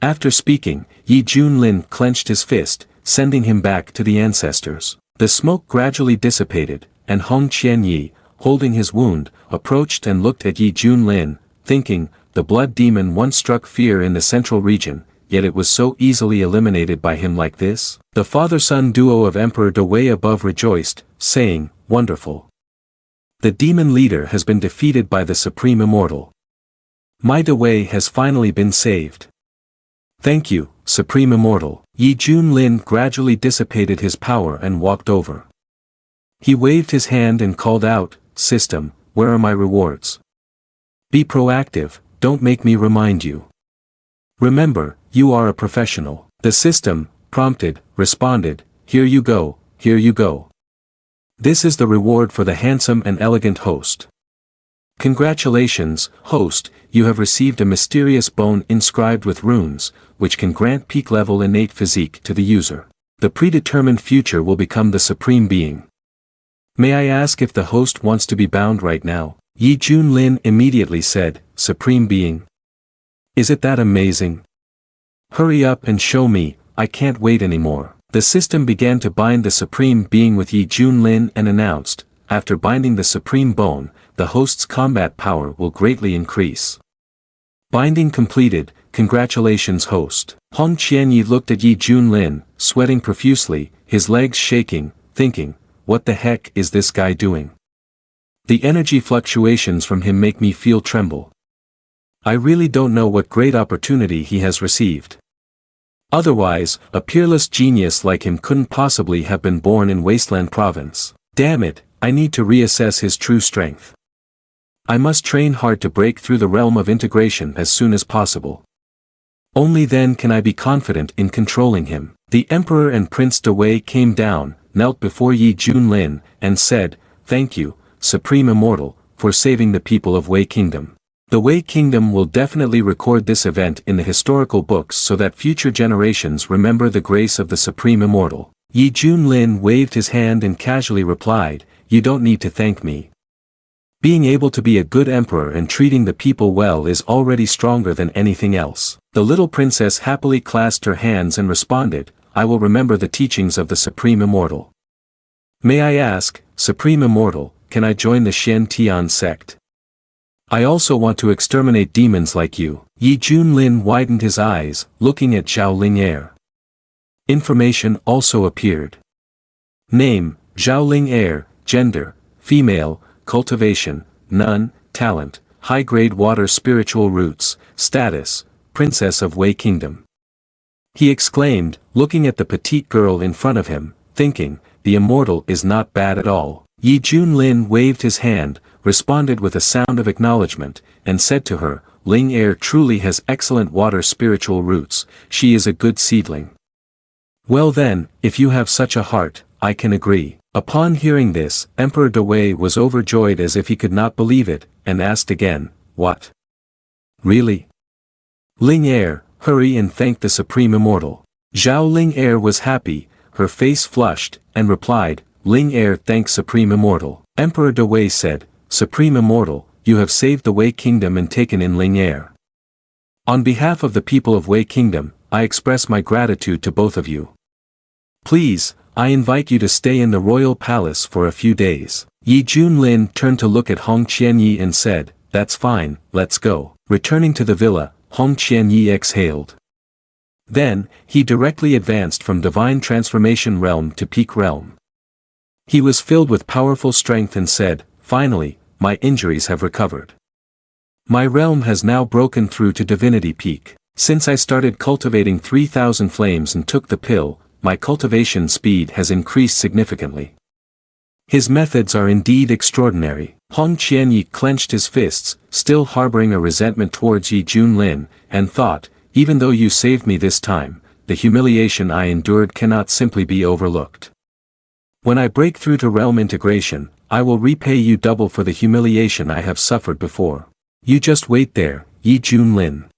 After speaking, Yi Junlin clenched his fist, sending him back to the ancestors. The smoke gradually dissipated, and Hong Qianyi, holding his wound, approached and looked at Yi Junlin, thinking, the blood demon once struck fear in the central region, yet it was so easily eliminated by him like this. The father-son duo of Emperor Dewei above rejoiced, saying, "Wonderful. The demon leader has been defeated by the Supreme Immortal. My Dewei has finally been saved. Thank you, Supreme Immortal." Yi Junlin gradually dissipated his power and walked over. He waved his hand and called out, "System, where are my rewards? Be proactive, don't make me remind you. Remember, you are a professional." The system, prompted, responded, "Here you go, here you go. This is the reward for the handsome and elegant host. Congratulations, host, you have received a mysterious bone inscribed with runes, which can grant peak-level innate physique to the user. The predetermined future will become the supreme being. May I ask if the host wants to be bound right now? Yi Junlin immediately said, Supreme Being. Is it that amazing? Hurry up and show me, I can't wait anymore. The system began to bind the Supreme Being with Yi Junlin and announced, after binding the Supreme Bone, the host's combat power will greatly increase. Binding completed, congratulations host. Hong Qianyi looked at Yi Junlin, sweating profusely, his legs shaking, thinking, what the heck is this guy doing? The energy fluctuations from him make me feel tremble. I really don't know what great opportunity he has received. Otherwise, a peerless genius like him couldn't possibly have been born in Wasteland Province. Damn it, I need to reassess his true strength. I must train hard to break through the realm of integration as soon as possible. Only then can I be confident in controlling him. The Emperor and Prince Dewei came down, knelt before Yi Junlin, and said, Thank you, Supreme Immortal, for saving the people of Wei Kingdom. The Wei Kingdom will definitely record this event in the historical books so that future generations remember the grace of the Supreme Immortal. Yi Junlin waved his hand and casually replied, You don't need to thank me. Being able to be a good emperor and treating the people well is already stronger than anything else. The little princess happily clasped her hands and responded, I will remember the teachings of the Supreme Immortal. May I ask, Supreme Immortal, can I join the Xian sect? I also want to exterminate demons like you. Yi Junlin widened his eyes, looking at Zhao Ling'er. Information also appeared. Name, Zhao Ling'er, gender, female, cultivation, none, talent, high-grade water spiritual roots, status, princess of Wei Kingdom. He exclaimed, looking at the petite girl in front of him, thinking, the immortal is not bad at all. Yi Junlin waved his hand, responded with a sound of acknowledgement, and said to her, Ling'er truly has excellent water spiritual roots, she is a good seedling. Well then, if you have such a heart, I can agree. Upon hearing this, Emperor Dewei was overjoyed as if he could not believe it, and asked again, What? Really? Ling'er, hurry and thank the Supreme Immortal. Zhao Ling'er was happy, her face flushed, and replied, Ling'er thanks Supreme Immortal. Emperor Dewei said, Supreme Immortal, you have saved the Wei Kingdom and taken in Ling'er. On behalf of the people of Wei Kingdom, I express my gratitude to both of you. Please, I invite you to stay in the royal palace for a few days. Yi Junlin turned to look at Hong Qianyi and said, That's fine, let's go. Returning to the villa, Hong Qianyi exhaled. Then, he directly advanced from Divine Transformation Realm to Peak Realm. He was filled with powerful strength and said, Finally, my injuries have recovered. My realm has now broken through to Divinity Peak. Since I started cultivating 3,000 flames and took the pill, my cultivation speed has increased significantly. His methods are indeed extraordinary. Hong Qianyi clenched his fists, still harboring a resentment towards Yi Junlin, and thought, even though you saved me this time, the humiliation I endured cannot simply be overlooked. When I break through to realm integration, I will repay you double for the humiliation I have suffered before. You just wait there, Yi Junlin.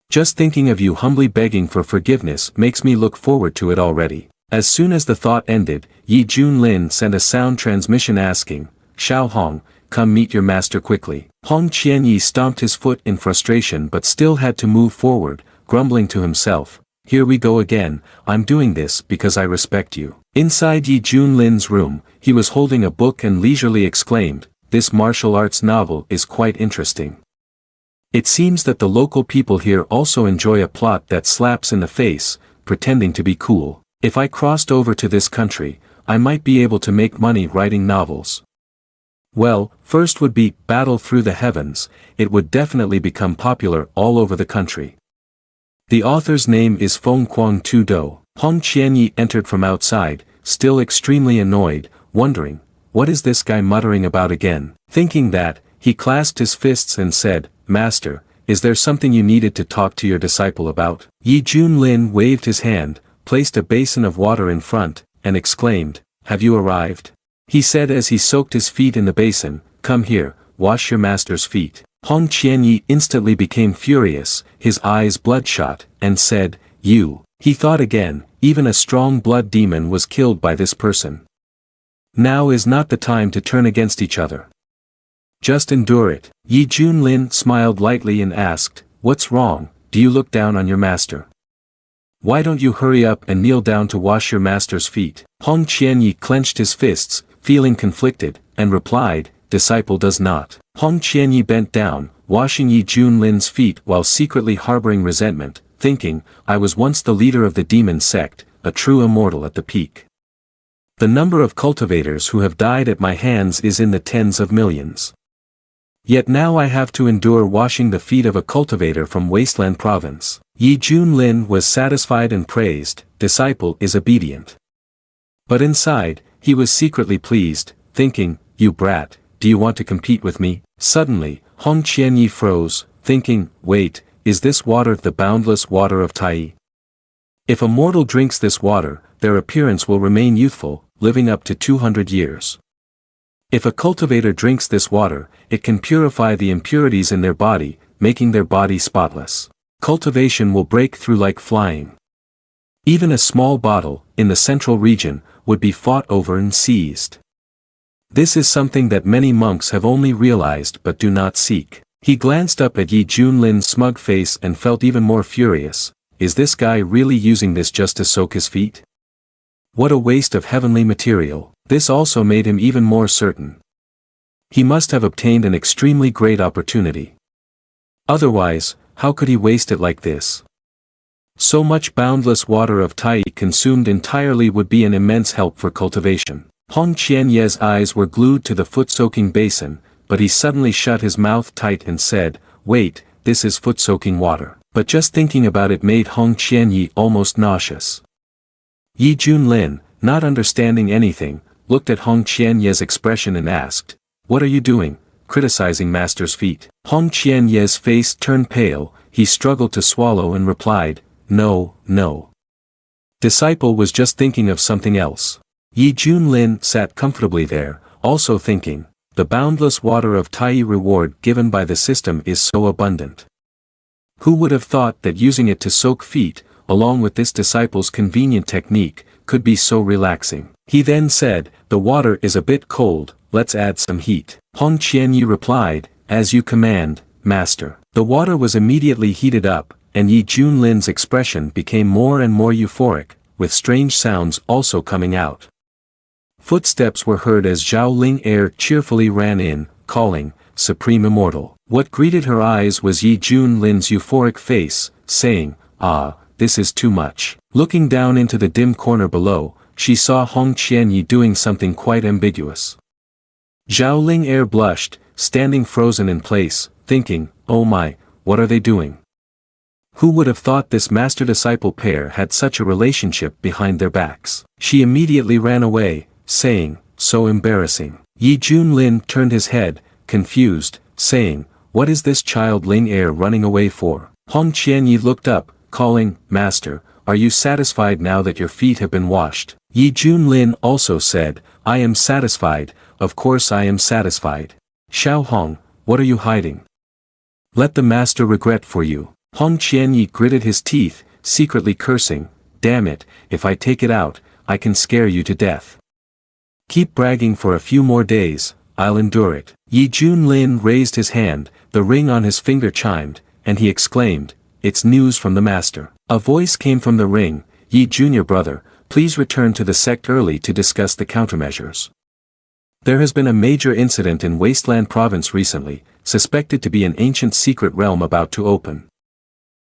Just thinking of you humbly begging for forgiveness makes me look forward to it already. As soon as the thought ended, Yi Junlin sent a sound transmission asking, Xiao Hong, come meet your master quickly. Hong Qianyi stomped his foot in frustration but still had to move forward, grumbling to himself, Here we go again, I'm doing this because I respect you. Inside Yi Junlin's room, he was holding a book and leisurely exclaimed, This martial arts novel is quite interesting. It seems that the local people here also enjoy a plot that slaps in the face, pretending to be cool. If I crossed over to this country, I might be able to make money writing novels. Well, first would be Battle Through the Heavens, it would definitely become popular all over the country. The author's name is Feng Quang Tu Do. Hong Qianyi entered from outside, still extremely annoyed, wondering, what is this guy muttering about again? Thinking that, he clasped his fists and said, Master, is there something you needed to talk to your disciple about? Yi Junlin waved his hand, placed a basin of water in front, and exclaimed, Have you arrived? He said as he soaked his feet in the basin, Come here, wash your master's feet. Hong Qianyi instantly became furious, his eyes bloodshot, and said, You. He thought again, even a strong blood demon was killed by this person. Now is not the time to turn against each other. Just endure it. Yi Junlin smiled lightly and asked, "What's wrong? Do you look down on your master? Why don't you hurry up and kneel down to wash your master's feet?" Hong Qianyi clenched his fists, feeling conflicted, and replied, "Disciple does not." Hong Qianyi bent down, washing Yi Junlin's feet while secretly harboring resentment, thinking, "I was once the leader of the demon sect, a true immortal at the peak. The number of cultivators who have died at my hands is in the tens of millions. Yet now I have to endure washing the feet of a cultivator from Wasteland Province." Yi Junlin was satisfied and praised, "Disciple is obedient." But inside, he was secretly pleased, thinking, "You brat, do you want to compete with me?" Suddenly, Hong Qianyi froze, thinking, "Wait, is this water the boundless water of Tai? If a mortal drinks this water, their appearance will remain youthful, living up to 200 years. If a cultivator drinks this water, it can purify the impurities in their body, making their body spotless. Cultivation will break through like flying. Even a small bottle, in the central region, would be fought over and seized. This is something that many monks have only realized but do not seek." He glanced up at Yi Junlin's smug face and felt even more furious. Is this guy really using this just to soak his feet? What a waste of heavenly material. This also made him even more certain. He must have obtained an extremely great opportunity. Otherwise, how could he waste it like this? So much boundless water of Tai consumed entirely would be an immense help for cultivation. Hong Qianye's eyes were glued to the foot-soaking basin, but he suddenly shut his mouth tight and said, "Wait, this is foot-soaking water." But just thinking about it made Hong Qianyi almost nauseous. Yi Junlin, not understanding anything, looked at Hong Qianye's expression and asked, "What are you doing, criticizing master's feet?" Hong Qianye's face turned pale, he struggled to swallow and replied, "No, no. Disciple was just thinking of something else." Yi Junlin sat comfortably there, also thinking, the boundless water of Tai reward given by the system is so abundant. Who would have thought that using it to soak feet, along with this disciple's convenient technique, could be so relaxing? He then said, "The water is a bit cold, let's add some heat." Hong Qianyi replied, "As you command, master." The water was immediately heated up, and Yi Junlin's expression became more and more euphoric, with strange sounds also coming out. Footsteps were heard as Zhao Ling Er cheerfully ran in, calling, "Supreme Immortal." What greeted her eyes was Yi Junlin's euphoric face, saying, "Ah, this is too much." Looking down into the dim corner below, she saw Hong Qianyi doing something quite ambiguous. Zhao Ling Er blushed, standing frozen in place, thinking, "Oh my, what are they doing? Who would have thought this master-disciple pair had such a relationship behind their backs?" She immediately ran away, saying, "So embarrassing." Yi Junlin turned his head, confused, saying, "What is this child Ling Er running away for?" Hong Qianyi looked up, calling, "Master, are you satisfied now that your feet have been washed?" Yi Junlin also said, "I am satisfied, of course I am satisfied." "Xiao Hong, what are you hiding? Let the master regret for you." Hong Qianyi gritted his teeth, secretly cursing, "Damn it, if I take it out, I can scare you to death. Keep bragging for a few more days, I'll endure it." Yi Junlin raised his hand, the ring on his finger chimed, and he exclaimed, "It's news from the master." A voice came from the ring, "Yi Junior brother, please return to the sect early to discuss the countermeasures. There has been a major incident in Wasteland Province recently, suspected to be an ancient secret realm about to open.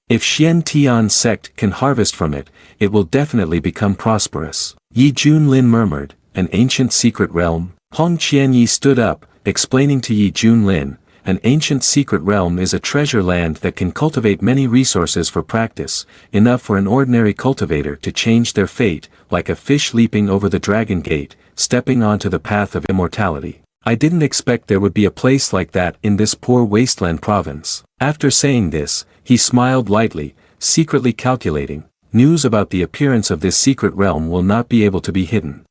If Xian Tian sect can harvest from it, it will definitely become prosperous." Yi Junlin murmured, "An ancient secret realm?" Hong Qianyi stood up, explaining to Yi Junlin, "An ancient secret realm is a treasure land that can cultivate many resources for practice, enough for an ordinary cultivator to change their fate, like a fish leaping over the dragon gate, stepping onto the path of immortality. I didn't expect there would be a place like that in this poor wasteland province." After saying this, he smiled lightly, secretly calculating, news about the appearance of this secret realm will not be able to be hidden.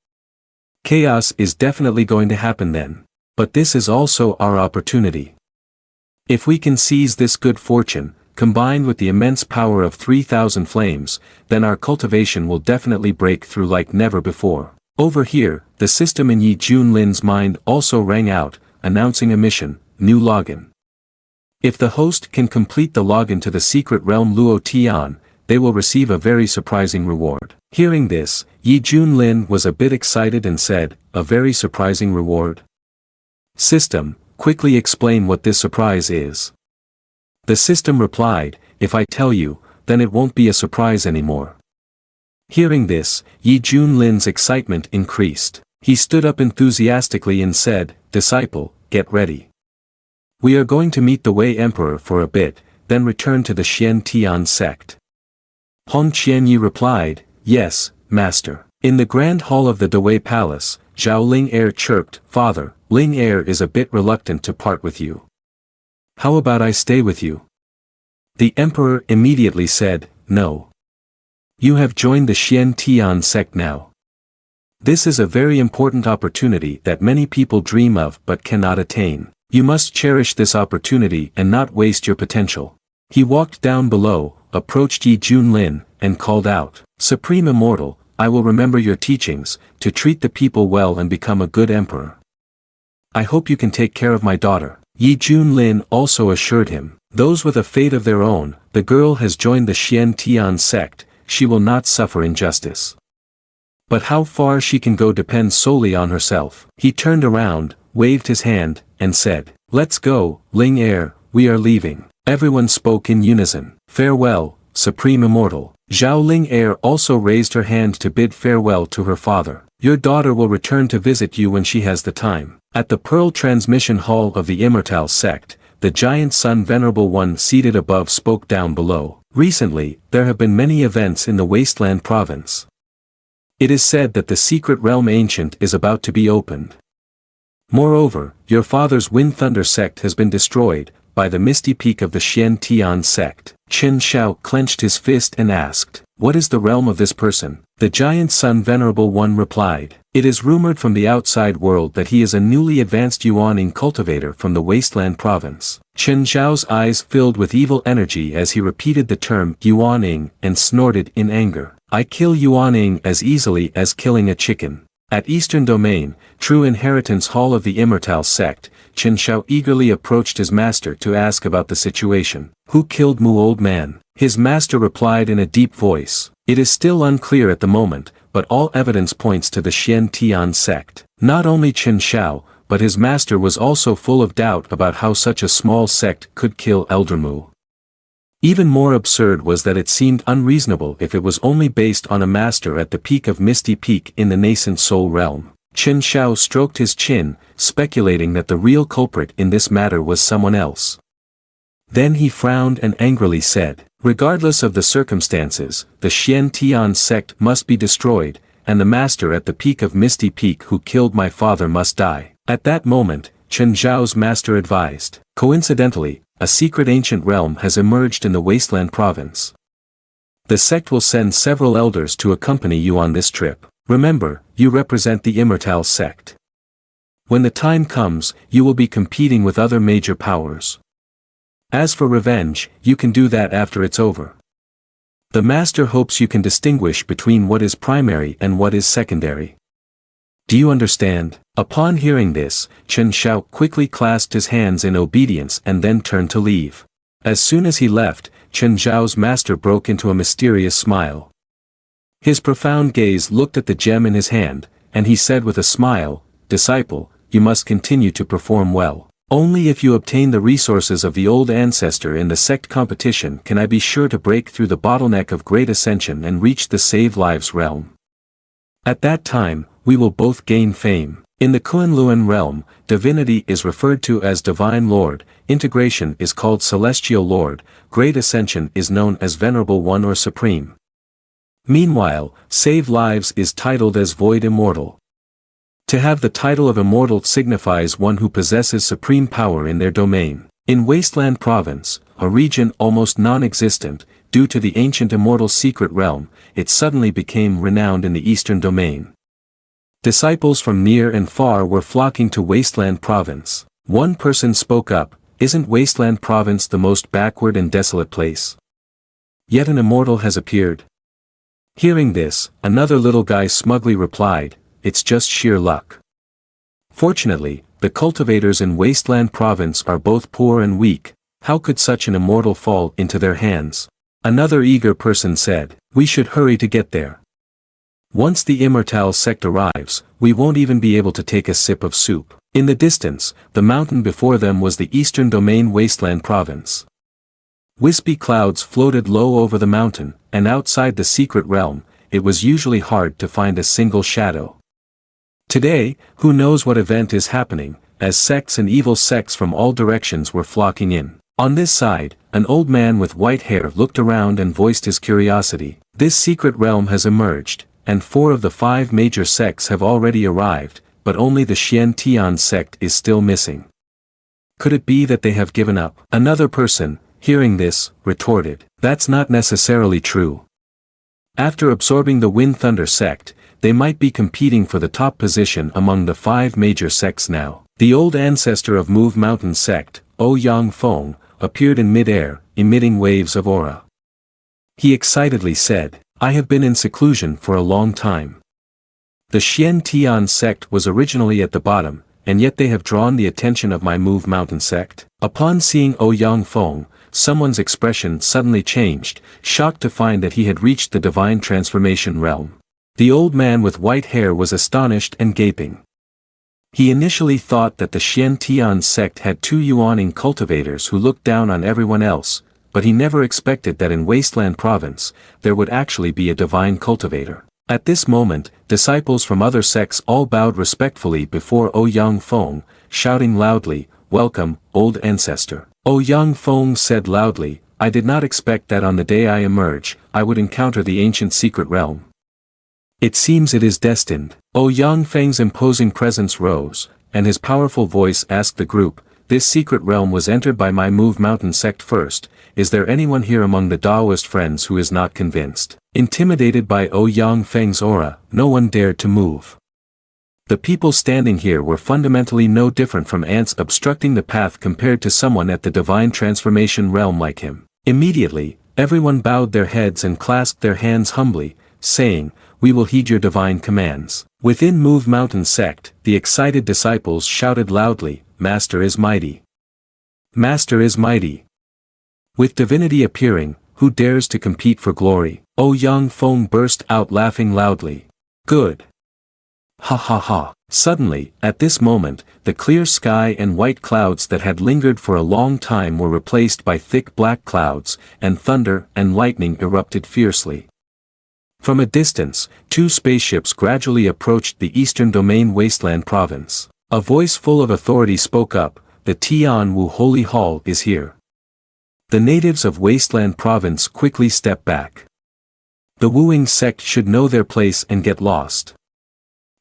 Chaos is definitely going to happen then. But this is also our opportunity. If we can seize this good fortune, combined with the immense power of 3,000 flames, then our cultivation will definitely break through like never before. Over here, the system in Yi Junlin's mind also rang out, announcing a mission, new login. If the host can complete the login to the secret realm Luo Tian, they will receive a very surprising reward. Hearing this, Yi Junlin was a bit excited and said, a very surprising reward? System, quickly explain what this surprise is. The system replied, if I tell you, then it won't be a surprise anymore. Hearing this, Yi Junlin's excitement increased. He stood up enthusiastically and said, disciple, get ready. We are going to meet the Wei Emperor for a bit, then return to the Xian Tian sect. Hong Qianyi replied, yes, master. In the grand hall of the Dewei Palace, Zhao Ling Er chirped, Father, Ling Er is a bit reluctant to part with you. How about I stay with you? The emperor immediately said, no. You have joined the Xian Tian sect now. This is a very important opportunity that many people dream of but cannot attain. You must cherish this opportunity and not waste your potential. He walked down below, approached Yi Junlin, and called out, Supreme Immortal, I will remember your teachings, to treat the people well and become a good emperor. I hope you can take care of my daughter. Yi Junlin also assured him, those with a fate of their own, the girl has joined the Xian Tian sect, she will not suffer injustice. But how far she can go depends solely on herself. He turned around, waved his hand, and said, let's go, Ling Er, we are leaving. Everyone spoke in unison. Farewell, Supreme Immortal. Zhao Ling Er also raised her hand to bid farewell to her father. Your daughter will return to visit you when she has the time. At the Pearl Transmission Hall of the Immortal Sect, the giant sun Venerable One seated above spoke down below. Recently, there have been many events in the Wasteland Province. It is said that the secret realm ancient is about to be opened. Moreover, your father's Wind Thunder sect has been destroyed, by the misty peak of the Xian Tian sect. Chen Xiao clenched his fist and asked, what is the realm of this person? The giant sun Venerable One replied, it is rumored from the outside world that he is a newly advanced Yuaning cultivator from the Wasteland Province. Chen Xiao's eyes filled with evil energy as he repeated the term Yuaning and snorted in anger. I kill Yuaning as easily as killing a chicken. At Eastern Domain, True Inheritance Hall of the Immortal Sect, Chen Xiao eagerly approached his master to ask about the situation. Who killed Mu old man? His master replied in a deep voice. It is still unclear at the moment, but all evidence points to the Xian Tian sect. Not only Chen Xiao, but his master was also full of doubt about how such a small sect could kill Elder Mu. Even more absurd was that it seemed unreasonable if it was only based on a master at the peak of Misty Peak in the nascent soul realm. Chen Xiao stroked his chin, speculating that the real culprit in this matter was someone else. Then he frowned and angrily said, regardless of the circumstances, the Xian Tian sect must be destroyed, and the master at the peak of Misty Peak who killed my father must die. At that moment, Chen Zhao's master advised. Coincidentally, a secret ancient realm has emerged in the Wasteland Province. The sect will send several elders to accompany you on this trip. Remember, you represent the Immortal sect. When the time comes, you will be competing with other major powers. As for revenge, you can do that after it's over. The master hopes you can distinguish between what is primary and what is secondary. Do you understand? Upon hearing this, Chen Xiao quickly clasped his hands in obedience and then turned to leave. As soon as he left, Chen Zhao's master broke into a mysterious smile. His profound gaze looked at the gem in his hand, and he said with a smile, disciple, you must continue to perform well. Only if you obtain the resources of the old ancestor in the sect competition can I be sure to break through the bottleneck of great ascension and reach the save lives realm. At that time, we will both gain fame. In the Kunlun realm, divinity is referred to as Divine Lord, integration is called Celestial Lord, Great Ascension is known as Venerable One or Supreme. Meanwhile, Save Lives is titled as Void Immortal. To have the title of Immortal signifies one who possesses supreme power in their domain. In Wasteland Province, a region almost non-existent, due to the ancient immortal secret realm, it suddenly became renowned in the Eastern Domain. Disciples from near and far were flocking to Wasteland Province. One person spoke up, isn't Wasteland Province the most backward and desolate place? Yet an immortal has appeared. Hearing this, another little guy smugly replied, it's just sheer luck. Fortunately, the cultivators in Wasteland Province are both poor and weak. How could such an immortal fall into their hands? Another eager person said, we should hurry to get there. Once the Immortale sect arrives, we won't even be able to take a sip of soup. In the distance, the mountain before them was the Eastern Domain Wasteland Province. Wispy clouds floated low over the mountain, and outside the secret realm, it was usually hard to find a single shadow. Today, who knows what event is happening, as sects and evil sects from all directions were flocking in. On this side, an old man with white hair looked around and voiced his curiosity. This secret realm has emerged, and 4 of the 5 major sects have already arrived, but only the Xian Tian sect is still missing. Could it be that they have given up? Another person, hearing this, retorted, that's not necessarily true. After absorbing the Wind Thunder sect, they might be competing for the top position among the 5 major sects now. The old ancestor of Move Mountain sect, Ouyang Feng, appeared in mid-air, emitting waves of aura. He excitedly said, I have been in seclusion for a long time. The Xian Tian sect was originally at the bottom, and yet they have drawn the attention of my Move Mountain sect. Upon seeing Ouyang Feng, someone's expression suddenly changed, shocked to find that he had reached the divine transformation realm. The old man with white hair was astonished and gaping. He initially thought that the Xian Tian sect had 2 Yuaning cultivators who looked down on everyone else, but he never expected that in Wasteland Province, there would actually be a divine cultivator. At this moment, disciples from other sects all bowed respectfully before Ouyang Feng, shouting loudly, welcome, old ancestor. Ouyang Feng said loudly, I did not expect that on the day I emerge, I would encounter the ancient secret realm. It seems it is destined. Ouyang Feng's imposing presence rose, and his powerful voice asked the group, this secret realm was entered by my Move Mountain sect first, is there anyone here among the Taoist friends who is not convinced? Intimidated by Ouyang Feng's aura, no one dared to move. The people standing here were fundamentally no different from ants obstructing the path compared to someone at the divine transformation realm like him. Immediately, everyone bowed their heads and clasped their hands humbly, saying, we will heed your divine commands. Within Move Mountain sect, the excited disciples shouted loudly, Master is mighty. Master is mighty. With divinity appearing, who dares to compete for glory? Ouyang Feng burst out laughing loudly. Good. Ha ha ha. Suddenly, at this moment, the clear sky and white clouds that had lingered for a long time were replaced by thick black clouds, and thunder and lightning erupted fiercely. From a distance, 2 spaceships gradually approached the Eastern Domain Wasteland Province. A voice full of authority spoke up, the Tian Wu Holy Hall is here. The natives of Wasteland Province quickly stepped back. The Wuing sect should know their place and get lost.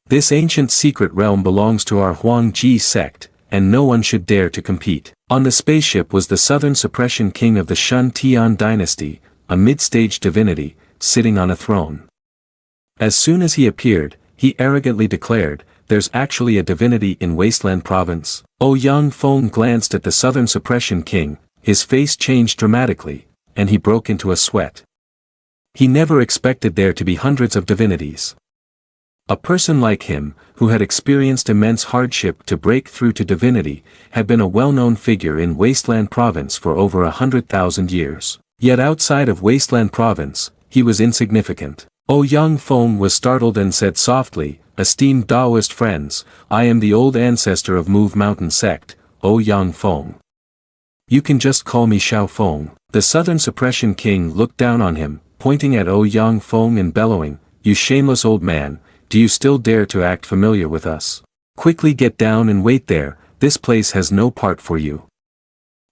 This ancient secret realm belongs to our Huangji sect, and no one should dare to compete. On the spaceship was the Southern Suppression King of the Shun Tian dynasty, a mid-stage divinity, sitting on a throne. As soon as he appeared, he arrogantly declared, there's actually a divinity in Wasteland Province. Ouyang Feng glanced at the Southern Suppression King, his face changed dramatically, and he broke into a sweat. He never expected there to be hundreds of divinities. A person like him, who had experienced immense hardship to break through to divinity, had been a well-known figure in Wasteland Province for over 100,000 years. Yet outside of Wasteland Province, he was insignificant. Ouyang Feng was startled and said softly, esteemed Taoist friends, I am the old ancestor of Move Mountain sect, Ouyang Feng. You can just call me Xiao Feng. The Southern Suppression King looked down on him, pointing at Ouyang Feng and bellowing, you shameless old man, do you still dare to act familiar with us? Quickly get down and wait there, this place has no part for you.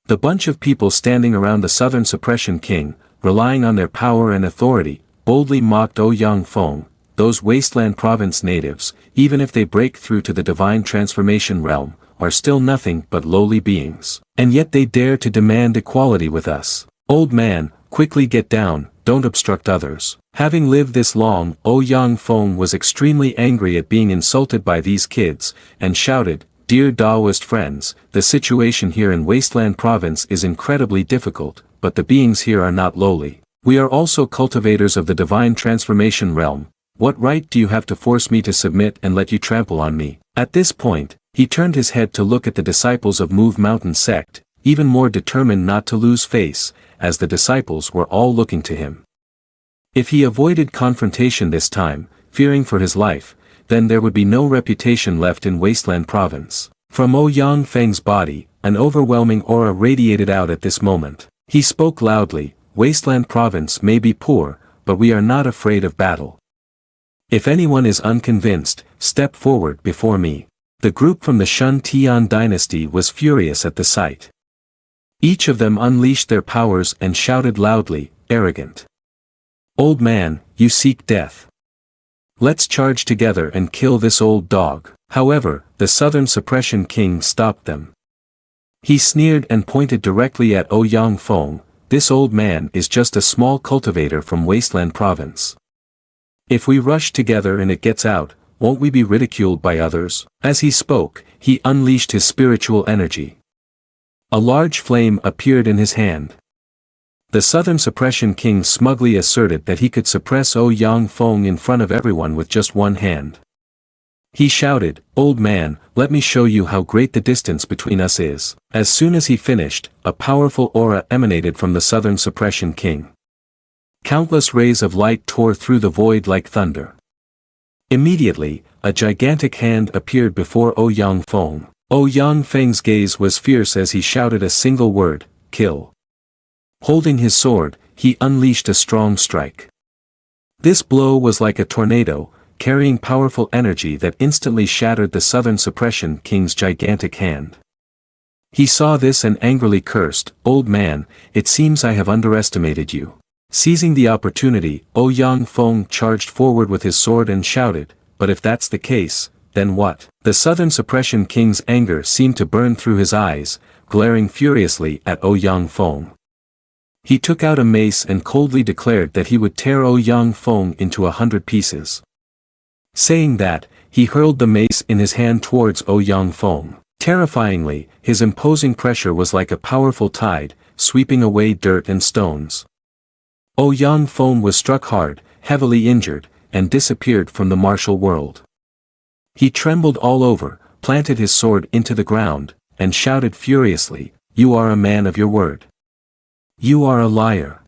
The bunch of people standing around the Southern Suppression King, relying on their power and authority, boldly mocked Ouyang Feng, those Wasteland Province natives, even if they break through to the divine transformation realm, are still nothing but lowly beings. And yet they dare to demand equality with us. Old man, quickly get down, don't obstruct others. Having lived this long, Ouyang Feng was extremely angry at being insulted by these kids, and shouted, Dear Taoist friends, the situation here in Wasteland Province is incredibly difficult, but the beings here are not lowly. We are also cultivators of the divine transformation realm. What right do you have to force me to submit and let you trample on me? At this point, he turned his head to look at the disciples of Move Mountain sect, even more determined not to lose face, as the disciples were all looking to him. If he avoided confrontation this time, fearing for his life, then there would be no reputation left in Wasteland Province. From Ouyang Feng's body, an overwhelming aura radiated out at this moment. He spoke loudly, Wasteland Province may be poor, but we are not afraid of battle. If anyone is unconvinced, step forward before me. The group from the Shun Tian dynasty was furious at the sight. Each of them unleashed their powers and shouted loudly, arrogant. Old man, you seek death. Let's charge together and kill this old dog. However, the Southern Suppression King stopped them. He sneered and pointed directly at Ouyang Feng. This old man is just a small cultivator from Wasteland Province. If we rush together and it gets out, won't we be ridiculed by others? As he spoke, he unleashed his spiritual energy. A large flame appeared in his hand. The Southern Suppression King smugly asserted that he could suppress Ouyang Feng in front of everyone with just one hand. He shouted, "Old man, let me show you how great the distance between us is." As soon as he finished, a powerful aura emanated from the Southern Suppression King. Countless rays of light tore through the void like thunder. Immediately, a gigantic hand appeared before Ouyang Feng. Ouyang Feng's gaze was fierce as he shouted a single word, "Kill." Holding his sword, he unleashed a strong strike. This blow was like a tornado, carrying powerful energy that instantly shattered the Southern Suppression King's gigantic hand. He saw this and angrily cursed, "Old man, it seems I have underestimated you." Seizing the opportunity, Ouyang Feng charged forward with his sword and shouted, "But if that's the case, then what?" The Southern Suppression King's anger seemed to burn through his eyes, glaring furiously at Ouyang Feng. He took out a mace and coldly declared that he would tear Ouyang Feng into 100 pieces. Saying that, he hurled the mace in his hand towards Ouyang Feng. Terrifyingly, his imposing pressure was like a powerful tide, sweeping away dirt and stones. Ouyang Feng was struck hard, heavily injured, and disappeared from the martial world. He trembled all over, planted his sword into the ground, and shouted furiously, "You are a man of your word. You are a liar.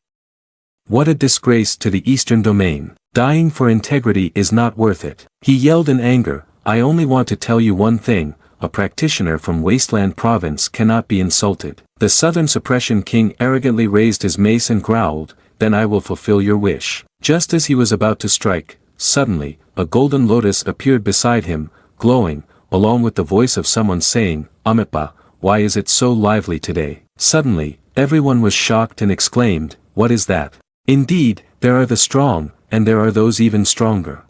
What a disgrace to the Eastern Domain. Dying for integrity is not worth it." He yelled in anger, "I only want to tell you one thing, a practitioner from Wasteland Province cannot be insulted." The Southern Suppression King arrogantly raised his mace and growled, "Then I will fulfill your wish." Just as he was about to strike, suddenly, a golden lotus appeared beside him, glowing, along with the voice of someone saying, "Amipa, why is it so lively today?" Suddenly, everyone was shocked and exclaimed, "What is that?" Indeed, there are the strong, and there are those even stronger.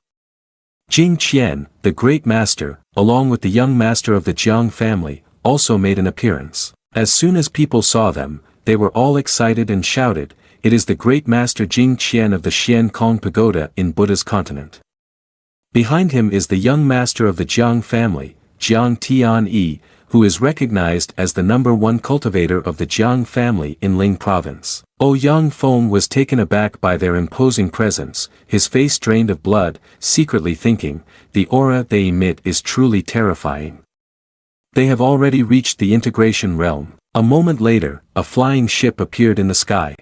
Jing Qian, the great master, along with the young master of the Jiang family, also made an appearance. As soon as people saw them, they were all excited and shouted, "It is the great master Jing Qian of the Xian Kong Pagoda in Buddha's continent." Behind him is the young master of the Jiang family, Jiang Tianyi, who is recognized as the #1 cultivator of the Jiang family in Ling province. Ouyang Feng was taken aback by their imposing presence, his face drained of blood, secretly thinking, the aura they emit is truly terrifying. They have already reached the integration realm. A moment later, a flying ship appeared in the sky.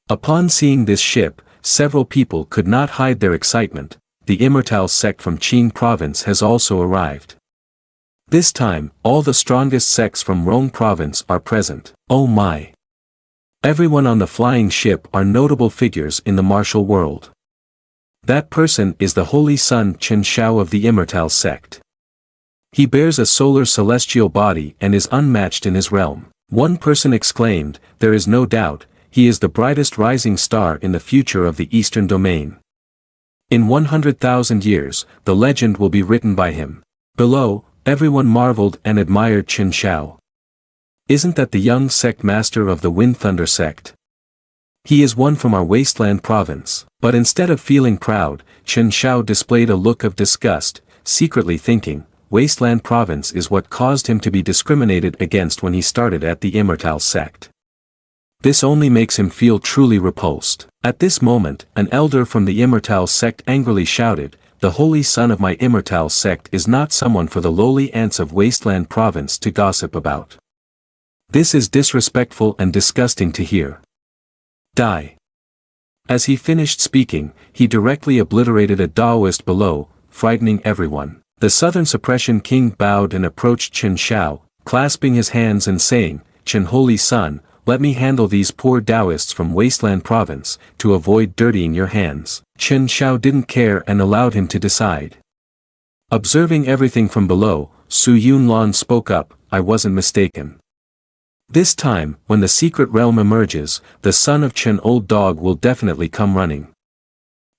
Upon seeing this ship, several people could not hide their excitement. The Immortal sect from Qing province has also arrived. This time, all the strongest sects from Rong province are present. Oh my! Everyone on the flying ship are notable figures in the martial world. That person is the Holy Son Chen Shao of the Immortal sect. He bears a solar celestial body and is unmatched in his realm. One person exclaimed, "There is no doubt, he is the brightest rising star in the future of the Eastern Domain. In 100,000 years, the legend will be written by him." Below, everyone marveled and admired Chen Shao. Isn't that the young sect master of the Wind Thunder sect? He is one from our Wasteland province. But instead of feeling proud, Chen Shao displayed a look of disgust, secretly thinking, Wasteland province is what caused him to be discriminated against when he started at the Immortal sect. This only makes him feel truly repulsed. At this moment, an elder from the Immortal sect angrily shouted, "The holy son of my Immortal sect is not someone for the lowly ants of Wasteland Province to gossip about. This is disrespectful and disgusting to hear. Die." As he finished speaking, he directly obliterated a Daoist below, frightening everyone. The Southern Suppression King bowed and approached Chen Shao, clasping his hands and saying, "Chen Holy Son, let me handle these poor Taoists from Wasteland Province, to avoid dirtying your hands." Chen Shao didn't care and allowed him to decide. Observing everything from below, Su Yunlan spoke up, "I wasn't mistaken. This time, when the secret realm emerges, the son of Chen Old Dog will definitely come running."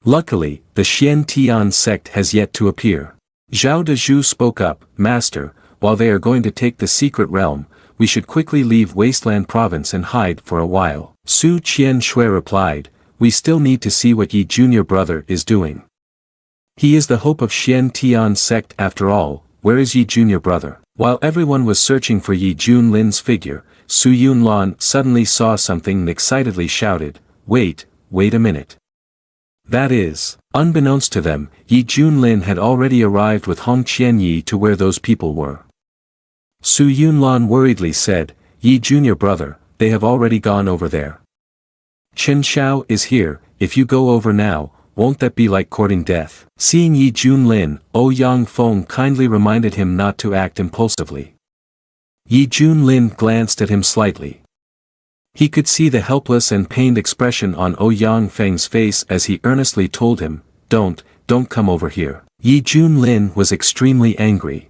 Luckily, the Xian Tian sect has yet to appear. Zhao Dezhu spoke up, "Master, while they are going to take the secret realm, we should quickly leave Wasteland Province and hide for a while." Su Qian Shui replied, "We still need to see what Yi Junior Brother is doing. He is the hope of Xian Tian sect after all. Where is Yi Junior Brother?" While everyone was searching for Yi Junlin's figure, Su Yunlan suddenly saw something and excitedly shouted, wait a minute. That is, unbeknownst to them, Yi Junlin had already arrived with Hong Qianyi to where those people were. Su Yunlan worriedly said, "Yi Junior Brother, they have already gone over there. Chen Shao is here. If you go over now, won't that be like courting death?" Seeing Yi Junlin, Yang Feng kindly reminded him not to act impulsively. Yi Junlin glanced at him slightly. He could see the helpless and pained expression on Yang Feng's face as he earnestly told him, Don't come over here." Yi Junlin was extremely angry.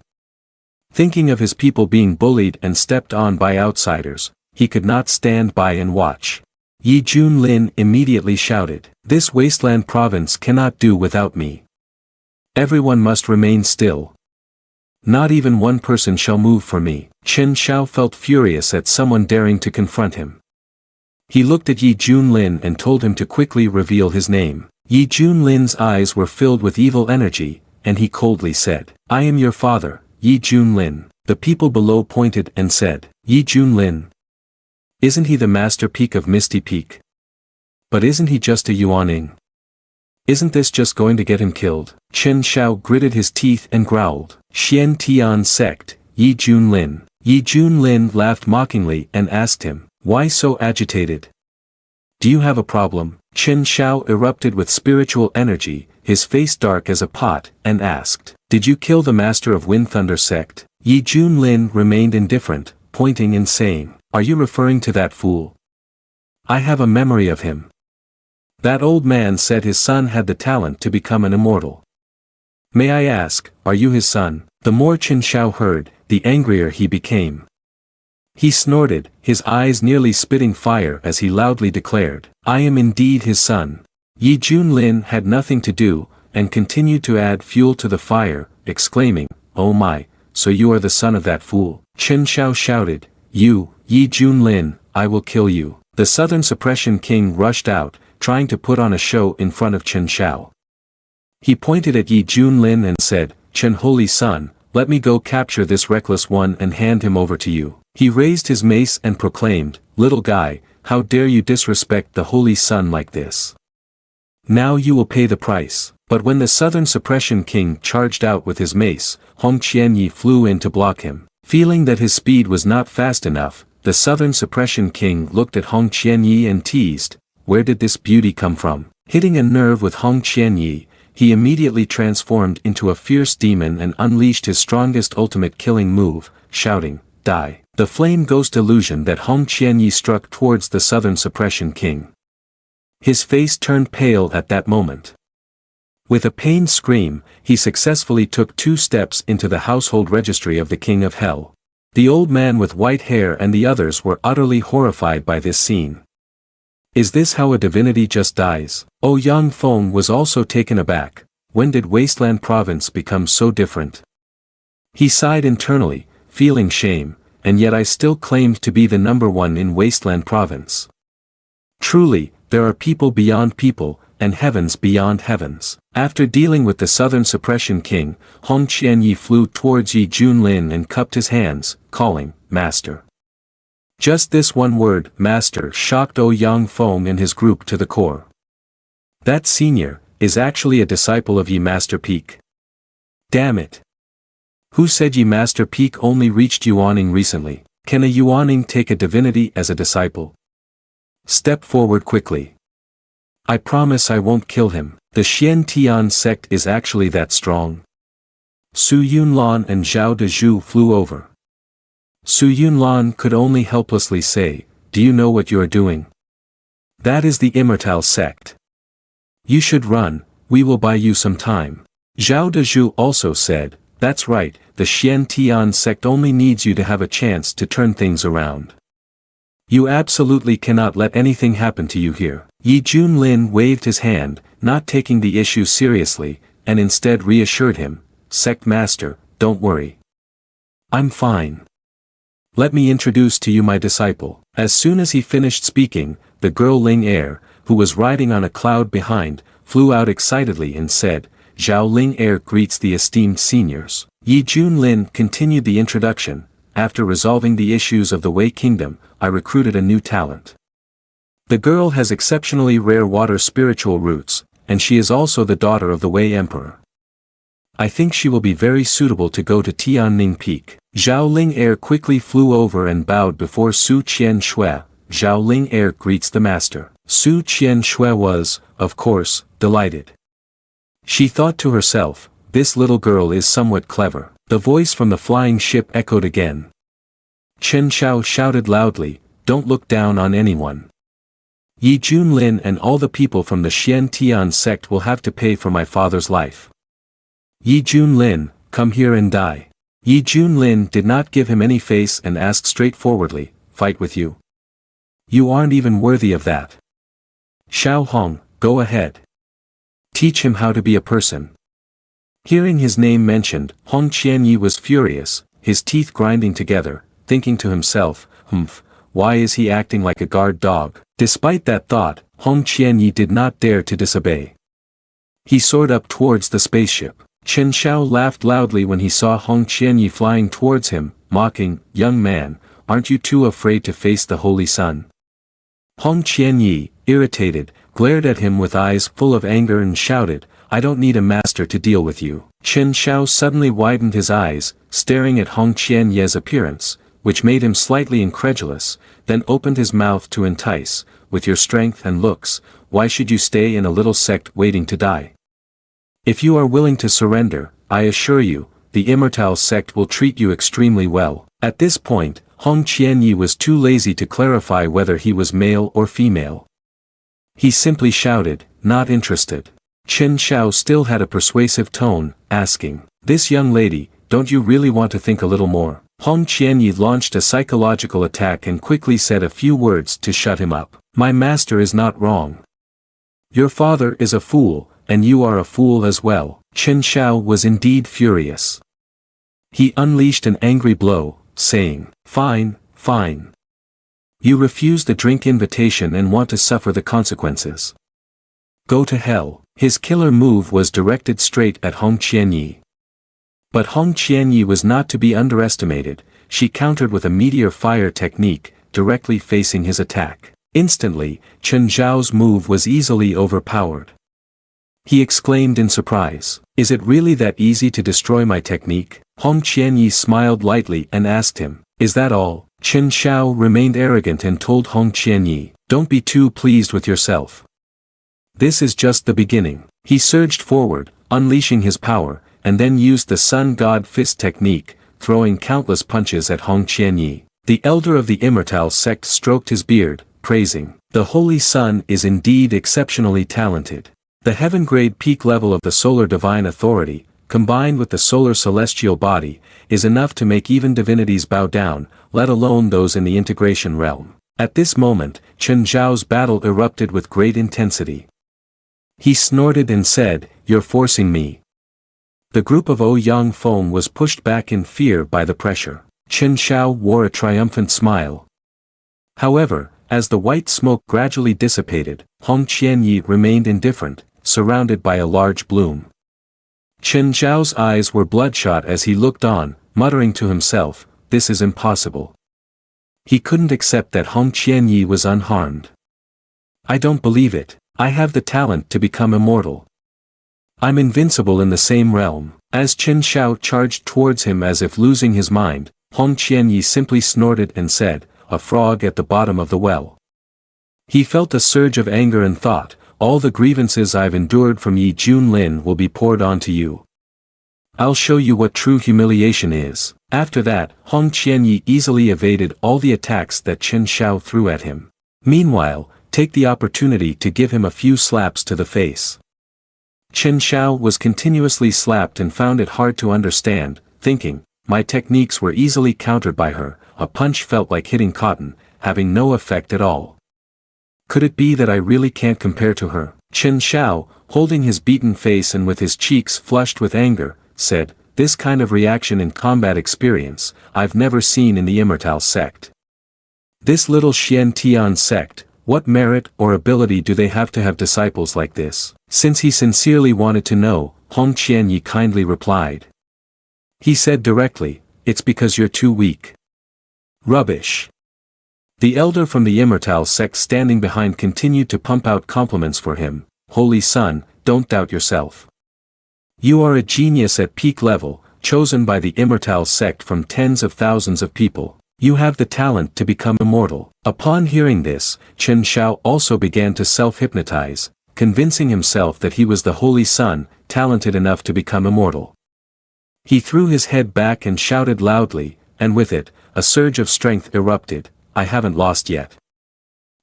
Thinking of his people being bullied and stepped on by outsiders, he could not stand by and watch. Yi Junlin immediately shouted, "This wasteland province cannot do without me. Everyone must remain still. Not even one person shall move for me." Chen Shao felt furious at someone daring to confront him. He looked at Yi Junlin and told him to quickly reveal his name. Yi Junlin's eyes were filled with evil energy, and he coldly said, "I am your father, Yi Junlin." The people below pointed and said, "Yi Junlin? Isn't he the master peak of Misty Peak? But isn't he just a Yuaning? Isn't this just going to get him killed?" Chen Shao gritted his teeth and growled, "Xian Tian sect, Yi Junlin." Yi Junlin laughed mockingly and asked him, "Why so agitated? Do you have a problem?" Chen Shao erupted with spiritual energy, his face dark as a pot, and asked, "Did you kill the master of Wind Thunder sect?" Yi Junlin remained indifferent, pointing and saying, "Are you referring to that fool? I have a memory of him. That old man said his son had the talent to become an immortal. May I ask, are you his son?" The more Chen Shao heard, the angrier he became. He snorted, his eyes nearly spitting fire as he loudly declared, "I am indeed his son." Yi Junlin had nothing to do, and continued to add fuel to the fire, exclaiming, "Oh my, so you are the son of that fool." Chen Shao shouted, "You, Yi Junlin, I will kill you." The Southern Suppression King rushed out, trying to put on a show in front of Chen Shao. He pointed at Yi Junlin and said, "Chen Holy Son, let me go capture this reckless one and hand him over to you." He raised his mace and proclaimed, "Little guy, how dare you disrespect the Holy Son like this? Now you will pay the price." But when the Southern Suppression King charged out with his mace, Hong Qianyi flew in to block him. Feeling that his speed was not fast enough, the Southern Suppression King looked at Hong Qianyi and teased, "Where did this beauty come from?" Hitting a nerve with Hong Qianyi, he immediately transformed into a fierce demon and unleashed his strongest ultimate killing move, shouting, "Die!" The flame ghost illusion that Hong Qianyi struck towards the Southern Suppression King. His face turned pale at that moment. With a pained scream, he successfully took 2 steps into the household registry of the King of Hell. The old man with white hair and the others were utterly horrified by this scene. Is this how a divinity just dies? Yang Feng was also taken aback. When did Wasteland Province become so different? He sighed internally, feeling shame, and yet I still claimed to be the number one in Wasteland Province. Truly, there are people beyond people, and heavens beyond heavens. After dealing with the Southern Suppression King, Hong Qianyi flew towards Yi Junlin and cupped his hands, calling, "Master." Just this one word, master, shocked Ouyang Feng and his group to the core. That senior is actually a disciple of Yi Master Peak. Damn it. Who said Yi Master Peak only reached Yuaning recently? Can a Yuaning take a divinity as a disciple? Step forward quickly. I promise I won't kill him. The Xian Tian sect is actually that strong. Su Yunlan and Zhao Dezhu flew over. Su Yunlan could only helplessly say, do you know what you are doing? That is the Immortal sect. You should run, we will buy you some time. Zhao Dezhu also said, that's right, the Xian Tian sect only needs you to have a chance to turn things around. You absolutely cannot let anything happen to you here. Yi Junlin waved his hand, not taking the issue seriously, and instead reassured him, Sect Master, don't worry. I'm fine. Let me introduce to you my disciple. As soon as he finished speaking, the girl Ling Er, who was riding on a cloud behind, flew out excitedly and said, Zhao Ling Er greets the esteemed seniors. Yi Junlin continued the introduction. After resolving the issues of the Wei Kingdom, I recruited a new talent. The girl has exceptionally rare water spiritual roots, and she is also the daughter of the Wei Emperor. I think she will be very suitable to go to Tianning Peak. Zhao Ling Er quickly flew over and bowed before Su Qian Shui. Zhao Ling Er greets the master. Su Qian Shui was, of course, delighted. She thought to herself, this little girl is somewhat clever. The voice from the flying ship echoed again. Chen Xiao shouted loudly, don't look down on anyone. Yi Junlin and all the people from the Xian Tian sect will have to pay for my father's life. Yi Junlin, come here and die. Yi Junlin did not give him any face and asked straightforwardly, fight with you? You aren't even worthy of that. Xiao Hong, go ahead. Teach him how to be a person. Hearing his name mentioned, Hong Qianyi was furious, his teeth grinding together, thinking to himself, why is he acting like a guard dog? Despite that thought, Hong Qianyi did not dare to disobey. He soared up towards the spaceship. Chen Xiao laughed loudly when he saw Hong Qianyi flying towards him, mocking, young man, aren't you too afraid to face the Holy Sun? Hong Qianyi, irritated, glared at him with eyes full of anger and shouted, I don't need a master to deal with you. Chen Xiao suddenly widened his eyes, staring at Hong Qianye's appearance, which made him slightly incredulous, then opened his mouth to entice, with your strength and looks, why should you stay in a little sect waiting to die? If you are willing to surrender, I assure you, the Immortal sect will treat you extremely well. At this point, Hong Qianyi was too lazy to clarify whether he was male or female. He simply shouted, not interested. Chen Xiao still had a persuasive tone, asking, this young lady, don't you really want to think a little more? Hong Qianyi launched a psychological attack and quickly said a few words to shut him up. My master is not wrong. Your father is a fool, and you are a fool as well. Chen Xiao was indeed furious. He unleashed an angry blow, saying, fine, fine. You refuse the drink invitation and want to suffer the consequences. Go to hell. His killer move was directed straight at Hong Qianyi. But Hong Qianyi was not to be underestimated, she countered with a meteor fire technique, directly facing his attack. Instantly, Chen Zhao's move was easily overpowered. He exclaimed in surprise, is it really that easy to destroy my technique? Hong Qianyi smiled lightly and asked him, is that all? Chen Xiao remained arrogant and told Hong Qianyi, don't be too pleased with yourself. This is just the beginning. He surged forward, unleashing his power, and then used the Sun God Fist technique, throwing countless punches at Hong Qianyi. The elder of the Immortal sect stroked his beard, praising, the Holy Sun is indeed exceptionally talented. The heaven-grade peak level of the Solar Divine Authority, combined with the Solar Celestial Body, is enough to make even divinities bow down, let alone those in the integration realm. At this moment, Chen Zhao's battle erupted with great intensity. He snorted and said, you're forcing me. The group of Ouyang Feng was pushed back in fear by the pressure. Chen Xiao wore a triumphant smile. However, as the white smoke gradually dissipated, Hong Qianyi remained indifferent, surrounded by a large bloom. Chen Zhao's eyes were bloodshot as he looked on, muttering to himself, this is impossible. He couldn't accept that Hong Qianyi was unharmed. I don't believe it. I have the talent to become immortal. I'm invincible in the same realm. As Chen Xiao charged towards him as if losing his mind, Hong Qianyi simply snorted and said, "A frog at the bottom of the well." He felt a surge of anger and thought, all the grievances I've endured from Yi Junlin will be poured onto you. I'll show you what true humiliation is. After that, Hong Qianyi easily evaded all the attacks that Chen Xiao threw at him. Meanwhile, take the opportunity to give him a few slaps to the face. Chen Xiao was continuously slapped and found it hard to understand, thinking, my techniques were easily countered by her, a punch felt like hitting cotton, having no effect at all. Could it be that I really can't compare to her? Chen Xiao, holding his beaten face and with his cheeks flushed with anger, said, this kind of reaction in combat experience, I've never seen in the Immortal sect. This little Xian Tian sect, what merit or ability do they have to have disciples like this? Since he sincerely wanted to know, Hong Qianyi kindly replied. He said directly, it's because you're too weak. Rubbish. The elder from the Immortal sect standing behind continued to pump out compliments for him. Holy son, don't doubt yourself. You are a genius at peak level, chosen by the Immortal sect from tens of thousands of people. You have the talent to become immortal. Upon hearing this, Chen Xiao also began to self-hypnotize, convincing himself that he was the Holy Son, talented enough to become immortal. He threw his head back and shouted loudly, and with it, a surge of strength erupted. I haven't lost yet.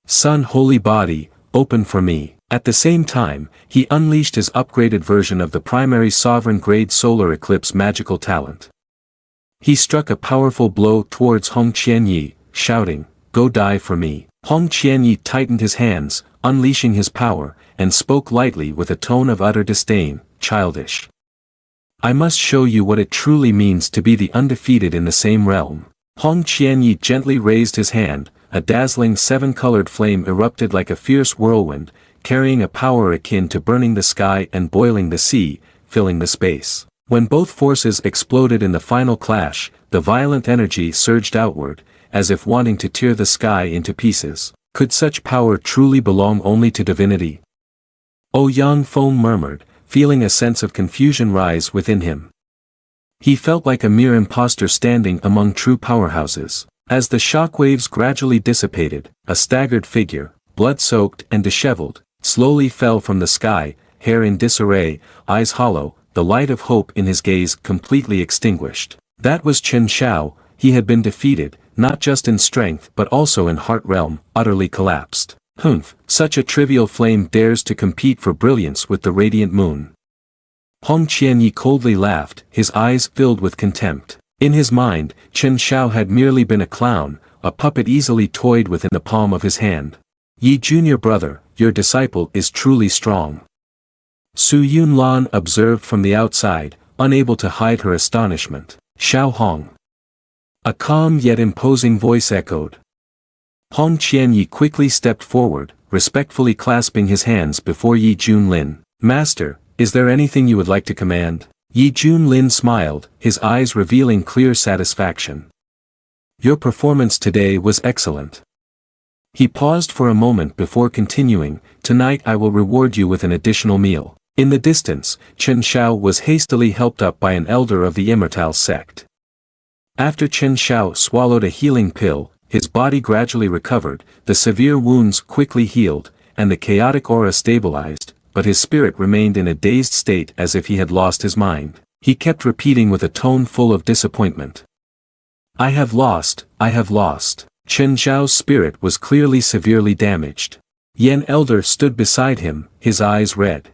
Sun Holy Body, open for me. At the same time, he unleashed his upgraded version of the primary sovereign grade solar eclipse magical talent. He struck a powerful blow towards Hong Qianyi, shouting, go die for me. Hong Qianyi tightened his hands, unleashing his power, and spoke lightly with a tone of utter disdain, childish. I must show you what it truly means to be the undefeated in the same realm. Hong Qianyi gently raised his hand, a dazzling seven-colored flame erupted like a fierce whirlwind, carrying a power akin to burning the sky and boiling the sea, filling the space. When both forces exploded in the final clash, the violent energy surged outward, as if wanting to tear the sky into pieces. Could such power truly belong only to divinity? Yang Feng murmured, feeling a sense of confusion rise within him. He felt like a mere imposter standing among true powerhouses. As the shockwaves gradually dissipated, a staggered figure, blood-soaked and disheveled, slowly fell from the sky, hair in disarray, eyes hollow, the light of hope in his gaze completely extinguished. That was Chen Xiao. He had been defeated, not just in strength but also in heart realm, utterly collapsed. Humph, such a trivial flame dares to compete for brilliance with the radiant moon. Hong Qianyi coldly laughed, his eyes filled with contempt. In his mind, Chen Xiao had merely been a clown, a puppet easily toyed with in the palm of his hand. Yi junior brother, your disciple is truly strong. Su Yunlan observed from the outside, unable to hide her astonishment. Xiao Hong. A calm yet imposing voice echoed. Hong Qianyi quickly stepped forward, respectfully clasping his hands before Yi Junlin. Master, is there anything you would like to command? Yi Junlin smiled, his eyes revealing clear satisfaction. Your performance today was excellent. He paused for a moment before continuing, tonight I will reward you with an additional meal. In the distance, Chen Xiao was hastily helped up by an elder of the Immortal sect. After Chen Xiao swallowed a healing pill, his body gradually recovered, the severe wounds quickly healed, and the chaotic aura stabilized, but his spirit remained in a dazed state as if he had lost his mind. He kept repeating with a tone full of disappointment. I have lost, I have lost. Chen Xiao's spirit was clearly severely damaged. Yan Elder stood beside him, his eyes red.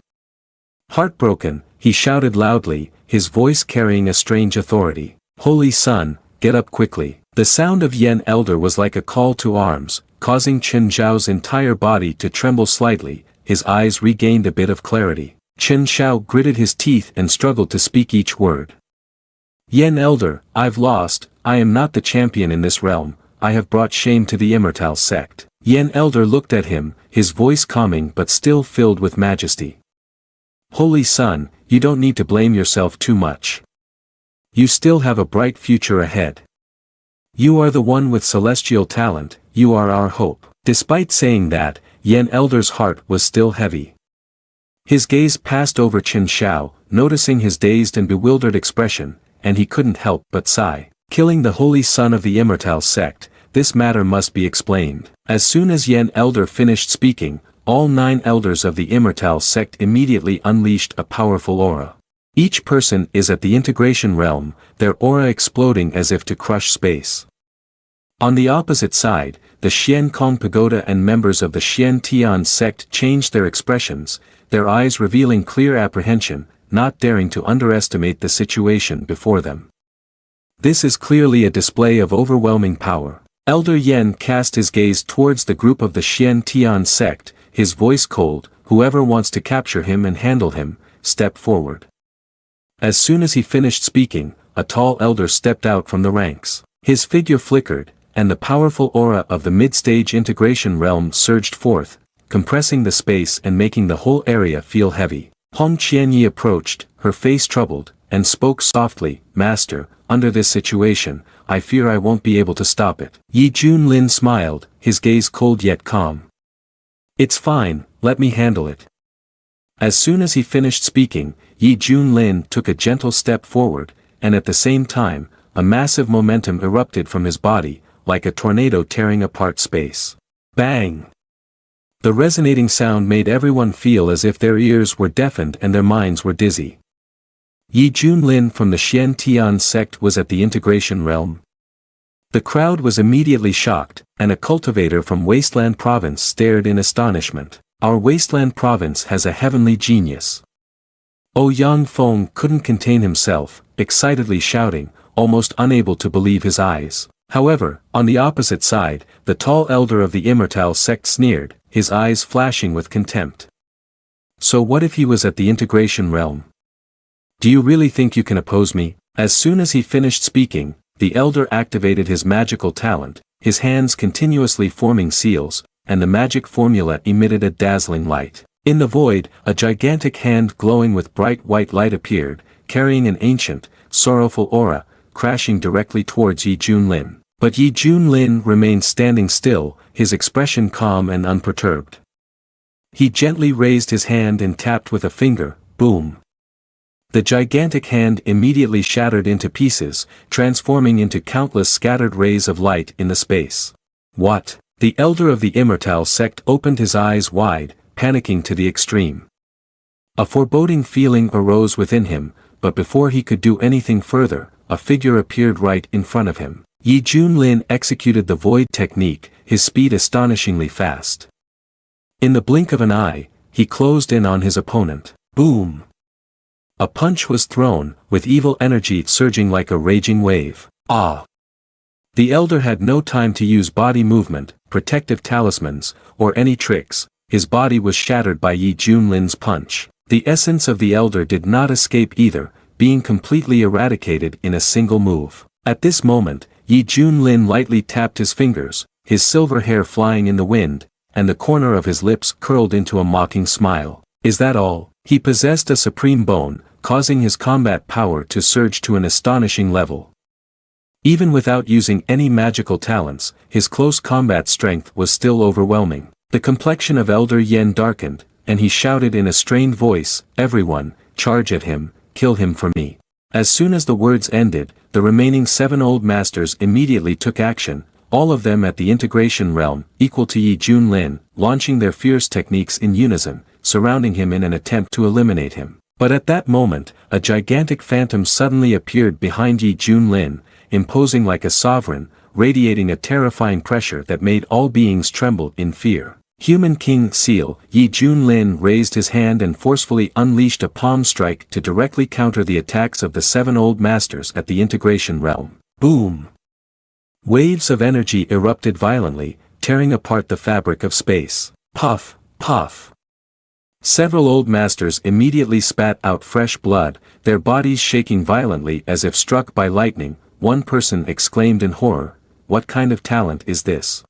Heartbroken, he shouted loudly, his voice carrying a strange authority. Holy Son, get up quickly. The sound of Yan Elder was like a call to arms, causing Chen Xiao's entire body to tremble slightly. His eyes regained a bit of clarity. Chen Xiao gritted his teeth and struggled to speak each word. Yan Elder, I've lost, I am not the champion in this realm, I have brought shame to the Immortal sect. Yan Elder looked at him, his voice calming but still filled with majesty. Holy Son, you don't need to blame yourself too much. You still have a bright future ahead. You are the one with celestial talent, you are our hope. Despite saying that, Yen Elder's heart was still heavy. His gaze passed over Chen Xiao, noticing his dazed and bewildered expression, and he couldn't help but sigh. Killing the holy son of the Immortal sect, this matter must be explained. As soon as Yen Elder finished speaking, all 9 elders of the Immortal sect immediately unleashed a powerful aura. Each person is at the integration realm, their aura exploding as if to crush space. On the opposite side, the Xian Kong Pagoda and members of the Xian Tian sect changed their expressions, their eyes revealing clear apprehension, not daring to underestimate the situation before them. This is clearly a display of overwhelming power. Elder Yen cast his gaze towards the group of the Xian Tian sect, his voice cold, whoever wants to capture him and handle him, step forward. As soon as he finished speaking, a tall elder stepped out from the ranks. His figure flickered, and the powerful aura of the mid-stage integration realm surged forth, compressing the space and making the whole area feel heavy. Hong Qianyi approached, her face troubled, and spoke softly, "Master, under this situation, I fear I won't be able to stop it." Yi Junlin smiled, his gaze cold yet calm. "It's fine, let me handle it." As soon as he finished speaking, Yi Junlin took a gentle step forward, and at the same time, a massive momentum erupted from his body, like a tornado tearing apart space. Bang! The resonating sound made everyone feel as if their ears were deafened and their minds were dizzy. Yi Junlin from the Xian Tian sect was at the integration realm. The crowd was immediately shocked, and a cultivator from Wasteland Province stared in astonishment. Our Wasteland Province has a heavenly genius. Ouyang Feng couldn't contain himself, excitedly shouting, almost unable to believe his eyes. However, on the opposite side, the tall elder of the Immortal sect sneered, his eyes flashing with contempt. So what if he was at the integration realm? Do you really think you can oppose me? As soon as he finished speaking, the elder activated his magical talent, his hands continuously forming seals, and the magic formula emitted a dazzling light. In the void, a gigantic hand glowing with bright white light appeared, carrying an ancient, sorrowful aura, crashing directly towards Yi Junlin. But Yi Junlin remained standing still, his expression calm and unperturbed. He gently raised his hand and tapped with a finger, boom. The gigantic hand immediately shattered into pieces, transforming into countless scattered rays of light in the space. What? The elder of the Immortal sect opened his eyes wide, panicking to the extreme. A foreboding feeling arose within him, but before he could do anything further, a figure appeared right in front of him. Yi Junlin executed the void technique, his speed astonishingly fast. In the blink of an eye, he closed in on his opponent. Boom! A punch was thrown, with evil energy surging like a raging wave. Ah! The elder had no time to use body movement, protective talismans, or any tricks. His body was shattered by Yi Junlin's punch. The essence of the elder did not escape either, being completely eradicated in a single move. At this moment, Yi Junlin lightly tapped his fingers, his silver hair flying in the wind, and the corner of his lips curled into a mocking smile. Is that all? He possessed a supreme bone, causing his combat power to surge to an astonishing level. Even without using any magical talents, his close combat strength was still overwhelming. The complexion of Elder Yen darkened, and he shouted in a strained voice, "Everyone, charge at him, kill him for me." As soon as the words ended, the remaining 7 old masters immediately took action, all of them at the integration realm, equal to Yi Junlin, launching their fierce techniques in unison, surrounding him in an attempt to eliminate him. But at that moment, a gigantic phantom suddenly appeared behind Yi Junlin, imposing like a sovereign, radiating a terrifying pressure that made all beings tremble in fear. Human King Seal, Yi Junlin raised his hand and forcefully unleashed a palm strike to directly counter the attacks of the 7 old masters at the integration realm. Boom! Waves of energy erupted violently, tearing apart the fabric of space. Puff, puff. Several old masters immediately spat out fresh blood, their bodies shaking violently as if struck by lightning. One person exclaimed in horror, "What kind of talent is this?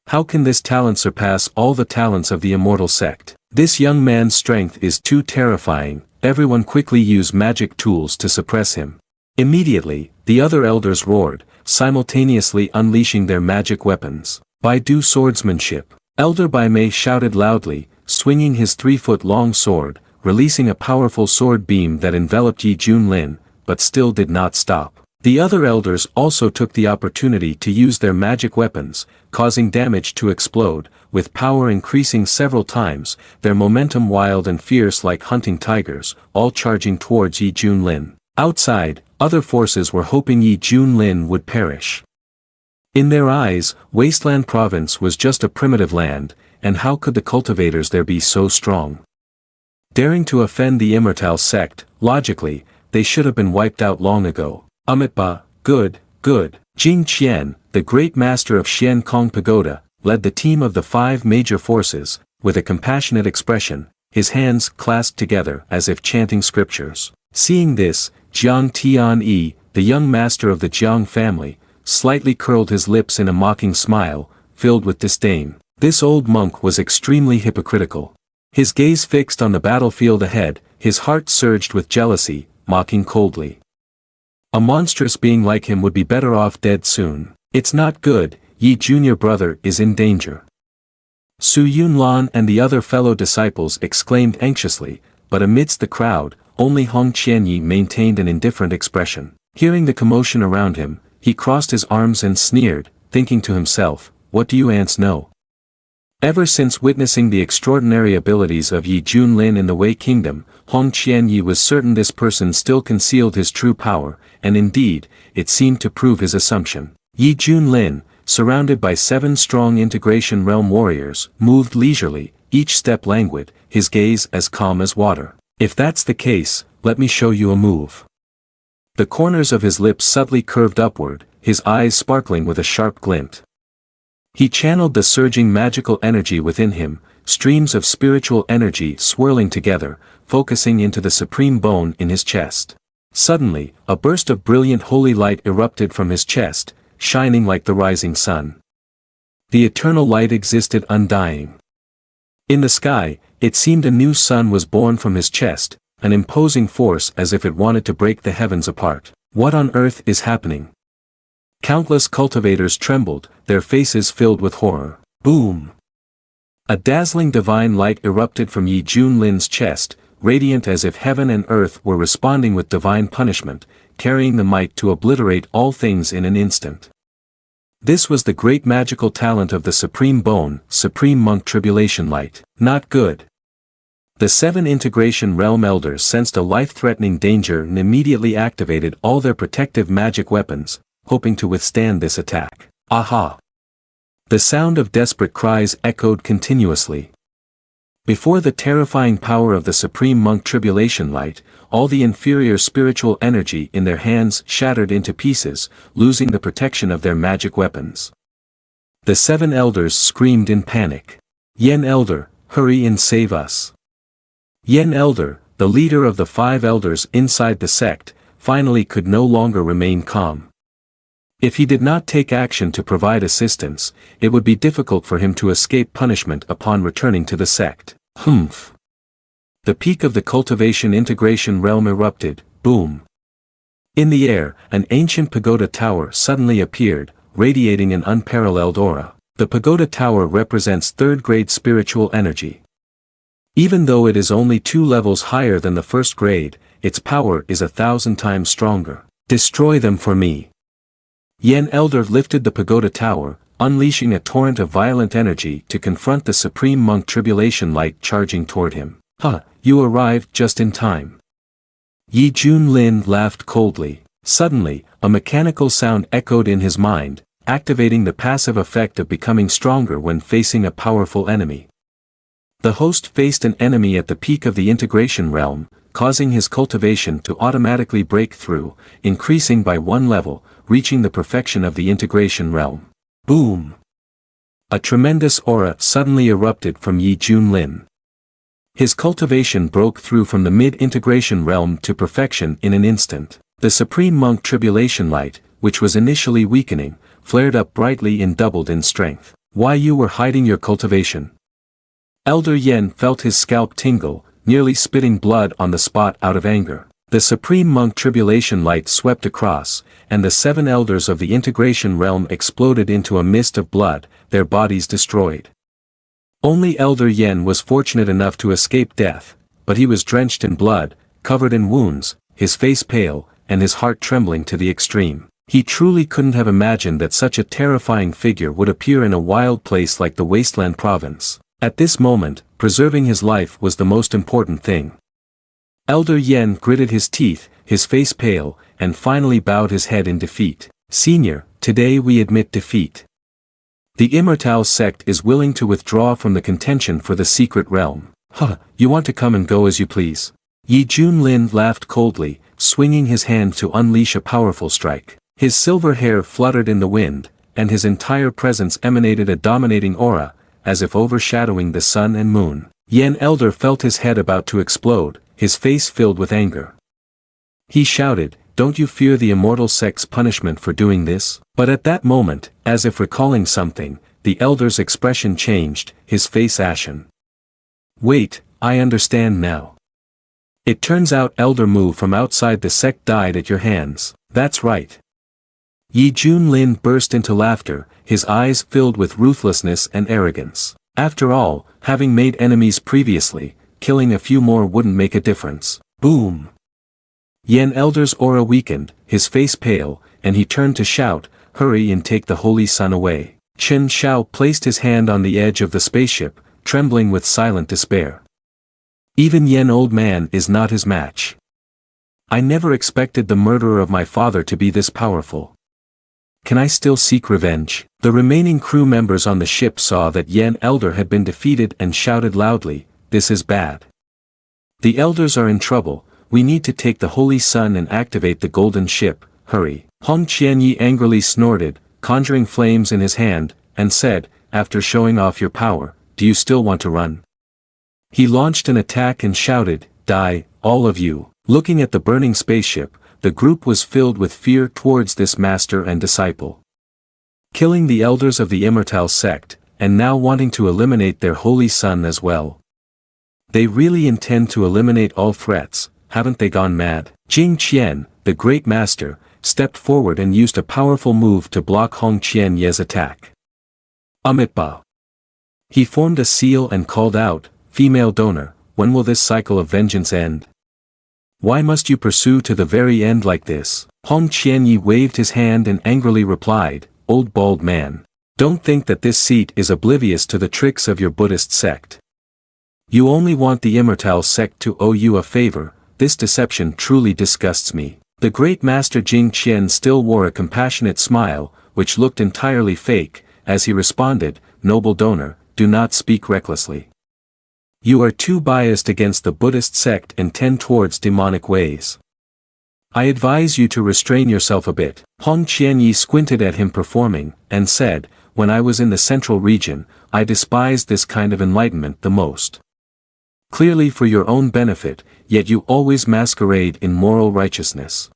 How can this talent surpass all the talents of the immortal sect? This young man's strength is too terrifying." Everyone quickly used magic tools to suppress him. Immediately, the other elders roared, simultaneously unleashing their magic weapons. Baidu swordsmanship. Elder Bai Mei shouted loudly, swinging his 3-foot-long sword, releasing a powerful sword beam that enveloped Yi Junlin, but still did not stop. The other elders also took the opportunity to use their magic weapons, causing damage to explode, with power increasing several times, their momentum wild and fierce like hunting tigers, all charging towards Yi Junlin. Outside, other forces were hoping Yi Junlin would perish. In their eyes, Wasteland Province was just a primitive land, and how could the cultivators there be so strong? Daring to offend the Immortal sect, logically, they should have been wiped out long ago. Amitba, good. Jing Qian, the great master of Xian Kong Pagoda, led the team of the 5 major forces, with a compassionate expression, his hands clasped together as if chanting scriptures. Seeing this, Jiang Tianyi, the young master of the Jiang family, slightly curled his lips in a mocking smile, filled with disdain. This old monk was extremely hypocritical. His gaze fixed on the battlefield ahead, his heart surged with jealousy, mocking coldly. A monstrous being like him would be better off dead soon. It's not good, Yi junior brother is in danger. Su Yunlan and the other fellow disciples exclaimed anxiously, but amidst the crowd, only Hong Qianyi maintained an indifferent expression. Hearing the commotion around him, he crossed his arms and sneered, thinking to himself, what do you ants know? Ever since witnessing the extraordinary abilities of Yi Junlin in the Wei Kingdom, Hong Qianyi was certain this person still concealed his true power, and indeed, it seemed to prove his assumption. Yi Junlin, surrounded by 7 strong integration realm warriors, moved leisurely, each step languid, his gaze as calm as water. If that's the case, let me show you a move. The corners of his lips subtly curved upward, his eyes sparkling with a sharp glint. He channeled the surging magical energy within him, streams of spiritual energy swirling together, focusing into the supreme bone in his chest. Suddenly, a burst of brilliant holy light erupted from his chest, shining like the rising sun. The eternal light existed undying. In the sky, it seemed a new sun was born from his chest, an imposing force as if it wanted to break the heavens apart. What on earth is happening? Countless cultivators trembled, their faces filled with horror. Boom! A dazzling divine light erupted from Yi Junlin's chest, radiant as if heaven and earth were responding with divine punishment, carrying the might to obliterate all things in an instant. This was the great magical talent of the Supreme Bone, Supreme Monk Tribulation Light. Not good. The 7 integration realm elders sensed a life-threatening danger and immediately activated all their protective magic weapons, hoping to withstand this attack. Aha! The sound of desperate cries echoed continuously. Before the terrifying power of the Supreme Monk Tribulation Light, all the inferior spiritual energy in their hands shattered into pieces, losing the protection of their magic weapons. The 7 elders screamed in panic. Yen Elder, hurry and save us. Yen Elder, the leader of the 5 elders inside the sect, finally could no longer remain calm. If he did not take action to provide assistance, it would be difficult for him to escape punishment upon returning to the sect. Humph! The peak of the cultivation integration realm erupted, boom! In the air, an ancient pagoda tower suddenly appeared, radiating an unparalleled aura. The pagoda tower represents 3rd-grade spiritual energy. Even though it is only 2 levels higher than the 1st grade, its power is 1,000 times stronger. Destroy them for me. Yen Elder lifted the pagoda tower, unleashing a torrent of violent energy to confront the Supreme Monk Tribulation Light charging toward him. You arrived just in time. Yi Junlin laughed coldly. Suddenly, a mechanical sound echoed in his mind, activating the passive effect of becoming stronger when facing a powerful enemy. The host faced an enemy at the peak of the integration realm, causing his cultivation to automatically break through, increasing by 1 level, reaching the perfection of the integration realm. Boom! A tremendous aura suddenly erupted from Yi Junlin. His cultivation broke through from the mid-integration realm to perfection in an instant. The Supreme Monk Tribulation Light, which was initially weakening, flared up brightly and doubled in strength. Why you were hiding your cultivation? Elder Yen felt his scalp tingle, nearly spitting blood on the spot out of anger. The supreme monk tribulation light swept across, and the 7 elders of the integration realm exploded into a mist of blood, their bodies destroyed. Only Elder Yen was fortunate enough to escape death, but he was drenched in blood, covered in wounds, his face pale, and his heart trembling to the extreme. He truly couldn't have imagined that such a terrifying figure would appear in a wild place like the Wasteland Province. At this moment, preserving his life was the most important thing. Elder Yen gritted his teeth, his face pale, and finally bowed his head in defeat. Senior, today we admit defeat. The Immortal sect is willing to withdraw from the contention for the secret realm. Huh, you want to come and go as you please. Yi Junlin laughed coldly, swinging his hand to unleash a powerful strike. His silver hair fluttered in the wind, and his entire presence emanated a dominating aura, as if overshadowing the sun and moon. Yen Elder felt his head about to explode, his face filled with anger. He shouted, "Don't you fear the immortal sect's punishment for doing this?" But at that moment, as if recalling something, the elder's expression changed, his face ashen. "Wait, I understand now. It turns out Elder Mu from outside the sect died at your hands." "That's right." Yi Junlin burst into laughter, his eyes filled with ruthlessness and arrogance. After all, having made enemies previously, killing a few more wouldn't make a difference. Boom! Yen Elder's aura weakened, his face pale, and he turned to shout, "Hurry and take the holy sun away." Chen Xiao placed his hand on the edge of the spaceship, trembling with silent despair. Even Yen Old Man is not his match. I never expected the murderer of my father to be this powerful. Can I still seek revenge? The remaining crew members on the ship saw that Yen Elder had been defeated and shouted loudly, "This is bad. The elders are in trouble, we need to take the holy sun and activate the golden ship, hurry." Hong Qianyi angrily snorted, conjuring flames in his hand, and said, "After showing off your power, do you still want to run?" He launched an attack and shouted, "Die, all of you." Looking at the burning spaceship, the group was filled with fear towards this master and disciple. Killing the elders of the Immortal sect, and now wanting to eliminate their holy sun as well. They really intend to eliminate all threats, haven't they gone mad? Jing Qian, the great master, stepped forward and used a powerful move to block Hong Qianye's attack. Amitba. He formed a seal and called out, "Female donor, when will this cycle of vengeance end? Why must you pursue to the very end like this?" Hong Qianyi waved his hand and angrily replied, "Old bald man. Don't think that this seat is oblivious to the tricks of your Buddhist sect. You only want the Immortal sect to owe you a favor, this deception truly disgusts me." The great master Jing Qian still wore a compassionate smile, which looked entirely fake, as he responded, "Noble donor, do not speak recklessly. You are too biased against the Buddhist sect and tend towards demonic ways. I advise you to restrain yourself a bit." Hong Qianyi squinted at him performing, and said, "When I was in the central region, I despised this kind of enlightenment the most. Clearly for your own benefit, yet you always masquerade in moral righteousness.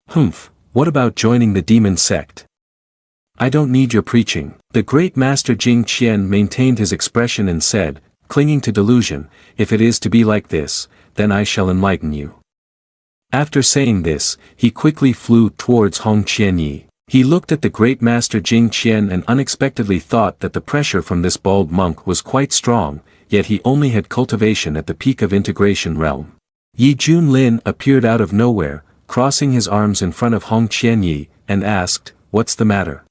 Humph, what about joining the demon sect? I don't need your preaching." The great master Jing Qian maintained his expression and said, clinging to delusion, "If it is to be like this, then I shall enlighten you." After saying this, he quickly flew towards Hong Qianyi. He looked at the great master Jing Qian and unexpectedly thought that the pressure from this bald monk was quite strong, yet he only had cultivation at the peak of integration realm. Yi Junlin appeared out of nowhere, crossing his arms in front of Hong Qianyi, and asked, "What's the matter?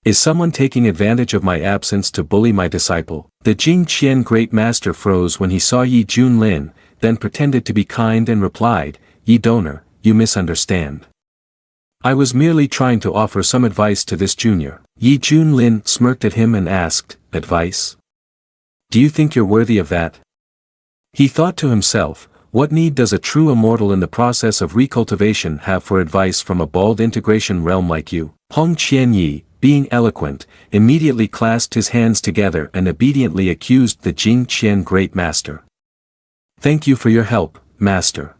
Is someone taking advantage of my absence to bully my disciple?" The Jing Qian great master froze when he saw Yi Junlin, then pretended to be kind and replied, "Yi donor, you misunderstand. I was merely trying to offer some advice to this junior." Yi Junlin smirked at him and asked, "Advice? Do you think you're worthy of that?" He thought to himself, what need does a true immortal in the process of recultivation have for advice from a bald integration realm like you? Hong Qianyi, being eloquent, immediately clasped his hands together and obediently accused the Jing Qian great master. "Thank you for your help, master.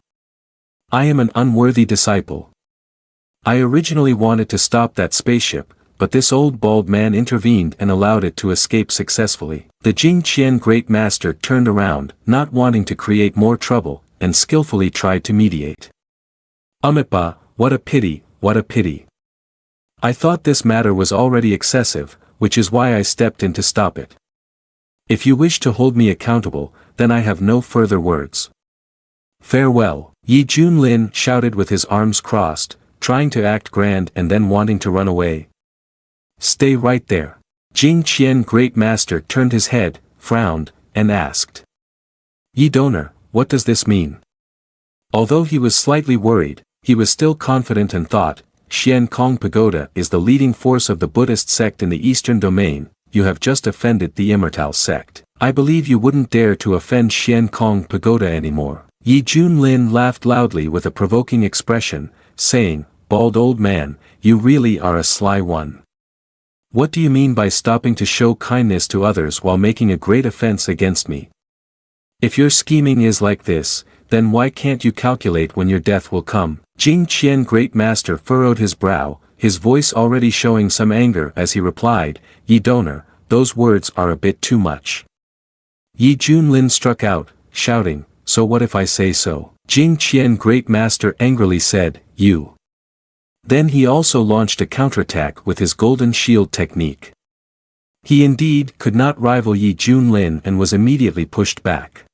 I am an unworthy disciple. I originally wanted to stop that spaceship, but this old bald man intervened and allowed it to escape successfully." The Jing Qian great master turned around, not wanting to create more trouble, and skillfully tried to mediate. Amitabha, what a pity, what a pity. I thought this matter was already excessive, which is why I stepped in to stop it. If you wish to hold me accountable, then I have no further words. Farewell. Yi Junlin shouted with his arms crossed, trying to act grand and then wanting to run away. Stay right there. Jing Qian Great Master turned his head, frowned, and asked. Yi Donor, what does this mean? Although he was slightly worried, he was still confident and thought, Xian Kong Pagoda is the leading force of the Buddhist sect in the Eastern Domain. You have just offended the Immortal sect. I believe you wouldn't dare to offend Xian Kong Pagoda anymore. Yi Junlin laughed loudly with a provoking expression, saying, Bald old man, you really are a sly one. What do you mean by stopping to show kindness to others while making a great offense against me? If your scheming is like this, then why can't you calculate when your death will come? Jing Qian Great Master furrowed his brow, his voice already showing some anger as he replied, Yi Donor, those words are a bit too much. Yi Junlin struck out, shouting, so what if I say so? Jing Qian Great Master angrily said, you. Then he also launched a counterattack with his golden shield technique. He indeed could not rival Yi Junlin and was immediately pushed back.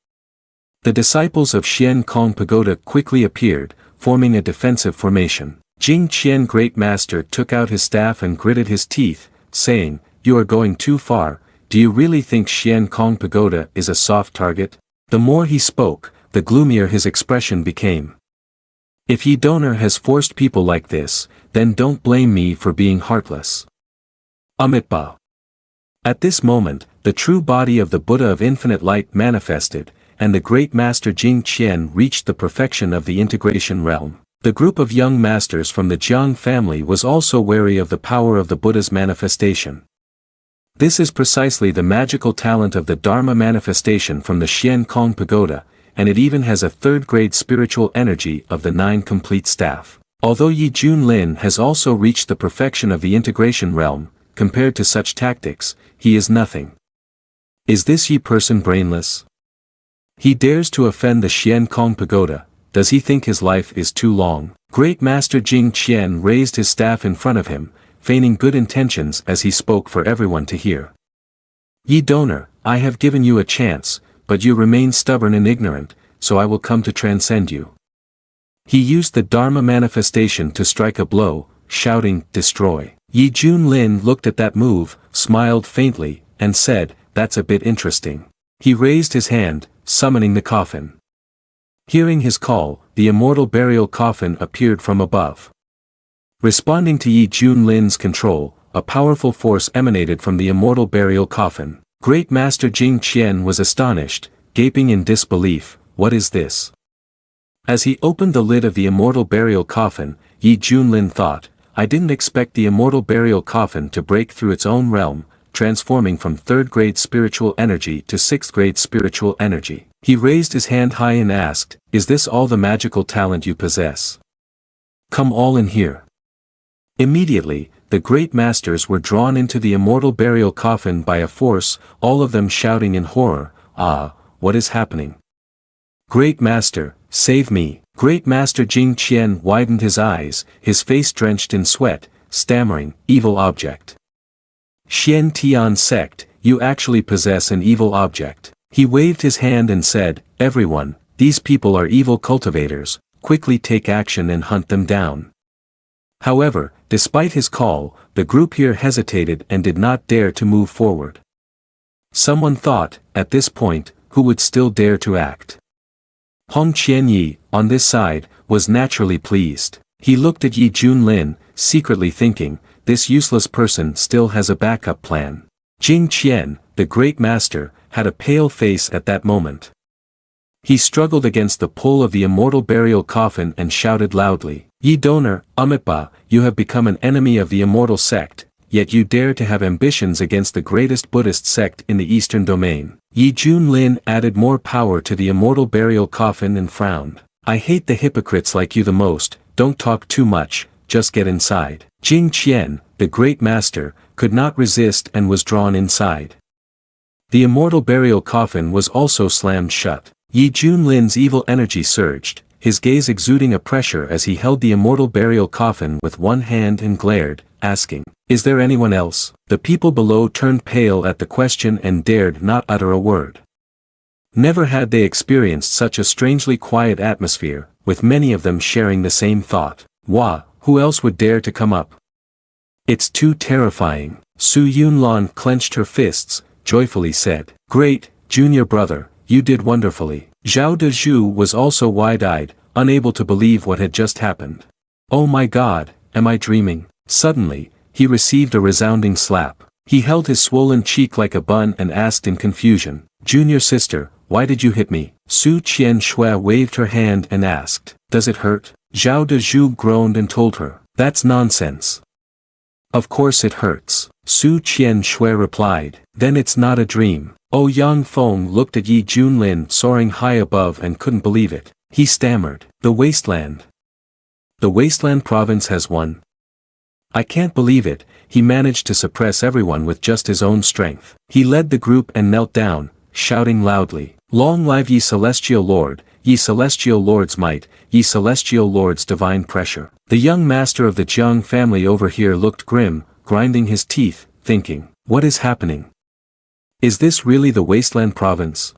The disciples of Xian Kong Pagoda quickly appeared, forming a defensive formation. Jing Qian Great Master took out his staff and gritted his teeth, saying, you are going too far. Do you really think Xian Kong Pagoda is a soft target? The more he spoke, the gloomier his expression became. If Yi Donor has forced people like this, then don't blame me for being heartless. Amitabha. At this moment, the true body of the Buddha of infinite light manifested, and the great master Jing Qian reached the perfection of the integration realm. The group of young masters from the Jiang family was also wary of the power of the Buddha's manifestation. This is precisely the magical talent of the Dharma manifestation from the Xian Kong Pagoda, and it even has a third-grade spiritual energy of the 9 complete staff. Although Yi Junlin has also reached the perfection of the integration realm, compared to such tactics, he is nothing. Is this Yi person brainless? He dares to offend the Xian Kong Pagoda. Does he think his life is too long? Great Master Jing Qian raised his staff in front of him, feigning good intentions as he spoke for everyone to hear. Yi Donor, I have given you a chance, but you remain stubborn and ignorant, so I will come to transcend you. He used the Dharma manifestation to strike a blow, shouting, destroy. Yi Junlin looked at that move, smiled faintly, and said, that's a bit interesting. He raised his hand, summoning the coffin. Hearing his call, the immortal burial coffin appeared from above. Responding to Yi Junlin's control, a powerful force emanated from the immortal burial coffin. Great Master Jing Qian was astonished, gaping in disbelief, what is this? As he opened the lid of the immortal burial coffin, Yi Junlin thought, I didn't expect the immortal burial coffin to break through its own realm, transforming from 3rd-grade spiritual energy to 6th-grade spiritual energy. He raised his hand high and asked, is this all the magical talent you possess? Come all in here. Immediately, the great masters were drawn into the immortal burial coffin by a force, all of them shouting in horror, ah, what is happening? Great Master, save me. Great Master Jing Qian widened his eyes, his face drenched in sweat, stammering, evil object. Xian Tian sect, you actually possess an evil object. He waved his hand and said, everyone, these people are evil cultivators, quickly take action and hunt them down. However, despite his call, the group here hesitated and did not dare to move forward. Someone thought, at this point, who would still dare to act? Hong Qianyi, on this side, was naturally pleased. He looked at Yi Junlin, secretly thinking, this useless person still has a backup plan. Jing Qian, the great master, had a pale face at that moment. He struggled against the pull of the immortal burial coffin and shouted loudly, Yi Donor, Amitabha, you have become an enemy of the immortal sect, yet you dare to have ambitions against the greatest Buddhist sect in the Eastern Domain. Yi Junlin added more power to the immortal burial coffin and frowned. I hate the hypocrites like you the most, don't talk too much, just get inside. Jing Qian, the great master, could not resist and was drawn inside. The immortal burial coffin was also slammed shut. Yi Junlin's evil energy surged, his gaze exuding a pressure as he held the immortal burial coffin with one hand and glared, asking, "Is there anyone else?" The people below turned pale at the question and dared not utter a word. Never had they experienced such a strangely quiet atmosphere, with many of them sharing the same thought. Wah, who else would dare to come up? It's too terrifying. Su Yunlan clenched her fists, joyfully said. Great, junior brother, you did wonderfully. Zhao Dezhu was also wide-eyed, unable to believe what had just happened. Oh my God, am I dreaming? Suddenly, he received a resounding slap. He held his swollen cheek like a bun and asked in confusion, "Junior sister, why did you hit me?" Su Qianshui waved her hand and asked, "Does it hurt?" Zhao Dezhu groaned and told her, "That's nonsense. Of course it hurts." Su Qianshui replied, "Then it's not a dream." Oh, Yang Feng looked at Yi Junlin soaring high above and couldn't believe it. He stammered, "The wasteland. The wasteland province has won. I can't believe it." He managed to suppress everyone with just his own strength. He led the group and knelt down, shouting loudly, "Long live ye celestial lord, ye celestial lord's might, ye celestial lord's divine pressure." The young master of the Jiang family over here looked grim, grinding his teeth, thinking, what is happening? Is this really the wasteland province?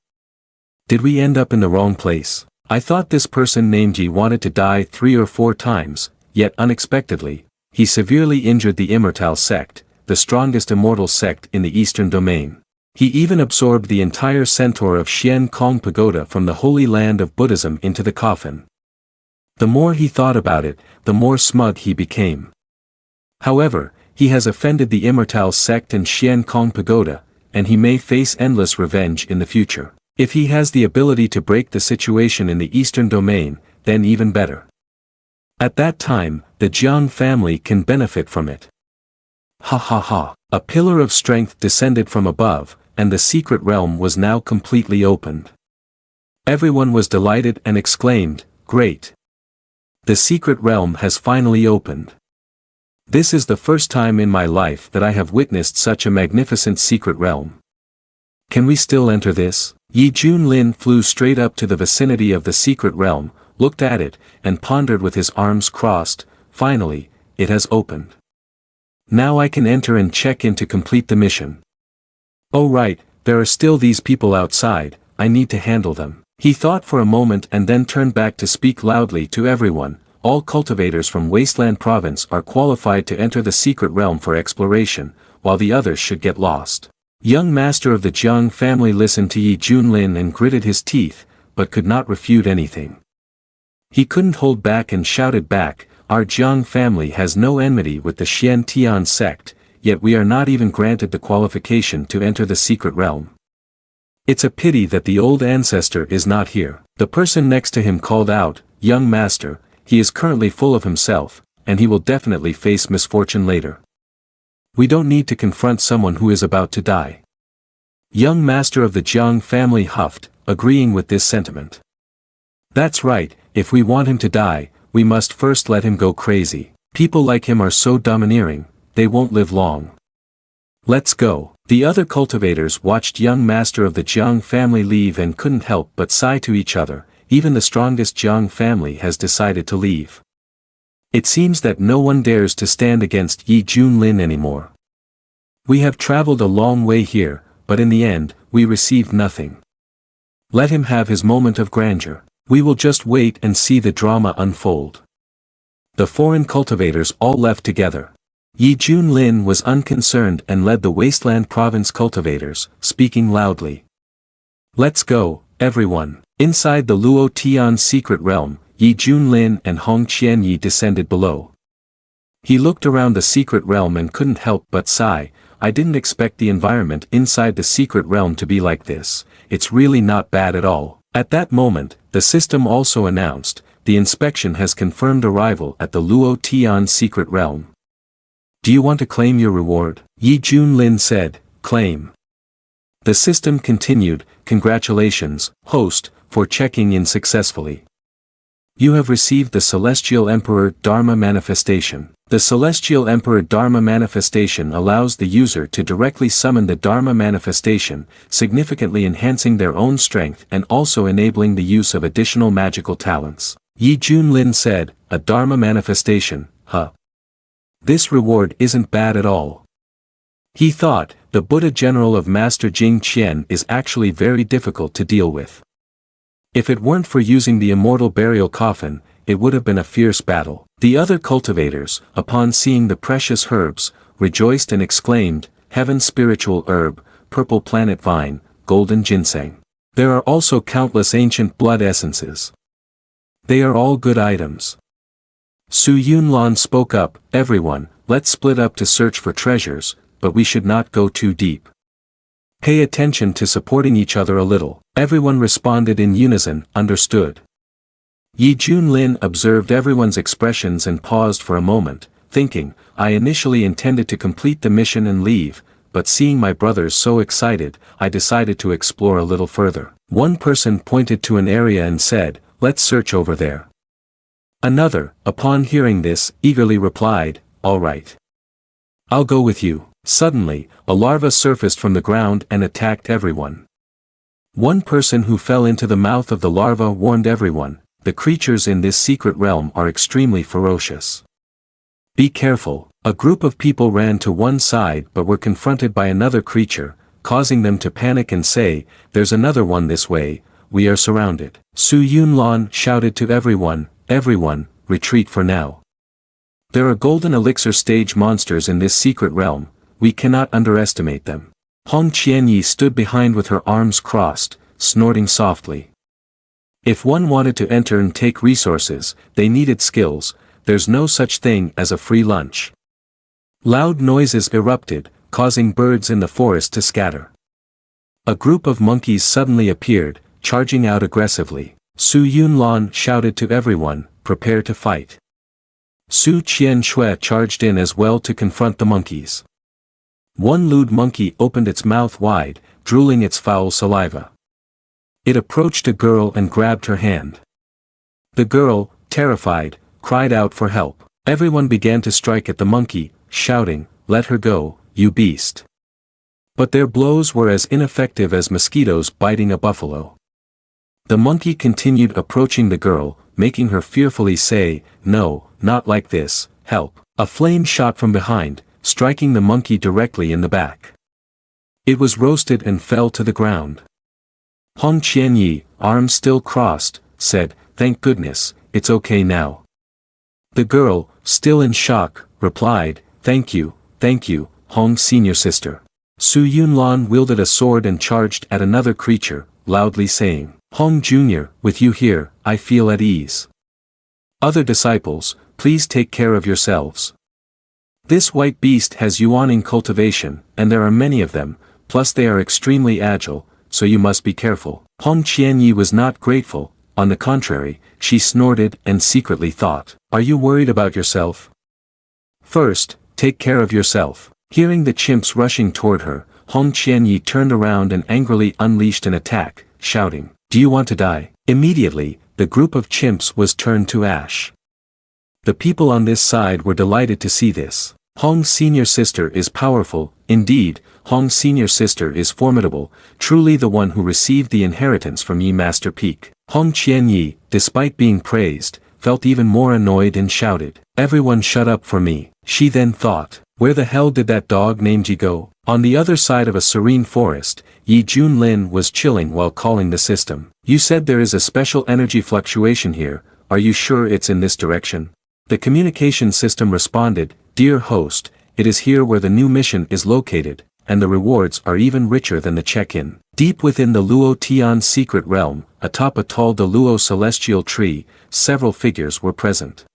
Did we end up in the wrong place? I thought this person named Yi wanted to die 3 or 4 times, yet unexpectedly, he severely injured the Immortal sect, the strongest immortal sect in the eastern domain. He even absorbed the entire centaur of Xian Kong Pagoda from the holy land of Buddhism into the coffin. The more he thought about it, the more smug he became. However, he has offended the Immortal sect and Xian Kong Pagoda, and he may face endless revenge in the future. If he has the ability to break the situation in the eastern domain, then even better. At that time, the Jiang family can benefit from it. Ha ha ha. A pillar of strength descended from above, and the secret realm was now completely opened. Everyone was delighted and exclaimed, "Great! The secret realm has finally opened. This is the first time in my life that I have witnessed such a magnificent secret realm. Can we still enter this?" Yi Junlin flew straight up to the vicinity of the secret realm, looked at it, and pondered with his arms crossed. Finally, it has opened. Now I can enter and check in to complete the mission. Oh right, there are still these people outside, I need to handle them. He thought for a moment and then turned back to speak loudly to everyone. All cultivators from Wasteland Province are qualified to enter the secret realm for exploration, while the others should get lost. Young master of the Jiang family listened to Yi Junlin and gritted his teeth, but could not refute anything. He couldn't hold back and shouted back, "Our Jiang family has no enmity with the Xian Tian sect, yet we are not even granted the qualification to enter the secret realm. It's a pity that the old ancestor is not here." The person next to him called out, "Young master, he is currently full of himself, and he will definitely face misfortune later. We don't need to confront someone who is about to die." Young master of the Jiang family huffed, agreeing with this sentiment. "That's right, if we want him to die, we must first let him go crazy. People like him are so domineering, they won't live long. Let's go." The other cultivators watched young master of the Jiang family leave and couldn't help but sigh to each other. Even the strongest Jiang family has decided to leave. It seems that no one dares to stand against Yi Junlin anymore. We have traveled a long way here, but in the end, we received nothing. Let him have his moment of grandeur. We will just wait and see the drama unfold. The foreign cultivators all left together. Yi Junlin was unconcerned and led the Wasteland Province cultivators, speaking loudly. "Let's go, everyone." Inside the Luo Tian secret realm, Yi Junlin and Hong Qianyi descended below. He looked around the secret realm and couldn't help but sigh. I didn't expect the environment inside the secret realm to be like this. It's really not bad at all. At that moment, the system also announced, the inspection has confirmed arrival at the Luo Tian secret realm. Do you want to claim your reward? Yi Junlin said, "Claim." The system continued, "Congratulations, host, for checking in successfully. You have received the Celestial Emperor Dharma manifestation. The Celestial Emperor Dharma Manifestation allows the user to directly summon the Dharma Manifestation, significantly enhancing their own strength and also enabling the use of additional magical talents. Yi Junlin said, a Dharma Manifestation, huh? This reward isn't bad at all. He thought, the Buddha General of Master Jing Qian is actually very difficult to deal with. If it weren't for using the immortal burial coffin, it would have been a fierce battle. The other cultivators, upon seeing the precious herbs, rejoiced and exclaimed, Heaven's spiritual herb, purple planet vine, golden ginseng. There are also countless ancient blood essences. They are all good items. Su Yunlan spoke up, everyone, let's split up to search for treasures, but we should not go too deep. Pay attention to supporting each other a little. Everyone responded in unison, understood. Yi Junlin observed everyone's expressions and paused for a moment, thinking, I initially intended to complete the mission and leave, but seeing my brothers so excited, I decided to explore a little further. One person pointed to an area and said, let's search over there. Another, upon hearing this, eagerly replied, all right. I'll go with you. Suddenly, a larva surfaced from the ground and attacked everyone. One person who fell into the mouth of the larva warned everyone, the creatures in this secret realm are extremely ferocious. Be careful. A group of people ran to one side but were confronted by another creature, causing them to panic and say, there's another one this way, we are surrounded. Su Yunlan shouted to everyone, retreat for now. There are golden elixir stage monsters in this secret realm, we cannot underestimate them. Hong Qianyi stood behind with her arms crossed, snorting softly. If one wanted to enter and take resources, they needed skills, there's no such thing as a free lunch. Loud noises erupted, causing birds in the forest to scatter. A group of monkeys suddenly appeared, charging out aggressively. Su Yunlan shouted to everyone, prepare to fight. Su Qianshui charged in as well to confront the monkeys. One lewd monkey opened its mouth wide, drooling its foul saliva. It approached a girl and grabbed her hand. The girl, terrified, cried out for help. Everyone began to strike at the monkey, shouting, let her go, you beast. But their blows were as ineffective as mosquitoes biting a buffalo. The monkey continued approaching the girl, making her fearfully say, no, not like this, help. A flame shot from behind, striking the monkey directly in the back. It was roasted and fell to the ground. Hong Qianyi, arms still crossed, said, thank goodness, it's okay now. The girl, still in shock, replied, thank you, Hong senior sister. Su Yunlan wielded a sword and charged at another creature, loudly saying, Hong Jr., with you here, I feel at ease. Other disciples, please take care of yourselves. This white beast has Yuaning cultivation, and there are many of them, plus they are extremely agile, so you must be careful. Hong Qianyi was not grateful, on the contrary, she snorted and secretly thought, are you worried about yourself? First, take care of yourself. Hearing the chimps rushing toward her, Hong Qianyi turned around and angrily unleashed an attack, shouting, do you want to die? Immediately, the group of chimps was turned to ash. The people on this side were delighted to see this. Hong's senior sister is powerful, indeed, Hong's senior sister is formidable, truly the one who received the inheritance from Yi Master Peak. Hong Qianyi, despite being praised, felt even more annoyed and shouted, everyone shut up for me. She then thought, where the hell did that dog named Yi go? On the other side of a serene forest, Yi Junlin was chilling while calling the system. You said there is a special energy fluctuation here, are you sure it's in this direction? The communication system responded, dear host, it is here where the new mission is located, and the rewards are even richer than the check-in. Deep within the Luo Tian secret realm, atop a tall De Luo celestial tree, several figures were present.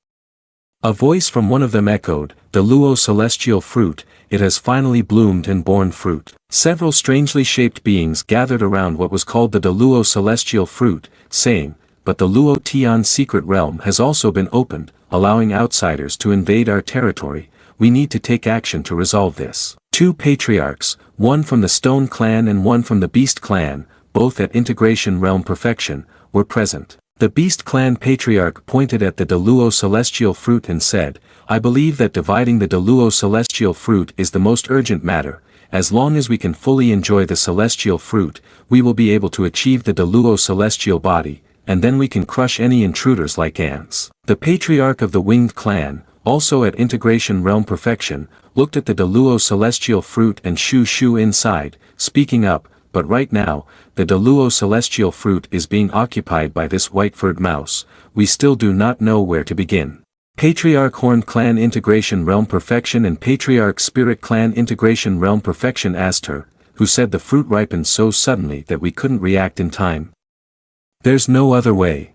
A voice from one of them echoed, the Luo celestial fruit, it has finally bloomed and borne fruit. Several strangely shaped beings gathered around what was called the De Luo celestial fruit, saying, but the Luo Tian secret realm has also been opened, allowing outsiders to invade our territory, we need to take action to resolve this. Two patriarchs, one from the Stone clan and one from the Beast clan, both at Integration Realm Perfection, were present. The Beast Clan Patriarch pointed at the Deluo celestial fruit and said, I believe that dividing the Deluo celestial fruit is the most urgent matter. As long as we can fully enjoy the celestial fruit, we will be able to achieve the Deluo celestial body, and then we can crush any intruders like ants. The Patriarch of the Winged Clan, also at Integration Realm Perfection, looked at the Deluo celestial fruit and Shu inside, speaking up, but right now, the Deluo celestial fruit is being occupied by this white-furred mouse. We still do not know where to begin. Patriarch Horn Clan Integration Realm Perfection and Patriarch Spirit Clan Integration Realm Perfection asked her, who said the fruit ripened so suddenly that we couldn't react in time. There's no other way.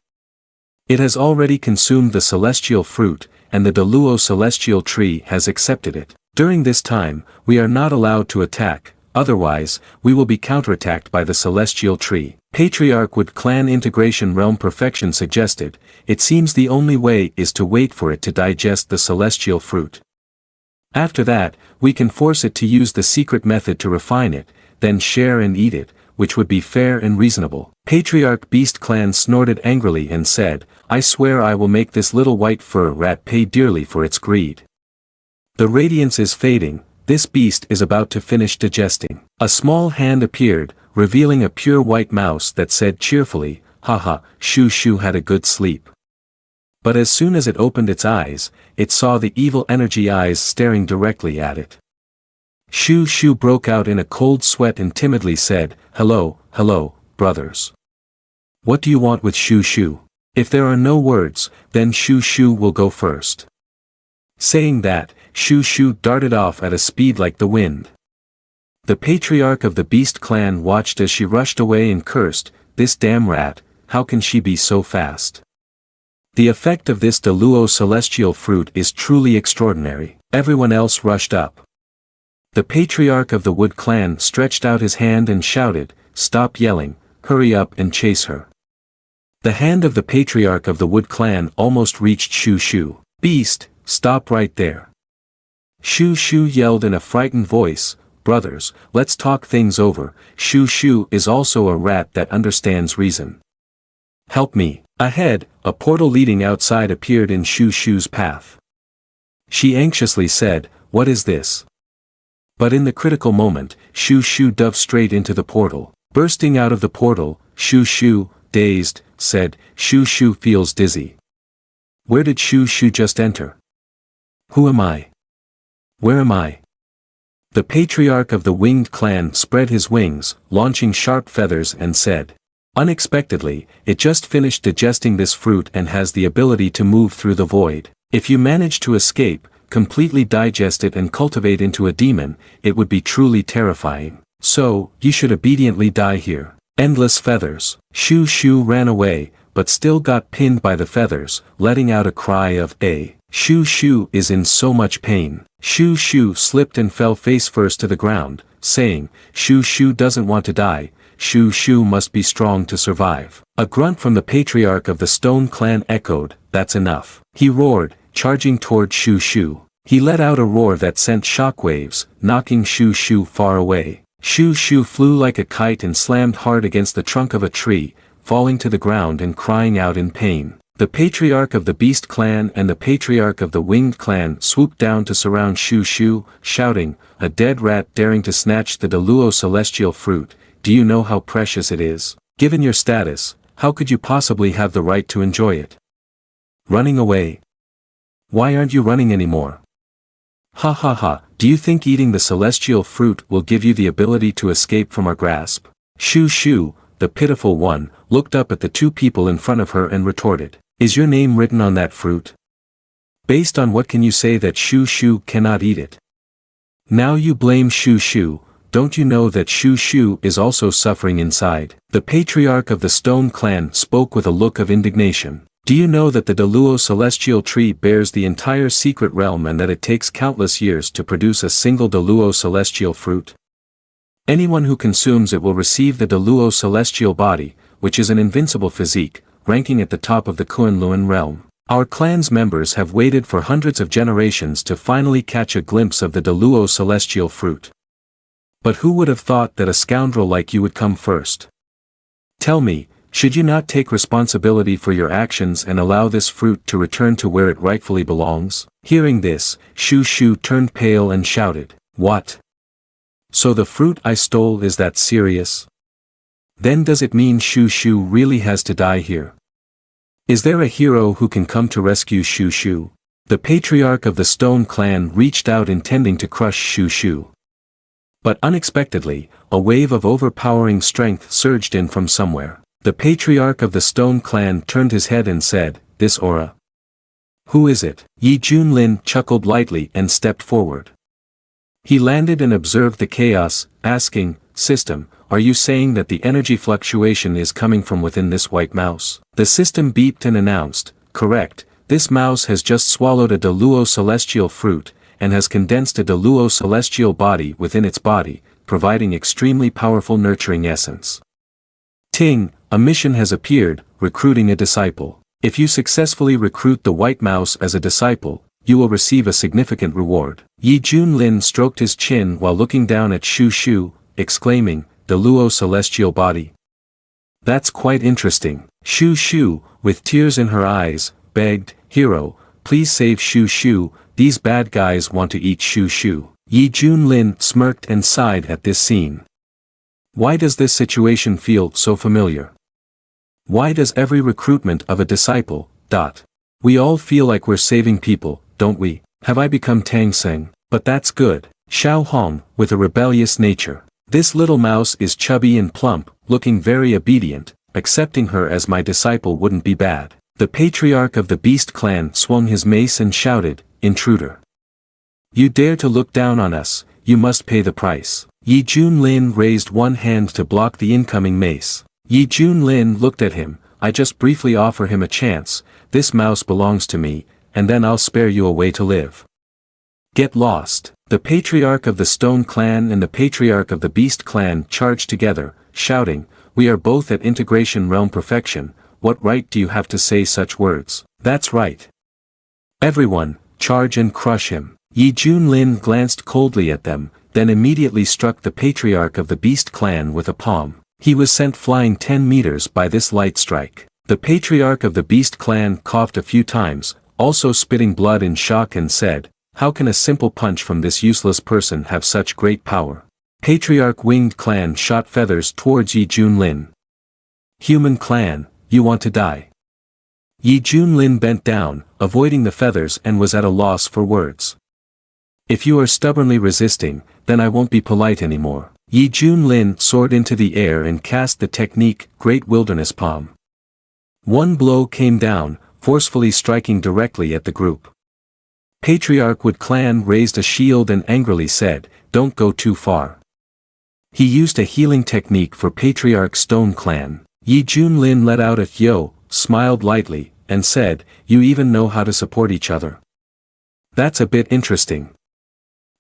It has already consumed the celestial fruit, and the Deluo celestial tree has accepted it. During this time, we are not allowed to attack. Otherwise, we will be counterattacked by the celestial tree. Patriarch Wood Clan Integration Realm Perfection suggested, it seems the only way is to wait for it to digest the celestial fruit. After that, we can force it to use the secret method to refine it, then share and eat it, which would be fair and reasonable. Patriarch Beast Clan snorted angrily and said, I swear I will make this little white fur rat pay dearly for its greed. The radiance is fading. This beast is about to finish digesting. A small hand appeared, revealing a pure white mouse that said cheerfully, haha, Shu had a good sleep. But as soon as it opened its eyes, it saw the evil energy eyes staring directly at it. Shu broke out in a cold sweat and timidly said, hello, brothers. What do you want with Shu? If there are no words, then Shu will go first. Saying that, Shu darted off at a speed like the wind. The Patriarch of the Beast Clan watched as she rushed away and cursed, this damn rat, how can she be so fast? The effect of this Deluo celestial fruit is truly extraordinary. Everyone else rushed up. The Patriarch of the Wood Clan stretched out his hand and shouted, stop yelling, hurry up and chase her. The hand of the Patriarch of the Wood Clan almost reached Shu. Beast, stop right there. Shu yelled in a frightened voice, brothers, let's talk things over. Shu is also a rat that understands reason. Help me. Ahead, a portal leading outside appeared in Shu's path. She anxiously said, what is this? But in the critical moment, Shu dove straight into the portal. Bursting out of the portal, Shu, dazed, said, Shu feels dizzy. Where did Shu just enter? Who am I? Where am I? The Patriarch of the Winged Clan spread his wings, launching sharp feathers and said, unexpectedly, it just finished digesting this fruit and has the ability to move through the void. If you manage to escape, completely digest it and cultivate into a demon, it would be truly terrifying. So, you should obediently die here. Endless feathers. Shu ran away, but still got pinned by the feathers, letting out a cry of a. Shu is in so much pain. Shu slipped and fell face first to the ground, saying, Shu doesn't want to die. Shu must be strong to survive. A grunt from the Patriarch of the Stone Clan echoed, that's enough. He roared, charging toward Shu. He let out a roar that sent shockwaves, knocking Shu far away. Shu flew like a kite and slammed hard against the trunk of a tree, falling to the ground and crying out in pain. The Patriarch of the Beast Clan and the Patriarch of the Winged Clan swooped down to surround Shu, shouting, a dead rat daring to snatch the Deluo celestial fruit, do you know how precious it is? Given your status, how could you possibly have the right to enjoy it? Running away? Why aren't you running anymore? Ha, do you think eating the celestial fruit will give you the ability to escape from our grasp? Shu, the pitiful one, looked up at the two people in front of her and retorted, is your name written on that fruit? Based on what can you say that Shu cannot eat it? Now you blame Shu, don't you know that Shu is also suffering inside? The Patriarch of the Stone Clan spoke with a look of indignation. Do you know that the Deluo celestial tree bears the entire secret realm and that it takes countless years to produce a single Deluo celestial fruit? Anyone who consumes it will receive the Deluo celestial body, which is an invincible physique, ranking at the top of the Kunlun realm. Our clan's members have waited for hundreds of generations to finally catch a glimpse of the Deluo celestial fruit. But who would have thought that a scoundrel like you would come first? Tell me, Should you not take responsibility for your actions and allow this fruit to return to where it rightfully belongs? Hearing this, Shu Shu turned pale and shouted, "What? So the fruit I stole is that serious? Then does it mean Shu Shu really has to die here? Is there a hero who can come to rescue Shu Shu?" The patriarch of the Stone Clan reached out intending to crush Shu Shu. But unexpectedly, a wave of overpowering strength surged in from somewhere. The patriarch of the Stone Clan turned his head and said, "This aura. Who is it?" Yi Junlin chuckled lightly and stepped forward. He landed and observed the chaos, asking, "System, are you saying that the energy fluctuation is coming from within this white mouse?" The system beeped and announced, "Correct, this mouse has just swallowed a Deluo celestial fruit, and has condensed a Deluo celestial body within its body, providing extremely powerful nurturing essence. Ting, a mission has appeared, recruiting a disciple. If you successfully recruit the white mouse as a disciple, you will receive a significant reward." Yi Junlin stroked his chin while looking down at Shu Shu, exclaiming, "Deluo celestial body. That's quite interesting." Shu Shu, with tears in her eyes, begged, "Hero, please save Shu Shu, these bad guys want to eat Shu Shu." Yi Junlin smirked and sighed at this scene. Why does this situation feel so familiar? Why does every recruitment of a disciple, we all feel like we're saving people, don't we? Have I become Tang Seng? But that's good. Xiao Hong, with a rebellious nature. This little mouse is chubby and plump, looking very obedient, accepting her as my disciple wouldn't be bad. The patriarch of the Beast Clan swung his mace and shouted, "Intruder! You dare to look down on us, you must pay the price." Yi Junlin raised one hand to block the incoming mace. Yi Junlin looked at him, "I just briefly offer him a chance, this mouse belongs to me, and then I'll spare you a way to live. Get lost." The patriarch of the Stone Clan and the patriarch of the Beast Clan charged together, shouting, "We are both at Integration Realm Perfection, what right do you have to say such words?" "That's right. Everyone, charge and crush him." Yi Junlin glanced coldly at them, then immediately struck the patriarch of the Beast Clan with a palm. He was sent flying 10 meters by this light strike. The patriarch of the Beast Clan coughed a few times, also spitting blood in shock, and said, "How can a simple punch from this useless person have such great power?" Patriarch Winged Clan shot feathers towards Yi Junlin. "Human Clan, you want to die?" Yi Junlin bent down, avoiding the feathers, and was at a loss for words. "If you are stubbornly resisting, then I won't be polite anymore." Yi Junlin soared into the air and cast the technique, Great Wilderness Palm. One blow came down, forcefully striking directly at the group. Patriarch Wood Clan raised a shield and angrily said, "Don't go too far." He used a healing technique for Patriarch Stone Clan. Yi Junlin let out a yo, smiled lightly, and said, "You even know how to support each other. That's a bit interesting.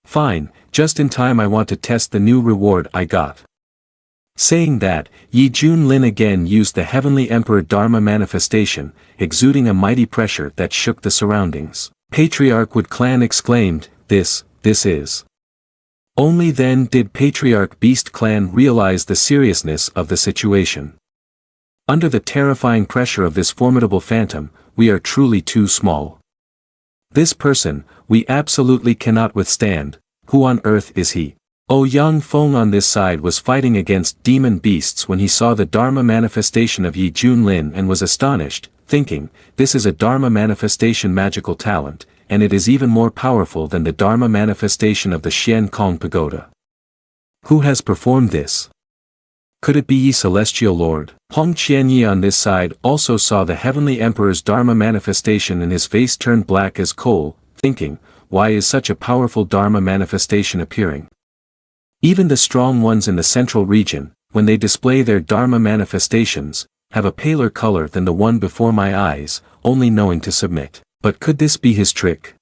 Fine, just in time, I want to test the new reward I got." Saying that, Yi Junlin again used the Heavenly Emperor Dharma manifestation, exuding a mighty pressure that shook the surroundings. Patriarch Wood Clan exclaimed, this is. Only then did Patriarch Beast Clan realize the seriousness of the situation. Under the terrifying pressure of this formidable phantom, we are truly too small. This person, we absolutely cannot withstand. Who on earth is he? Oh, Yang Feng on this side was fighting against demon beasts when he saw the Dharma manifestation of Yi Junlin and was astonished, thinking, this is a Dharma manifestation magical talent, and it is even more powerful than the Dharma manifestation of the Xian Kong Pagoda. Who has performed this? Could it be Yi Celestial Lord? Hong Qianyi on this side also saw the Heavenly Emperor's Dharma manifestation and his face turned black as coal, thinking, why is such a powerful Dharma manifestation appearing? Even the strong ones in the central region, when they display their Dharma manifestations, have a paler color than the one before my eyes, only knowing to submit. But could this be his trick?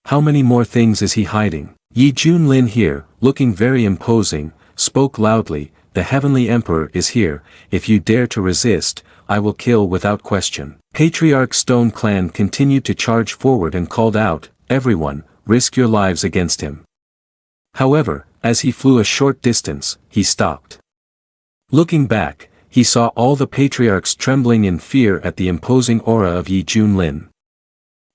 How many more things is he hiding? Yi Junlin here, looking very imposing, spoke loudly, the Heavenly Emperor is here, if you dare to resist, I will kill without question. Patriarch Stone Clan continued to charge forward and called out, everyone, risk your lives against him. However, as he flew a short distance, he stopped. Looking back, he saw all the patriarchs trembling in fear at the imposing aura of Yi Junlin.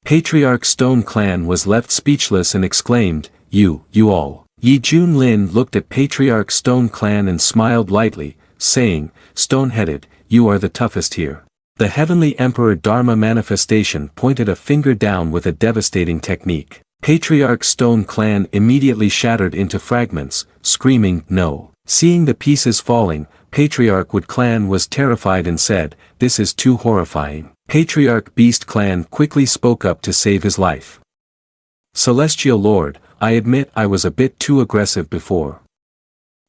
Patriarch Stone Clan was left speechless and exclaimed, You all. Yi Junlin looked at Patriarch Stone Clan and smiled lightly, saying, Stone-headed, you are the toughest here. The Heavenly Emperor Dharma manifestation pointed a finger down with a devastating technique. Patriarch Stone Clan immediately shattered into fragments, screaming, No. Seeing the pieces falling, Patriarch Wood Clan was terrified and said, This is too horrifying. Patriarch Beast Clan quickly spoke up to save his life. Celestial Lord, I admit I was a bit too aggressive before.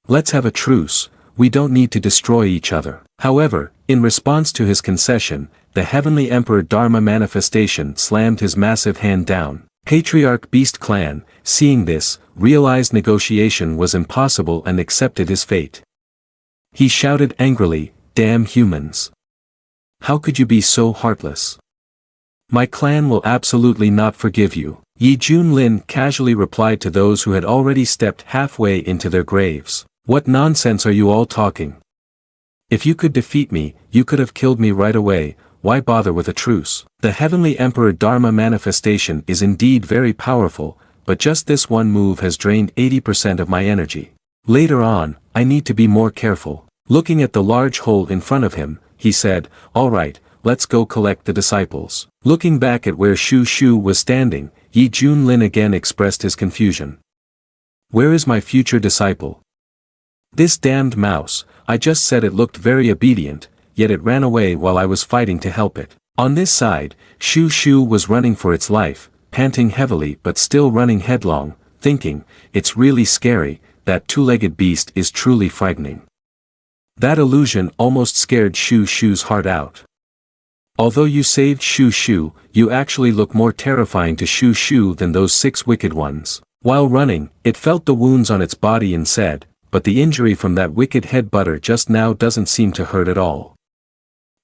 Let's have a truce, we don't need to destroy each other. However, in response to his concession, the Heavenly Emperor Dharma manifestation slammed his massive hand down. Patriarch Beast Clan, seeing this, realized negotiation was impossible and accepted his fate. He shouted angrily, Damn humans! How could you be so heartless? My clan will absolutely not forgive you. Yi Junlin casually replied to those who had already stepped halfway into their graves. What nonsense are you all talking? If you could defeat me, you could have killed me right away, why bother with a truce? The Heavenly Emperor Dharma manifestation is indeed very powerful, but just this one move has drained 80% of my energy. Later on, I need to be more careful. Looking at the large hole in front of him, he said, Alright, let's go collect the disciples. Looking back at where Shu Shu was standing, Yi Junlin again expressed his confusion. Where is my future disciple? This damned mouse, I just said it looked very obedient, yet it ran away while I was fighting to help it. On this side, Shu Shu was running for its life, panting heavily but still running headlong, thinking, it's really scary, that two-legged beast is truly frightening. That illusion almost scared Shu Shu's heart out. Although you saved Shu Shu, you actually look more terrifying to Shu Shu than those 6 wicked ones. While running, it felt the wounds on its body and said, but the injury from that wicked headbutter just now doesn't seem to hurt at all.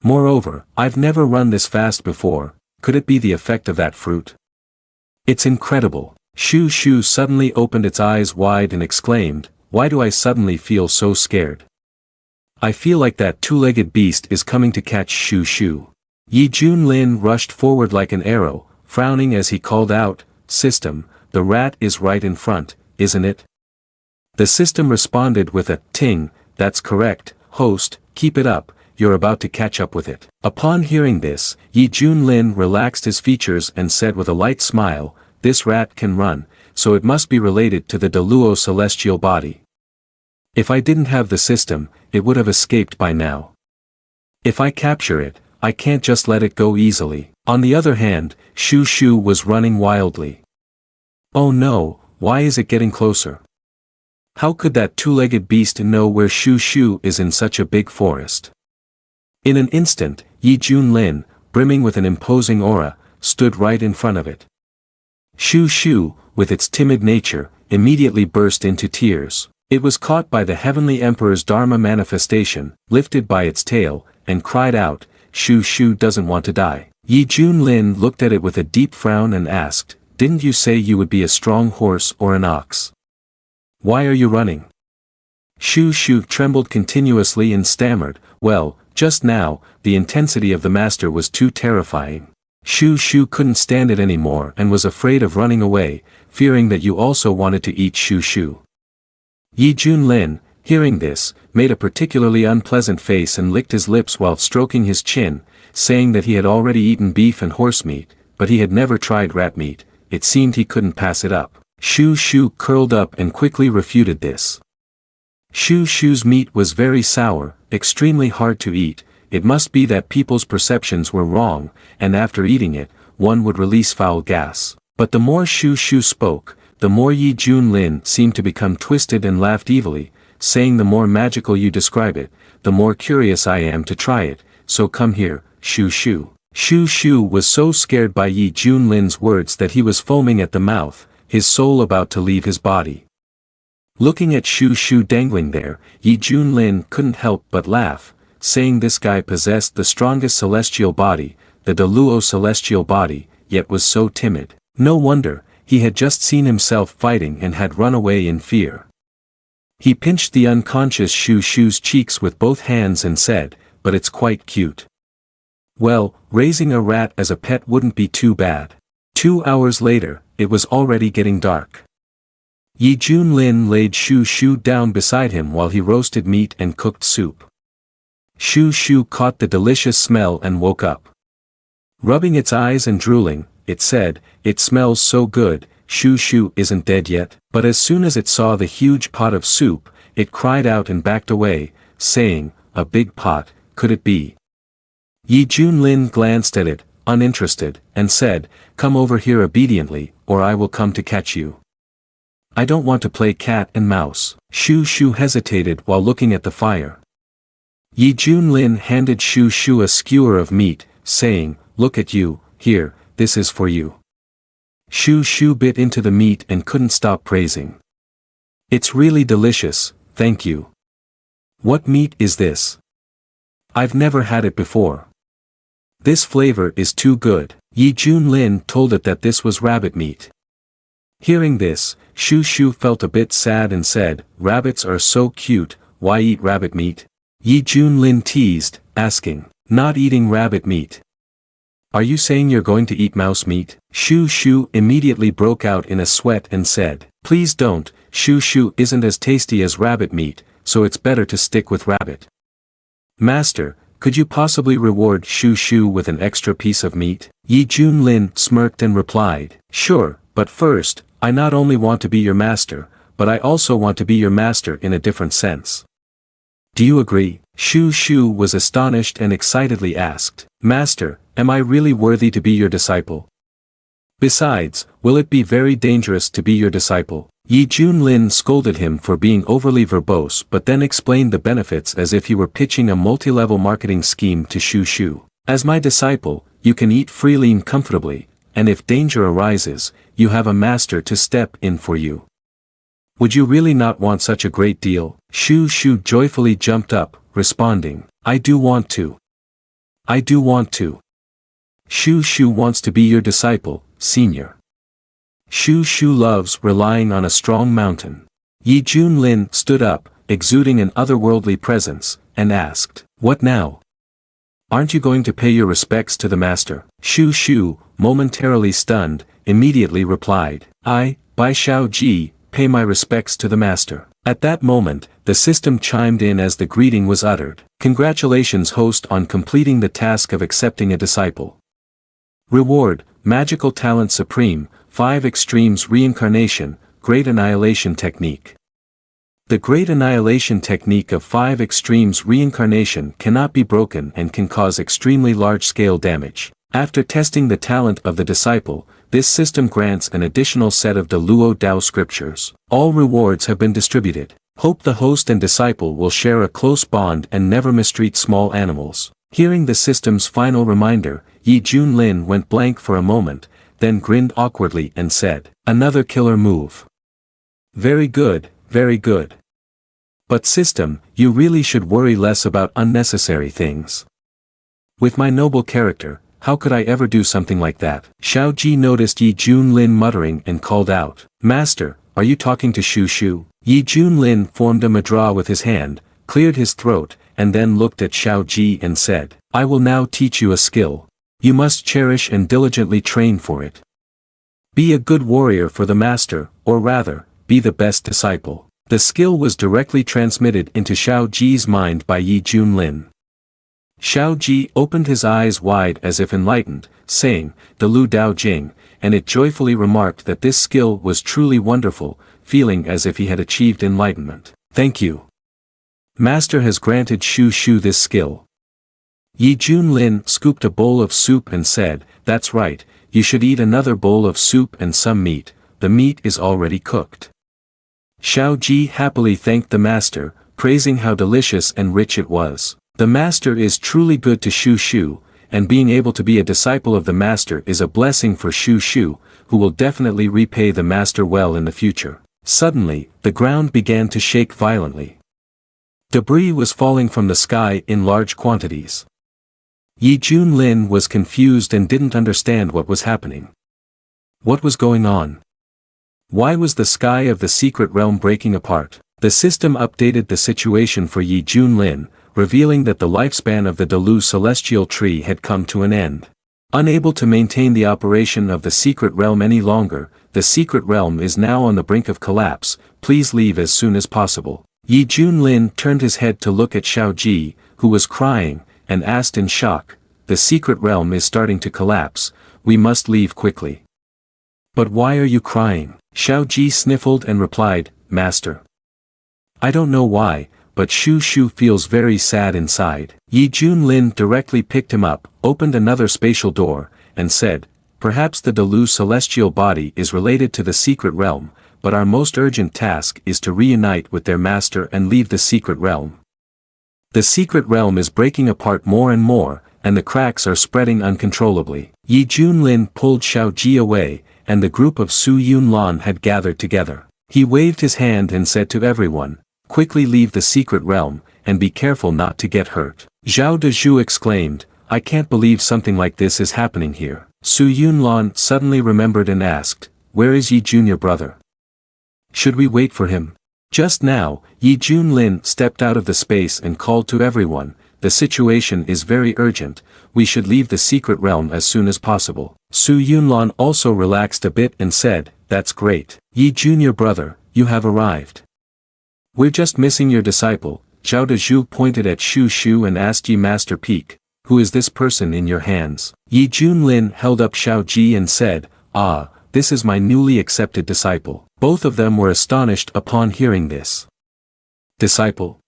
Moreover, I've never run this fast before, could it be the effect of that fruit? It's incredible. Shu Shu suddenly opened its eyes wide and exclaimed, Why do I suddenly feel so scared? I feel like that two-legged beast is coming to catch Shu Shu. Yi Junlin rushed forward like an arrow, frowning as he called out, System, the rat is right in front, isn't it? The system responded with a ting, That's correct, host, keep it up, you're about to catch up with it. Upon hearing this, Yi Junlin relaxed his features and said with a light smile, This rat can run, so it must be related to the Deluo celestial body. If I didn't have the system, it would have escaped by now. If I capture it, I can't just let it go easily. On the other hand, Shu Shu was running wildly. Oh no, why is it getting closer? How could that two-legged beast know where Shu Shu is in such a big forest? In an instant, Yi Junlin, brimming with an imposing aura, stood right in front of it. Shu Shu, with its timid nature, immediately burst into tears. It was caught by the Heavenly Emperor's Dharma manifestation, lifted by its tail, and cried out, Shu Shu doesn't want to die. Yi Junlin looked at it with a deep frown and asked, Didn't you say you would be a strong horse or an ox? Why are you running? Shu Shu trembled continuously and stammered, Well, just now, the intensity of the master was too terrifying. Shu Shu couldn't stand it anymore and was afraid of running away, fearing that you also wanted to eat Shu Shu. Yi Junlin, hearing this, made a particularly unpleasant face and licked his lips while stroking his chin, saying that he had already eaten beef and horse meat, but he had never tried rat meat, it seemed he couldn't pass it up. Shu Shu curled up and quickly refuted this. Shu Shu's meat was very sour, extremely hard to eat, it must be that people's perceptions were wrong, and after eating it, one would release foul gas. But the more Shu Shu spoke, the more Yi Junlin seemed to become twisted and laughed evilly, saying the more magical you describe it, the more curious I am to try it, so come here, Shu Shu. Shu Shu was so scared by Yi Junlin's words that he was foaming at the mouth, his soul about to leave his body. Looking at Shu Shu dangling there, Yi Junlin couldn't help but laugh, saying this guy possessed the strongest celestial body, the Deluo celestial body, yet was so timid. No wonder, he had just seen himself fighting and had run away in fear. He pinched the unconscious Shu Shu's cheeks with both hands and said, "But it's quite cute. Well, raising a rat as a pet wouldn't be too bad." 2 hours later, it was already getting dark. Yi Junlin laid Shu Shu down beside him while he roasted meat and cooked soup. Shu Shu caught the delicious smell and woke up. Rubbing its eyes and drooling, it said, "It smells so good, Shu Shu isn't dead yet." But as soon as it saw the huge pot of soup, it cried out and backed away, saying, "A big pot, could it be?" Yi Junlin glanced at it, uninterested, and said, "Come over here obediently, or I will come to catch you." "I don't want to play cat and mouse." Shu Shu hesitated while looking at the fire. Yi Junlin handed Shu Shu a skewer of meat, saying, "Look at you, here, this is for you." Shu Shu bit into the meat and couldn't stop praising. "It's really delicious, thank you." "What meat is this? I've never had it before. This flavor is too good." Yi Junlin told it that this was rabbit meat. Hearing this, Shu Shu felt a bit sad and said, "Rabbits are so cute, why eat rabbit meat?" Yi Junlin teased, asking, "Not eating rabbit meat. Are you saying you're going to eat mouse meat?" Shu Shu immediately broke out in a sweat and said, "Please don't, Shu Shu isn't as tasty as rabbit meat, so it's better to stick with rabbit." "Master, could you possibly reward Shu Shu with an extra piece of meat?" Yi Junlin smirked and replied, "Sure, but first, I not only want to be your master, but I also want to be your master in a different sense. Do you agree?" Shu Shu was astonished and excitedly asked, "Master, am I really worthy to be your disciple? Besides, will it be very dangerous to be your disciple?" Yi Junlin scolded him for being overly verbose but then explained the benefits as if he were pitching a multi-level marketing scheme to Shu Shu. "As my disciple, you can eat freely and comfortably, and if danger arises, you have a master to step in for you. Would you really not want such a great deal?" Shu Shu joyfully jumped up, responding, "I do want to. I do want to. Shu Shu wants to be your disciple, senior." Shu Shu loves relying on a strong mountain. Yi Junlin stood up, exuding an otherworldly presence, and asked, "What now? Aren't you going to pay your respects to the master?" Shu Shu, momentarily stunned, immediately replied, "I, Bai Shao Ji, pay my respects to the master." At that moment, the system chimed in as the greeting was uttered. "Congratulations host on completing the task of accepting a disciple. Reward, Magical Talent Supreme, 5 Extremes Reincarnation, Great Annihilation Technique." The Great Annihilation Technique of 5 Extremes Reincarnation cannot be broken and can cause extremely large-scale damage. After testing the talent of the disciple, this system grants an additional set of the Luo Dao scriptures. All rewards have been distributed. Hope the host and disciple will share a close bond and never mistreat small animals. Hearing the system's final reminder, Yi Junlin went blank for a moment, then grinned awkwardly and said, "Another killer move. Very good, very good. But system, you really should worry less about unnecessary things. With my noble character, how could I ever do something like that?" Xiao Ji noticed Yi Junlin muttering and called out, "Master, are you talking to Shu Shu?" Yi Junlin formed a mudra with his hand, cleared his throat, and then looked at Xiao Ji and said, "I will now teach you a skill. You must cherish and diligently train for it. Be a good warrior for the master, or rather, be the best disciple." The skill was directly transmitted into Xiao Ji's mind by Yi Junlin. Xiao Ji opened his eyes wide as if enlightened, saying, "The Lu Dao Jing," and it joyfully remarked that this skill was truly wonderful, feeling as if he had achieved enlightenment. "Thank you. Master has granted Shu Shu this skill." Yi Junlin scooped a bowl of soup and said, "That's right, you should eat another bowl of soup and some meat, the meat is already cooked." Xiao Ji happily thanked the master, praising how delicious and rich it was. The master is truly good to Shu Shu, and being able to be a disciple of the master is a blessing for Shu Shu, who will definitely repay the master well in the future. Suddenly, the ground began to shake violently. Debris was falling from the sky in large quantities. Yi Junlin was confused and didn't understand what was happening. What was going on? Why was the sky of the secret realm breaking apart? The system updated the situation for Yi Junlin, revealing that the lifespan of the Dalu celestial tree had come to an end. Unable to maintain the operation of the secret realm any longer, the secret realm is now on the brink of collapse, please leave as soon as possible. Yi Junlin turned his head to look at Xiao Ji, who was crying, and asked in shock, the secret realm is starting to collapse, we must leave quickly. But why are you crying? Xiao Ji sniffled and replied, Master. I don't know why, but Shu Shu feels very sad inside. Yi Junlin directly picked him up, opened another spatial door, and said, perhaps the Dalu celestial body is related to the secret realm, but our most urgent task is to reunite with their master and leave the secret realm. The secret realm is breaking apart more and more, and the cracks are spreading uncontrollably. Yi Junlin pulled Xiao Ji away, and the group of Su Yunlan had gathered together. He waved his hand and said to everyone, quickly leave the secret realm, and be careful not to get hurt. Zhao Dezhu exclaimed, I can't believe something like this is happening here. Su Yunlan suddenly remembered and asked, where is Yi Junior brother? Should we wait for him? Just now, Yi Junlin stepped out of the space and called to everyone, the situation is very urgent, we should leave the secret realm as soon as possible. Su Yunlan also relaxed a bit and said, that's great. Yi Junior brother, you have arrived. We're just missing your disciple. Zhao Dezhu pointed at Shu Shu and asked Yi Master Peak, who is this person in your hands? Yi Junlin held up Xiao Ji and said, ah, this is my newly accepted disciple. Both of them were astonished upon hearing this. Disciple?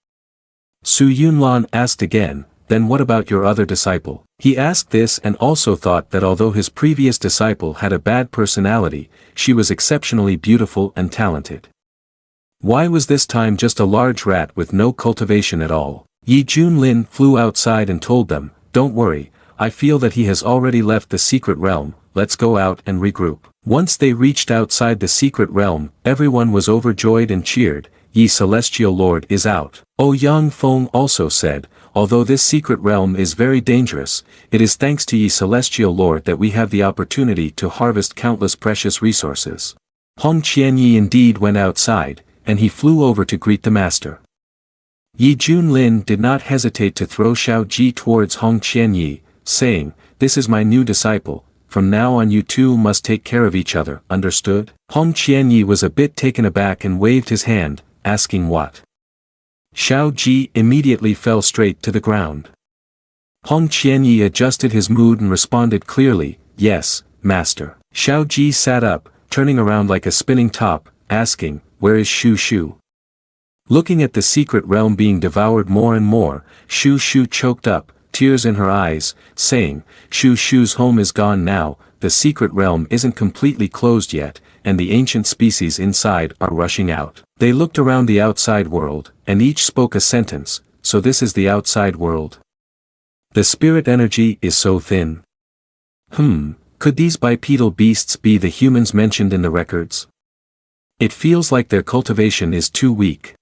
Su Yunlan asked again, then what about your other disciple? He asked this and also thought that although his previous disciple had a bad personality, she was exceptionally beautiful and talented. Why was this time just a large rat with no cultivation at all? Yi Junlin flew outside and told them, don't worry, I feel that he has already left the secret realm, let's go out and regroup. Once they reached outside the secret realm, everyone was overjoyed and cheered, Yi Celestial Lord is out. Yang Feng also said, although this secret realm is very dangerous, it is thanks to Yi Celestial Lord that we have the opportunity to harvest countless precious resources. Hong Qianyi indeed went outside, and he flew over to greet the master. Yi Junlin did not hesitate to throw Xiao Ji towards Hong Qianyi, saying, this is my new disciple, from now on you two must take care of each other, understood? Hong Qianyi was a bit taken aback and waved his hand, asking what? Xiao Ji immediately fell straight to the ground. Hong Qianyi adjusted his mood and responded clearly, yes, master. Xiao Ji sat up, turning around like a spinning top, asking, where is Shu Shu? Looking at the secret realm being devoured more and more, Shu Shu choked up, tears in her eyes, saying, Shu Shu's home is gone now, the secret realm isn't completely closed yet, and the ancient species inside are rushing out. They looked around the outside world, and each spoke a sentence, so this is the outside world. The spirit energy is so thin. Could these bipedal beasts be the humans mentioned in the records? It feels like their cultivation is too weak.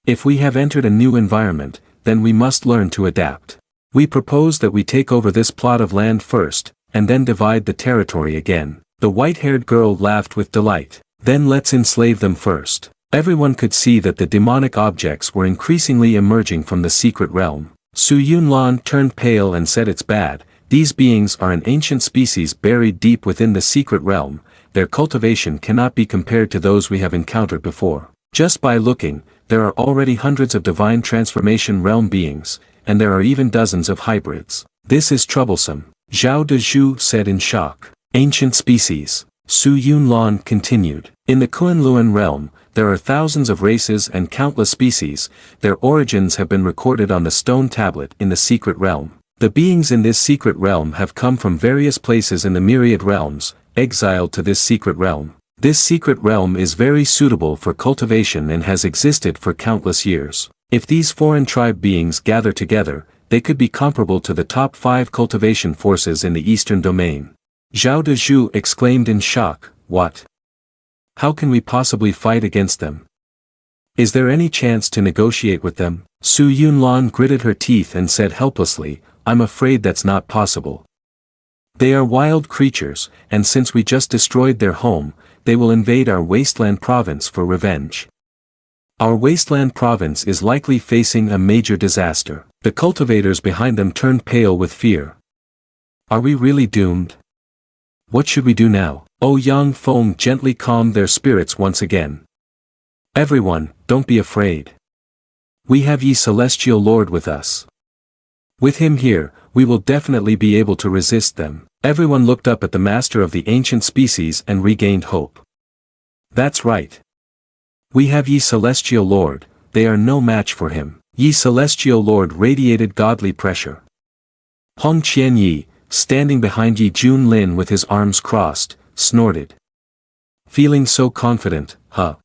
If we have entered a new environment, then we must learn to adapt. We propose that we take over this plot of land first, and then divide the territory again. The white-haired girl laughed with delight. Then let's enslave them first. Everyone could see that the demonic objects were increasingly emerging from the secret realm. Su Yunlan turned pale and said it's bad, these beings are an ancient species buried deep within the secret realm, their cultivation cannot be compared to those we have encountered before. Just by looking, there are already hundreds of divine transformation realm beings, and there are even dozens of hybrids. This is troublesome, Zhao Dezhu said in shock. Ancient species. Su Yunlan continued. In the Kunlun realm, there are thousands of races and countless species, their origins have been recorded on the stone tablet in the secret realm. The beings in this secret realm have come from various places in the myriad realms, exiled to this secret realm. This secret realm is very suitable for cultivation and has existed for countless years. If these foreign tribe beings gather together, they could be comparable to the top 5 cultivation forces in the eastern domain. Zhao Dezhu exclaimed in shock, what? How can we possibly fight against them? Is there any chance to negotiate with them? Su Yunlan gritted her teeth and said helplessly, I'm afraid that's not possible. They are wild creatures, and since we just destroyed their home, they will invade our wasteland province for revenge. Our wasteland province is likely facing a major disaster. The cultivators behind them turned pale with fear. Are we really doomed? What should we do now? Oh, Yang Feng gently calmed their spirits once again. Everyone, don't be afraid. We have Ye Celestial Lord with us. With him here, we will definitely be able to resist them. Everyone looked up at the master of the ancient species and regained hope. That's right. We have Ye Celestial Lord, they are no match for him. Ye Celestial Lord radiated godly pressure. Hong Qianyi, standing behind Yi Junlin with his arms crossed, snorted. Feeling so confident, huh?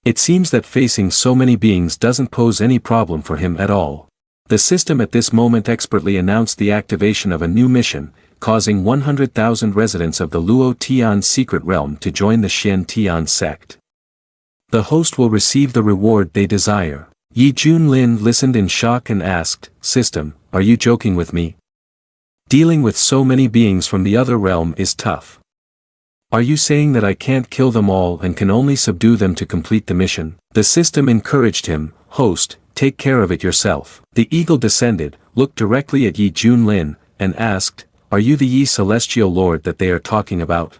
It seems that facing so many beings doesn't pose any problem for him at all. The system at this moment expertly announced the activation of a new mission, causing 100,000 residents of the Luo Tian secret realm to join the Xian Tian sect. The host will receive the reward they desire. Yi Junlin listened in shock and asked, System, are you joking with me? Dealing with so many beings from the other realm is tough. Are you saying that I can't kill them all and can only subdue them to complete the mission? The system encouraged him, Host, take care of it yourself. The eagle descended, looked directly at Yi Junlin, and asked, Are you the Yi Celestial Lord that they are talking about?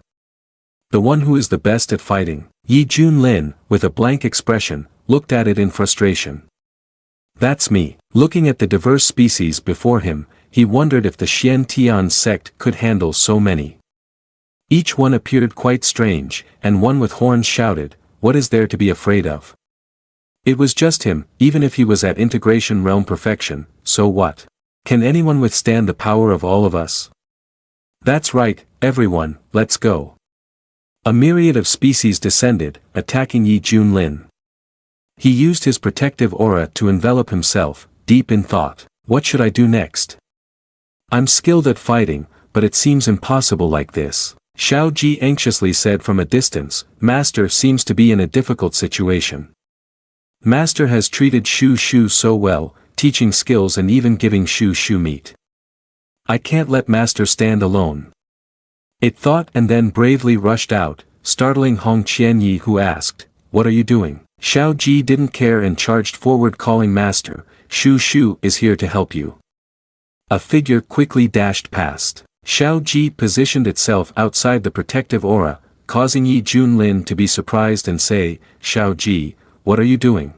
The one who is the best at fighting? Yi Junlin, with a blank expression, looked at it in frustration. That's me. Looking at the diverse species before him, he wondered if the Xian Tian sect could handle so many. Each one appeared quite strange, and one with horns shouted, What is there to be afraid of? It was just him, even if he was at integration realm perfection, so what? Can anyone withstand the power of all of us? That's right, everyone, let's go. A myriad of species descended, attacking Yi Junlin. He used his protective aura to envelop himself, deep in thought. What should I do next? I'm skilled at fighting, but it seems impossible like this. Xiao Ji anxiously said from a distance, Master seems to be in a difficult situation. Master has treated Shu Shu so well, teaching skills and even giving Shu Shu meat. I can't let Master stand alone. It thought and then bravely rushed out, startling Hong Qianyi who asked, What are you doing? Xiao Ji didn't care and charged forward calling Master, Shu Shu is here to help you. A figure quickly dashed past. Xiao Ji positioned itself outside the protective aura, causing Yi Junlin to be surprised and say, Xiao Ji, what are you doing?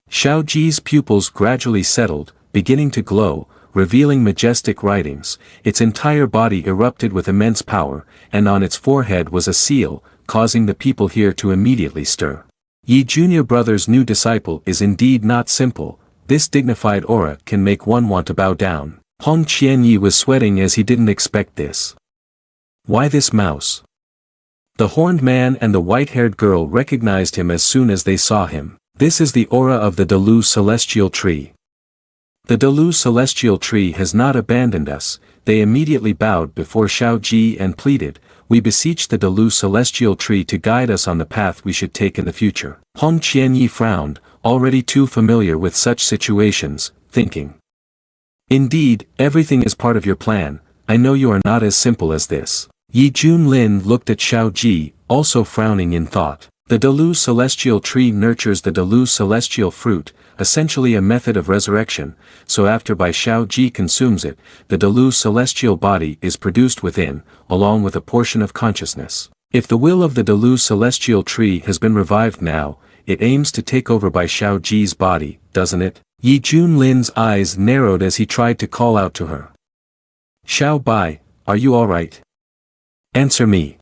Xiao Ji's pupils gradually settled, beginning to glow, revealing majestic writings. Its entire body erupted with immense power, and on its forehead was a seal, causing the people here to immediately stir. Yi Junior Brother's new disciple is indeed not simple. This dignified aura can make one want to bow down. Hong Qianyi was sweating as he didn't expect this. Why this mouse? The horned man and the white-haired girl recognized him as soon as they saw him. This is the aura of the Dalu Celestial Tree. The Dalu Celestial Tree has not abandoned us. They immediately bowed before Xiao Ji and pleaded, We beseech the Dalu Celestial Tree to guide us on the path we should take in the future. Hong Qianyi frowned, already too familiar with such situations, thinking. Indeed, everything is part of your plan. I know you are not as simple as this. Yi Junlin looked at Xiao Ji, also frowning in thought. The Dalu Celestial Tree nurtures the Dalu Celestial Fruit, essentially a method of resurrection, so after Bai Xiao Ji consumes it, the Dalu Celestial body is produced within, along with a portion of consciousness. If the will of the Dalu Celestial Tree has been revived now, it aims to take over Bai Xiao Ji's body, doesn't it? Yi Junlin's eyes narrowed as he tried to call out to her. Xiao Bai, are you alright? Answer me.